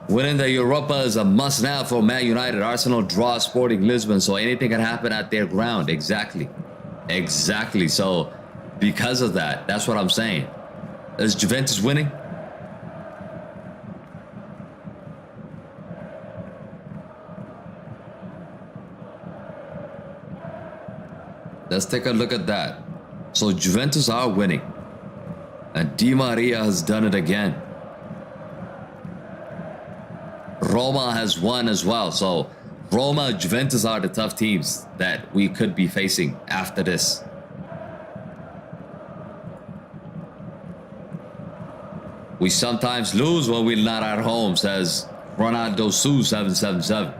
Speaker 1: Winning the Europa is a must now for Man United. Arsenal draw Sporting Lisbon, so anything can happen at their ground. Exactly. So because of that, that's what I'm saying. Is Juventus winning? Let's take a look at that. So Juventus are winning. And Di Maria has done it again. Roma has won as well. So Roma, Juventus are the tough teams that we could be facing after this. We sometimes lose when we're not at home, says Ronaldo Sue 777.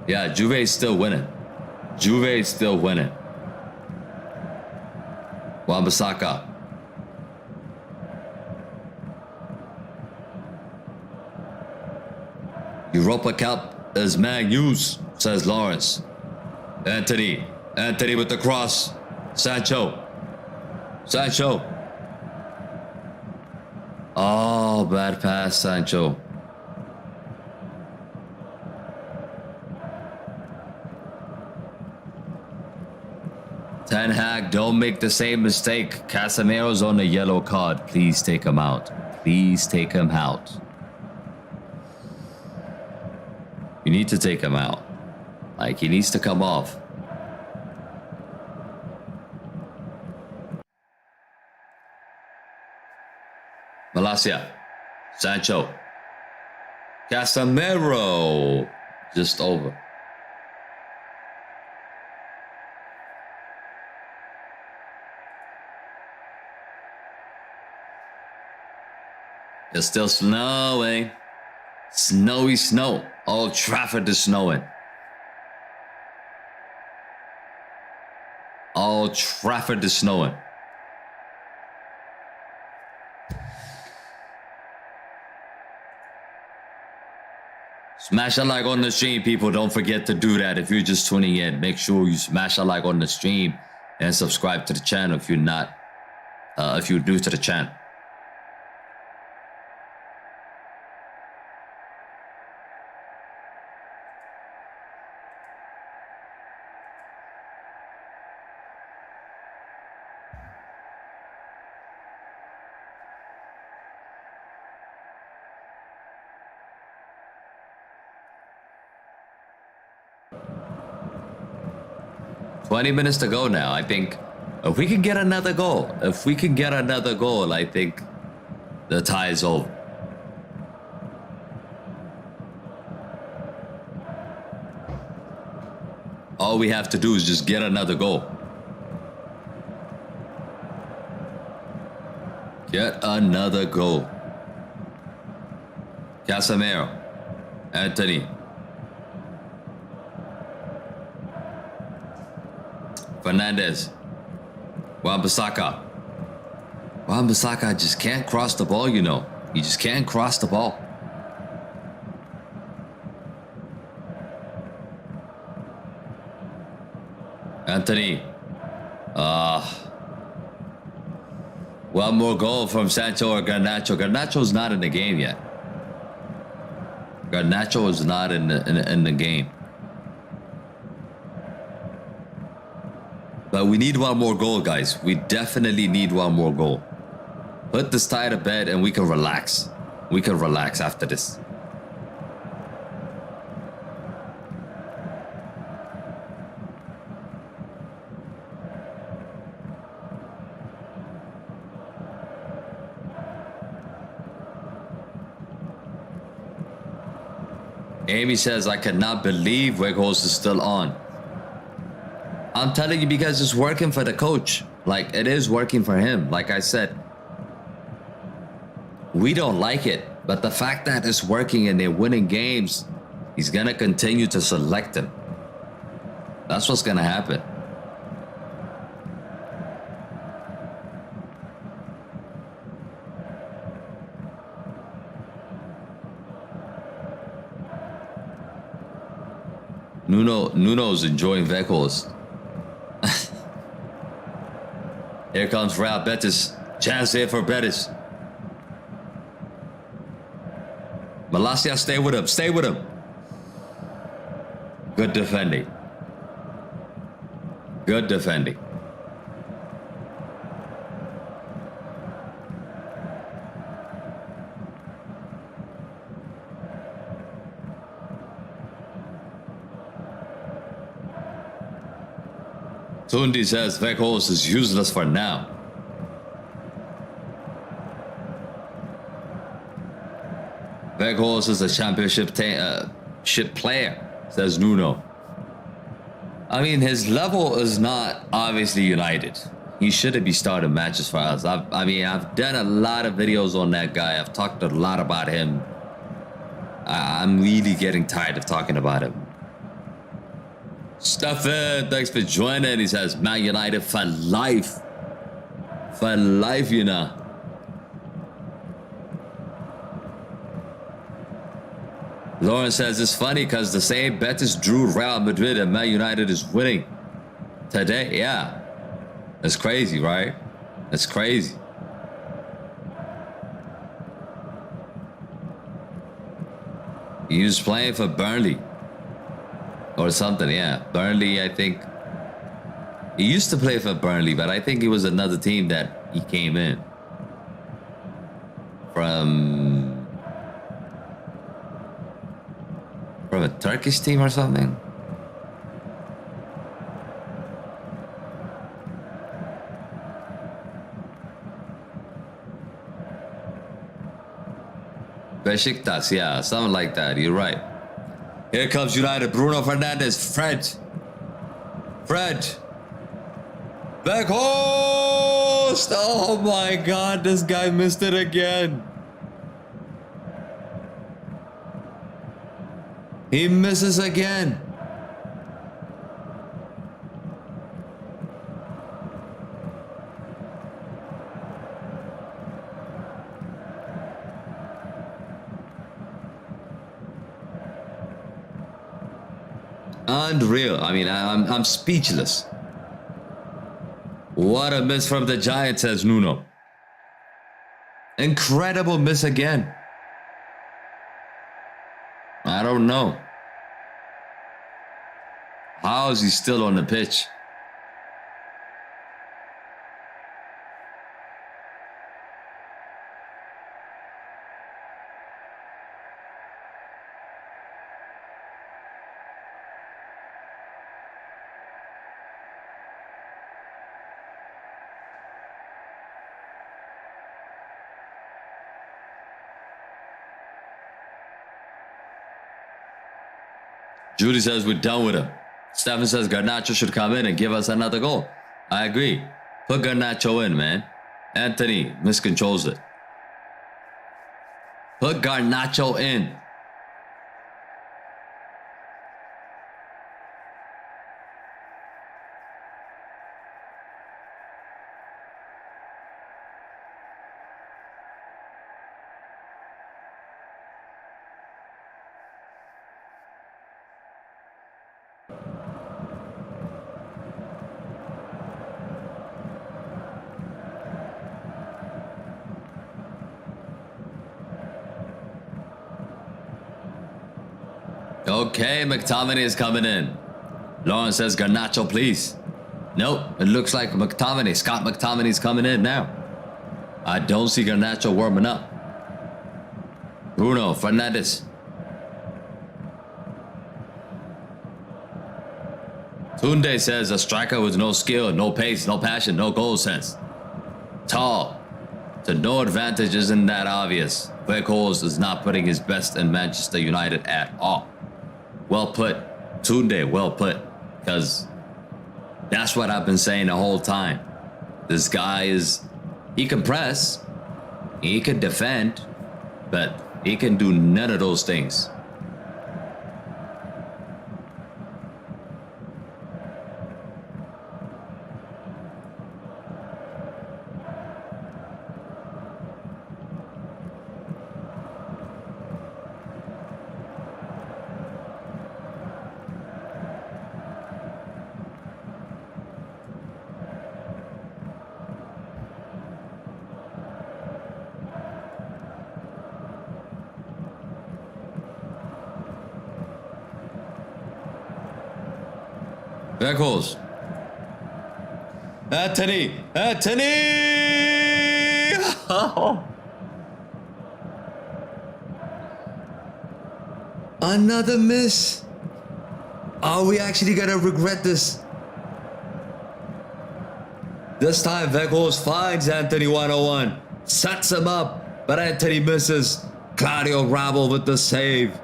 Speaker 1: Yeah, Juve is still winning. Wan-Bissaka. Europa Cup is Man U's, says Lawrence. Anthony with the cross. Sancho. Oh, bad pass, Sancho. Ten Hag, don't make the same mistake. Casemiro's on the yellow card. Please take him out. You need to take him out. Like, he needs to come off. Malacia. Sancho. Casemiro. Just over. It's still snowing. Snowy snow. Old Trafford is snowing. Old Trafford is snowing. Smash a like on the stream, people. Don't forget to do that. If you're just tuning in, make sure you smash a like on the stream and subscribe to the channel if you're not, if you're new to the channel. $20 minutes to go now. I think if we can get another goal, I think the tie is over. All we have to do is just get another goal. Get another goal. Casemiro. Anthony. Fernandez. Wan-Bissaka. Wan-Bissaka just can't cross the ball, you know. He just can't cross the ball. Anthony. One more goal from Sancho or Garnacho. Garnacho's not in the game yet. Garnacho is not in the game. But we need one more goal, guys. We definitely need one more goal. Put this tie to bed and we can relax. We can relax after this. Amy says, I cannot believe Weghorst is still on. I'm telling you, because it's working for the coach. Like, it is working for him. Like I said, we don't like it. But the fact that it's working and they're winning games, he's going to continue to select him. That's what's going to happen. Nuno's enjoying Weghorst. Here comes Real Betis. Chance here for Betis. Malacia, stay with him. Stay with him. Good defending. Good defending. Tundi says Weghorst is useless for now. Weghorst is a championship player, says Nuno. I mean, his level is not obviously United. He shouldn't be starting matches for us. I mean, I've done a lot of videos on that guy. I've talked a lot about him. I'm really getting tired of talking about him. Stefan, thanks for joining. He says, Man United for life. For life, you know. Lauren says, it's funny because the same Betis drew Real Madrid and Man United is winning today. Yeah. That's crazy, right? That's crazy. He was playing for Burnley. Or something, yeah. Burnley, I think. He used to play for Burnley, but I think it was another team that he came in from a Turkish team or something. Besiktas, yeah, something like that. You're right. Here comes United. Bruno Fernandes. Fred. Weghorst. Oh my God, this guy missed it again. He misses again. Unreal. I mean, I'm speechless. What a miss from the Giants, says Nuno. Incredible miss again. I don't know. How is he still on the pitch? Judy says we're done with him. Stefan says Garnacho should come in and give us another goal. I agree. Put Garnacho in, man. Anthony miscontrols it. Put Garnacho in. Okay, McTominay is coming in. Lauren says Garnacho, please. Nope, it looks like McTominay. Scott McTominay's coming in now. I don't see Garnacho warming up. Bruno Fernandes. Tunde says a striker with no skill, no pace, no passion, no goal sense. Tall. To no advantage isn't that obvious. Weghorst is not putting his best in Manchester United at all. Well put. Tunde, well put. Because that's what I've been saying the whole time. This guy is... He can press. He can defend. But he can do none of those things. Weghorst. Anthony! Another miss. Are we actually gonna regret this? This time Weghorst finds Anthony 101. Sets him up, but Anthony misses. Claudio Rabel with the save.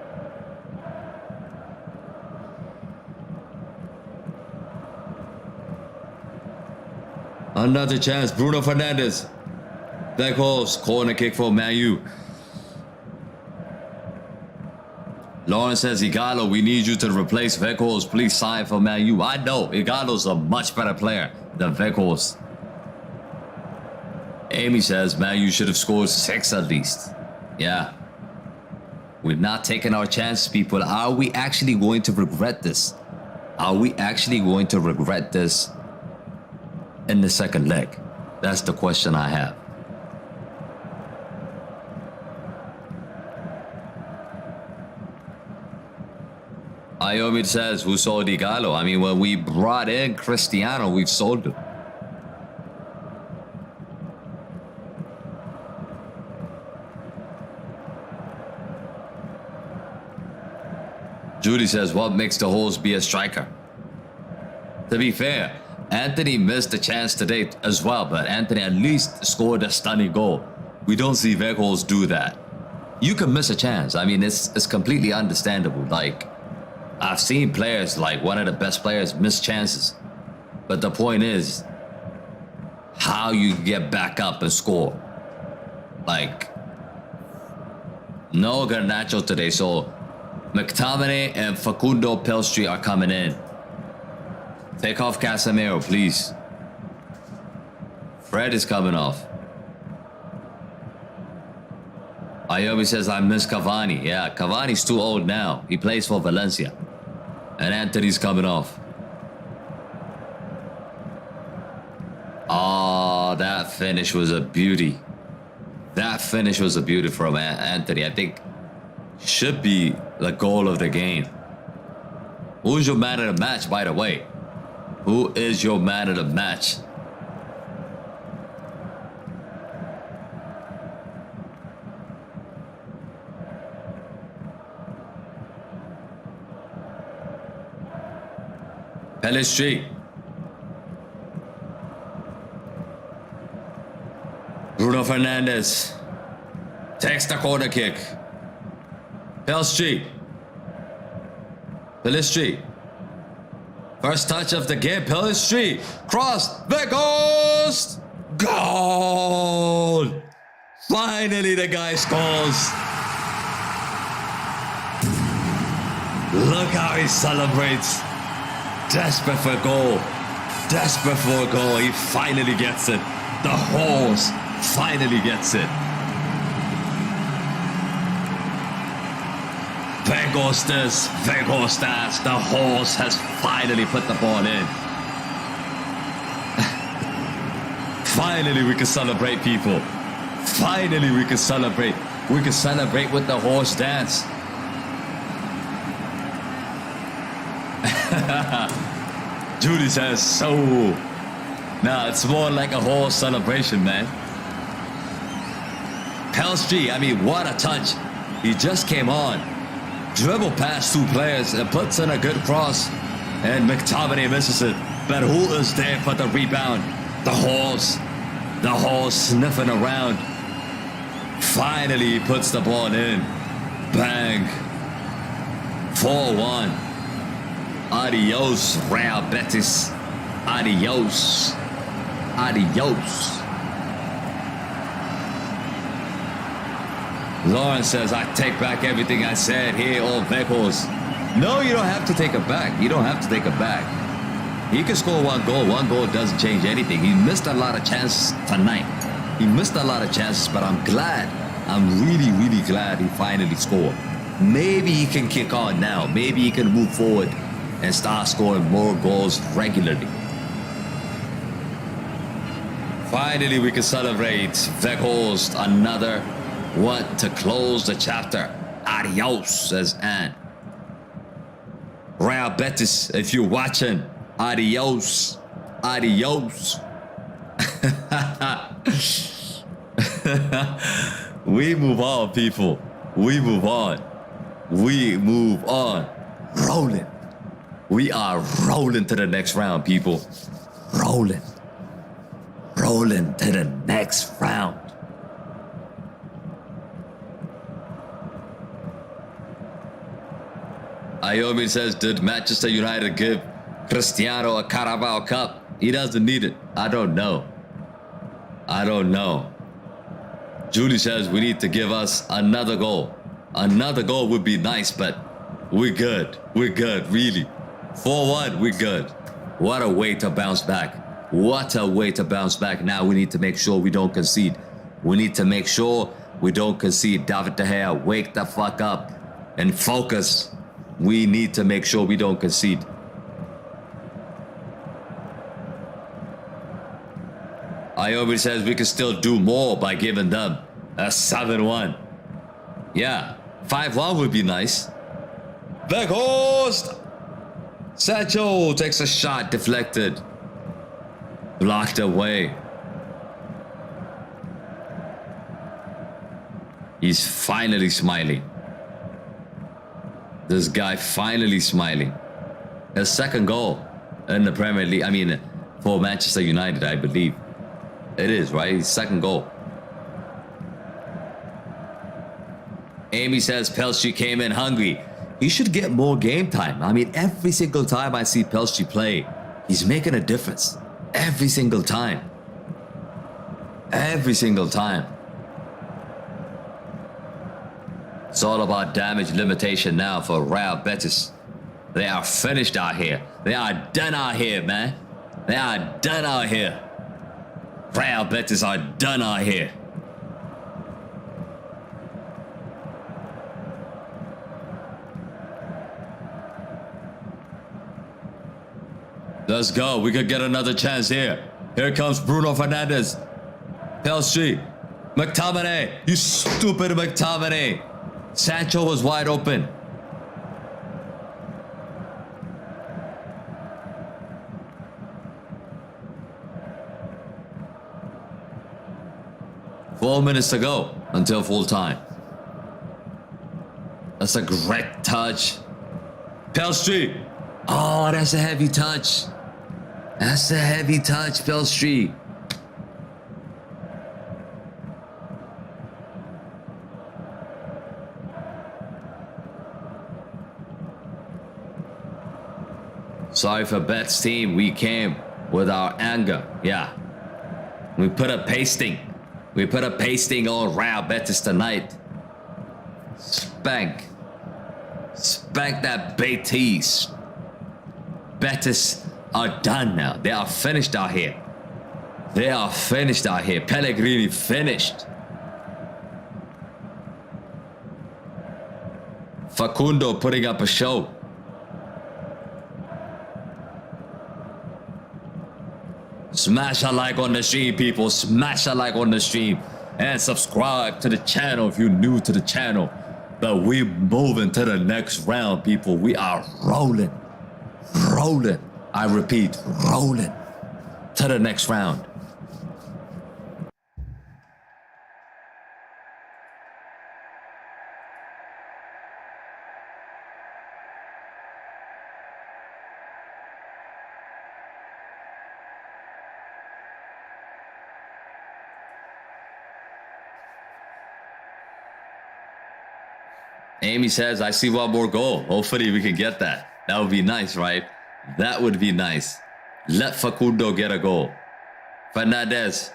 Speaker 1: Another chance, Bruno Fernandes. Weghorst, corner kick for Man U. Lawrence says, Igalo, we need you to replace Weghorst. Please sign for Man U. I know, Igalo's a much better player than Weghorst. Amy says, Man U should have scored 6 at least. Yeah. We're not taking our chances, people. Are we actually going to regret this? Are we actually going to regret this in the second leg? That's the question I have. Ayomi says, who sold Igalo? I mean, when we brought in Cristiano, we've sold him. Judy says, what makes the host be a striker? To be fair, Anthony missed a chance today as well, but Anthony at least scored a stunning goal. We don't see Weghorst do that. You can miss a chance. I mean, it's completely understandable. Like, I've seen players, like one of the best players, miss chances. But the point is, how you get back up and score. Like, no Garnacho today, so McTominay and Facundo Pelstri are coming in. Take off Casemiro, please. Fred is coming off. Ayobi says, I miss Cavani. Yeah, Cavani's too old now. He plays for Valencia. And Anthony's coming off. Oh, that finish was a beauty. That finish was a beauty from Anthony. I think should be the goal of the game. Who's your man of the match, by the way? Who is your man of the match? Pelistri. Bruno Fernandes takes the corner kick. Pelstri. Pelistri. First touch of the game. Pelistri. Cross. There goes. Goal. Finally the guy scores. Look how he celebrates. Desperate for a goal. Desperate for a goal. He finally gets it. The horse finally gets it. Veghostas. The horse has finally put the ball in. Finally we can celebrate, people. Finally we can celebrate. We can celebrate with the horse dance. Judy says, so. Nah, it's more like a horse celebration, man. Pelstri, I mean, what a touch. He just came on. Dribble past two players and puts in a good cross. And McTominay misses it. But who is there for the rebound? The horse. The horse sniffing around. Finally, he puts the ball in. Bang. 4-1. Adios, Real Betis. Adios. Adios. Lawrence says, I take back everything I said here on Veghos. No, you don't have to take it back. You don't have to take it back. He can score one goal. One goal doesn't change anything. He missed a lot of chances tonight. He missed a lot of chances, but I'm glad. I'm really, really glad he finally scored. Maybe he can kick on now. Maybe he can move forward and start scoring more goals regularly. Finally, we can celebrate Veghos, another one to close the chapter. Adios, says Anne. Real Betis, if you're watching, adios. Adios. We move on, people. We move on. We move on. Rolling. We are rolling to the next round, people. Rolling. Rolling to the next round. Ayomi says, did Manchester United give Cristiano a Carabao Cup? He doesn't need it. I don't know. I don't know. Julie says we need to give us another goal. Another goal would be nice, but we're good. We're good, really. 4-1, we're good. What a way to bounce back. What a way to bounce back. Now we need to make sure we don't concede. We need to make sure we don't concede. David De Gea, wake the fuck up and focus. We need to make sure we don't concede. Ayobi says we can still do more by giving them a 7-1. Yeah, 5-1 would be nice. Veghos! Sancho takes a shot, deflected. Blocked away. He's finally smiling. This guy finally smiling. His second goal in the Premier League. I mean, for Manchester United, I believe. It is, right? His second goal. Amy says Pelstri came in hungry. He should get more game time. I mean, every single time I see Pelstri play, he's making a difference. Every single time. Every single time. It's all about damage limitation now for Real Betis. They are finished out here. They are done out here, man. They are done out here. Real Betis are done out here. Let's go. We could get another chance here. Here comes Bruno Fernandes. Pelstri. McTominay. You stupid McTominay. Sancho was wide open. Four minutes to go until full time. That's a great touch. Pelstri. Oh, that's a heavy touch. That's a heavy touch, Pelstri. Sorry for Bet's team. We came with our anger. Yeah. We put a pasting. We put a pasting on Real Betis tonight. Spank. Spank that Betis. Betis are done now. They are finished out here. They are finished out here. Pellegrini finished. Facundo putting up a show. Smash a like on the stream, people. Smash a like on the stream. And subscribe to the channel if you're new to the channel. But we're moving to the next round, people. We are rolling. Rolling. I repeat, rolling to the next round. Amy says, I see one more goal. Hopefully we can get that. That would be nice, right? That would be nice. Let Facundo get a goal. Fernandes.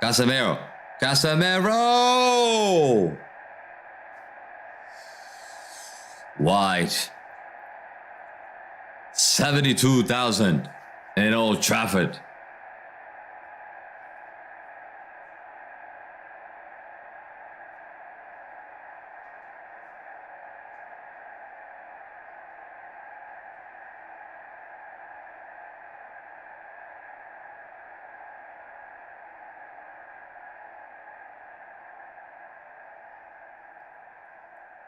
Speaker 1: Casemiro. Casemiro! Wide. 72,000 in Old Trafford.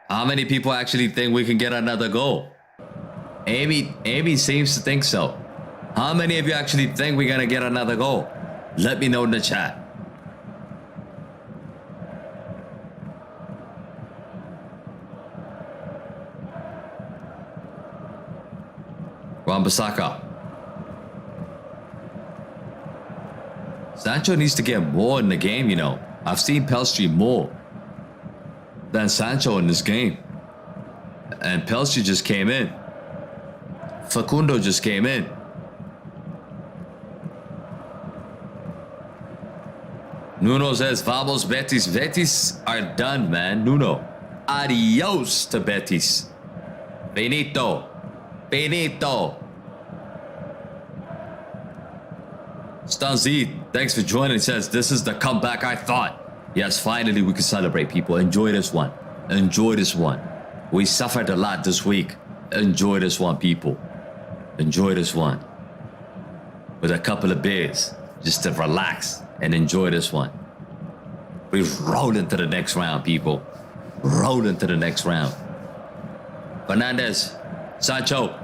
Speaker 1: How many people actually think we can get another goal? Amy seems to think so. How many of you actually think we're gonna get another goal? Let me know in the chat. Wan-Bissaka. Sancho needs to get more in the game, you know. I've seen Pelstri more than Sancho in this game. And Pelstri just came in. Facundo just came in. Nuno says, Vamos Betis. Betis are done, man. Nuno. Adios to Betis. Benito. Benito. Stanzi, thanks for joining. It says, this is the comeback I thought. Yes, finally we can celebrate, people. Enjoy this one. Enjoy this one. We suffered a lot this week. Enjoy this one, people. Enjoy this one. With a couple of beers. Just to relax and enjoy this one. We roll into the next round, people. Roll into the next round. Fernandes. Sancho.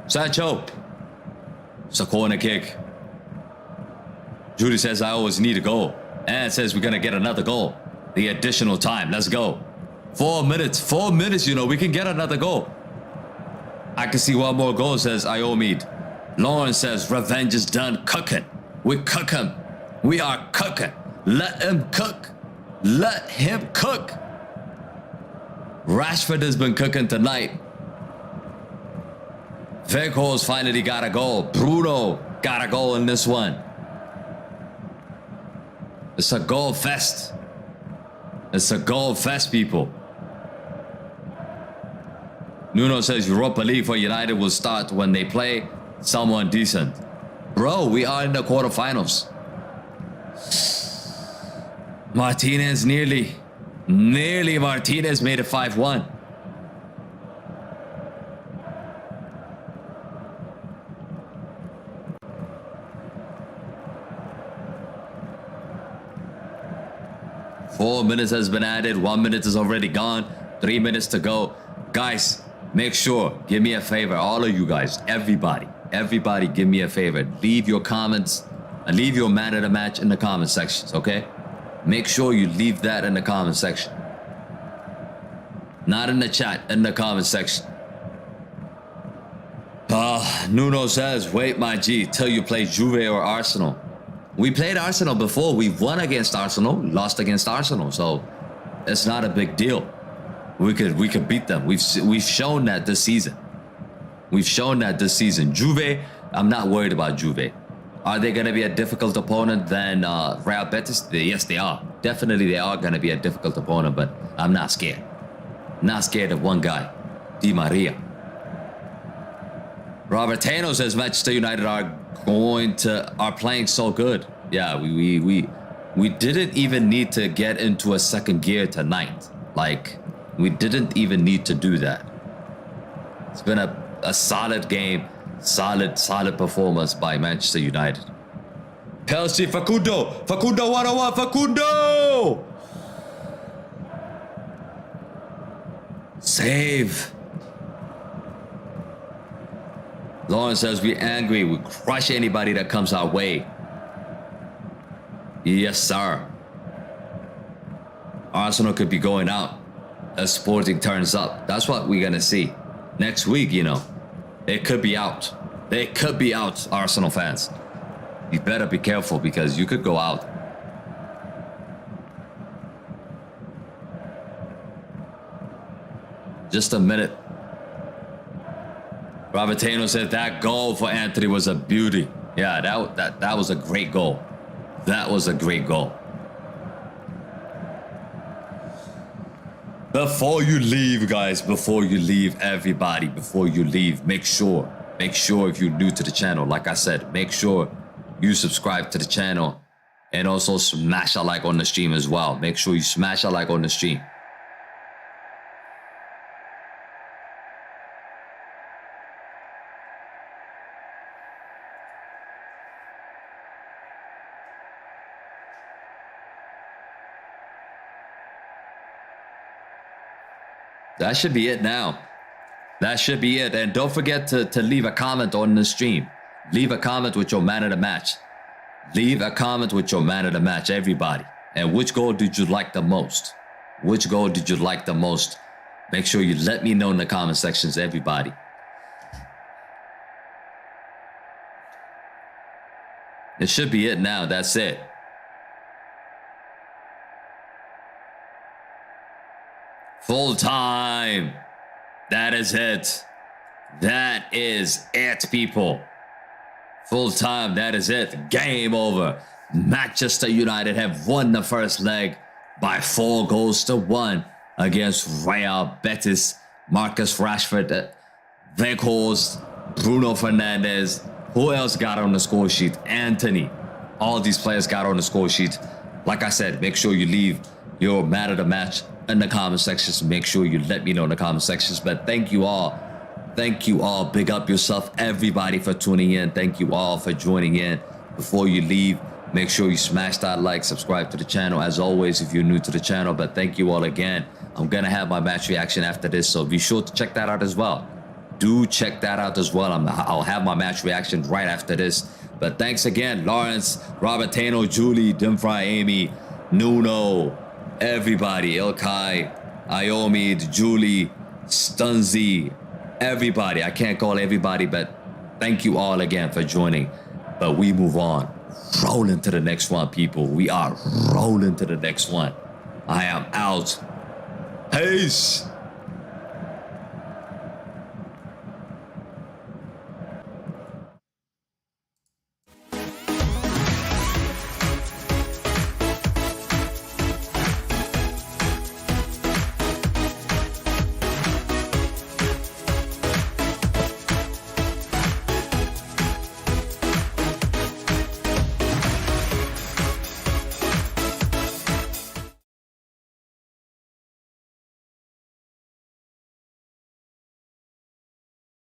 Speaker 1: Sancho. It's a corner kick. Judy says, I always need a goal. And says we're going to get another goal. The additional time. Let's go. 4 minutes. 4 minutes, you know. We can get another goal. I can see one more goal, says Iomid. Lauren says, revenge is done cooking. We cook him. We are cooking. Let him cook. Let him cook. Rashford has been cooking tonight. Veghorst finally got a goal. Bruno got a goal in this one. It's a goal fest. It's a goal fest, people. Nuno says Europa League for United will start when they play someone decent. Bro, we are in the quarterfinals. Martinez nearly Martinez made it 5-1. Four minutes has been added. 1 minute is already gone. 3 minutes to go. Guys, make sure, give me a favor. All of you guys, everybody, give me a favor. Leave your comments and leave your man of the match in the comment sections, okay? Make sure you leave that in the comment section. Not in the chat, in the comment section. Nuno says, wait, my G, till you play Juve or Arsenal. We played Arsenal before. We won against Arsenal, lost against Arsenal, so it's not a big deal. We could beat them. We've shown that this season. Juve, I'm not worried about Juve. Are they going to be a difficult opponent than Real Betis? Yes, they are. Definitely, they are going to be a difficult opponent, but I'm not scared. Not scared of one guy, Di Maria. Robertano says Manchester United are playing so good. Yeah, we didn't even need to get into a second gear tonight. Like, we didn't even need to do that. It's been a solid game, solid performance by Manchester United. Chelsea, Facundo 101, Facundo! Save. Lawrence says we're angry. We crush anybody that comes our way. Yes, sir. Arsenal could be going out as Sporting turns up. That's what we're gonna see next week. You know, it could be out. They could be out, Arsenal fans. You better be careful because you could go out. Just a minute. Robertano said that goal for Anthony was a beauty. Yeah, that was a great goal. That was a great goal. Before you leave, guys, before you leave, everybody, before you leave, make sure if you're new to the channel, like I said, make sure you subscribe to the channel and also smash a like on the stream as well. Make sure you smash a like on the stream. That should be it now. That should be it. And don't forget to leave a comment on the stream. Leave a comment with your man of the match. Leave a comment with your man of the match, everybody. And which goal did you like the most? Which goal did you like the most? Make sure you let me know in the comment sections, everybody. It should be it now. That's it. Full time. That is it. That is it, people. Full time. That is it. Game over. Manchester United have won the first leg by 4-1 against Real Betis. Marcus Rashford, Weghorst, Bruno Fernandes. Who else got on the score sheet? Anthony. All these players got on the score sheet. Like I said, make sure you leave your man of the match in the comment sections. Make sure you let me know in the comment sections. But thank you all. Thank you all. Big up yourself, everybody, for tuning in. Thank you all for joining in. Before you leave, make sure you smash that like, subscribe to the channel, as always, if you're new to the channel. But thank you all again. I'm going to have my match reaction after this, so be sure to check that out as well. Do check that out as well. I'll have my match reaction right after this. But thanks again, Lawrence, Robertano, Julie, Dimfry, Amy, Nuno, everybody, Ilkai, Iomid, Julie, Stunzi, everybody. I can't call everybody, but thank you all again for joining. But we move on. Rolling to the next one, people. We are rolling to the next one. I am out. Peace.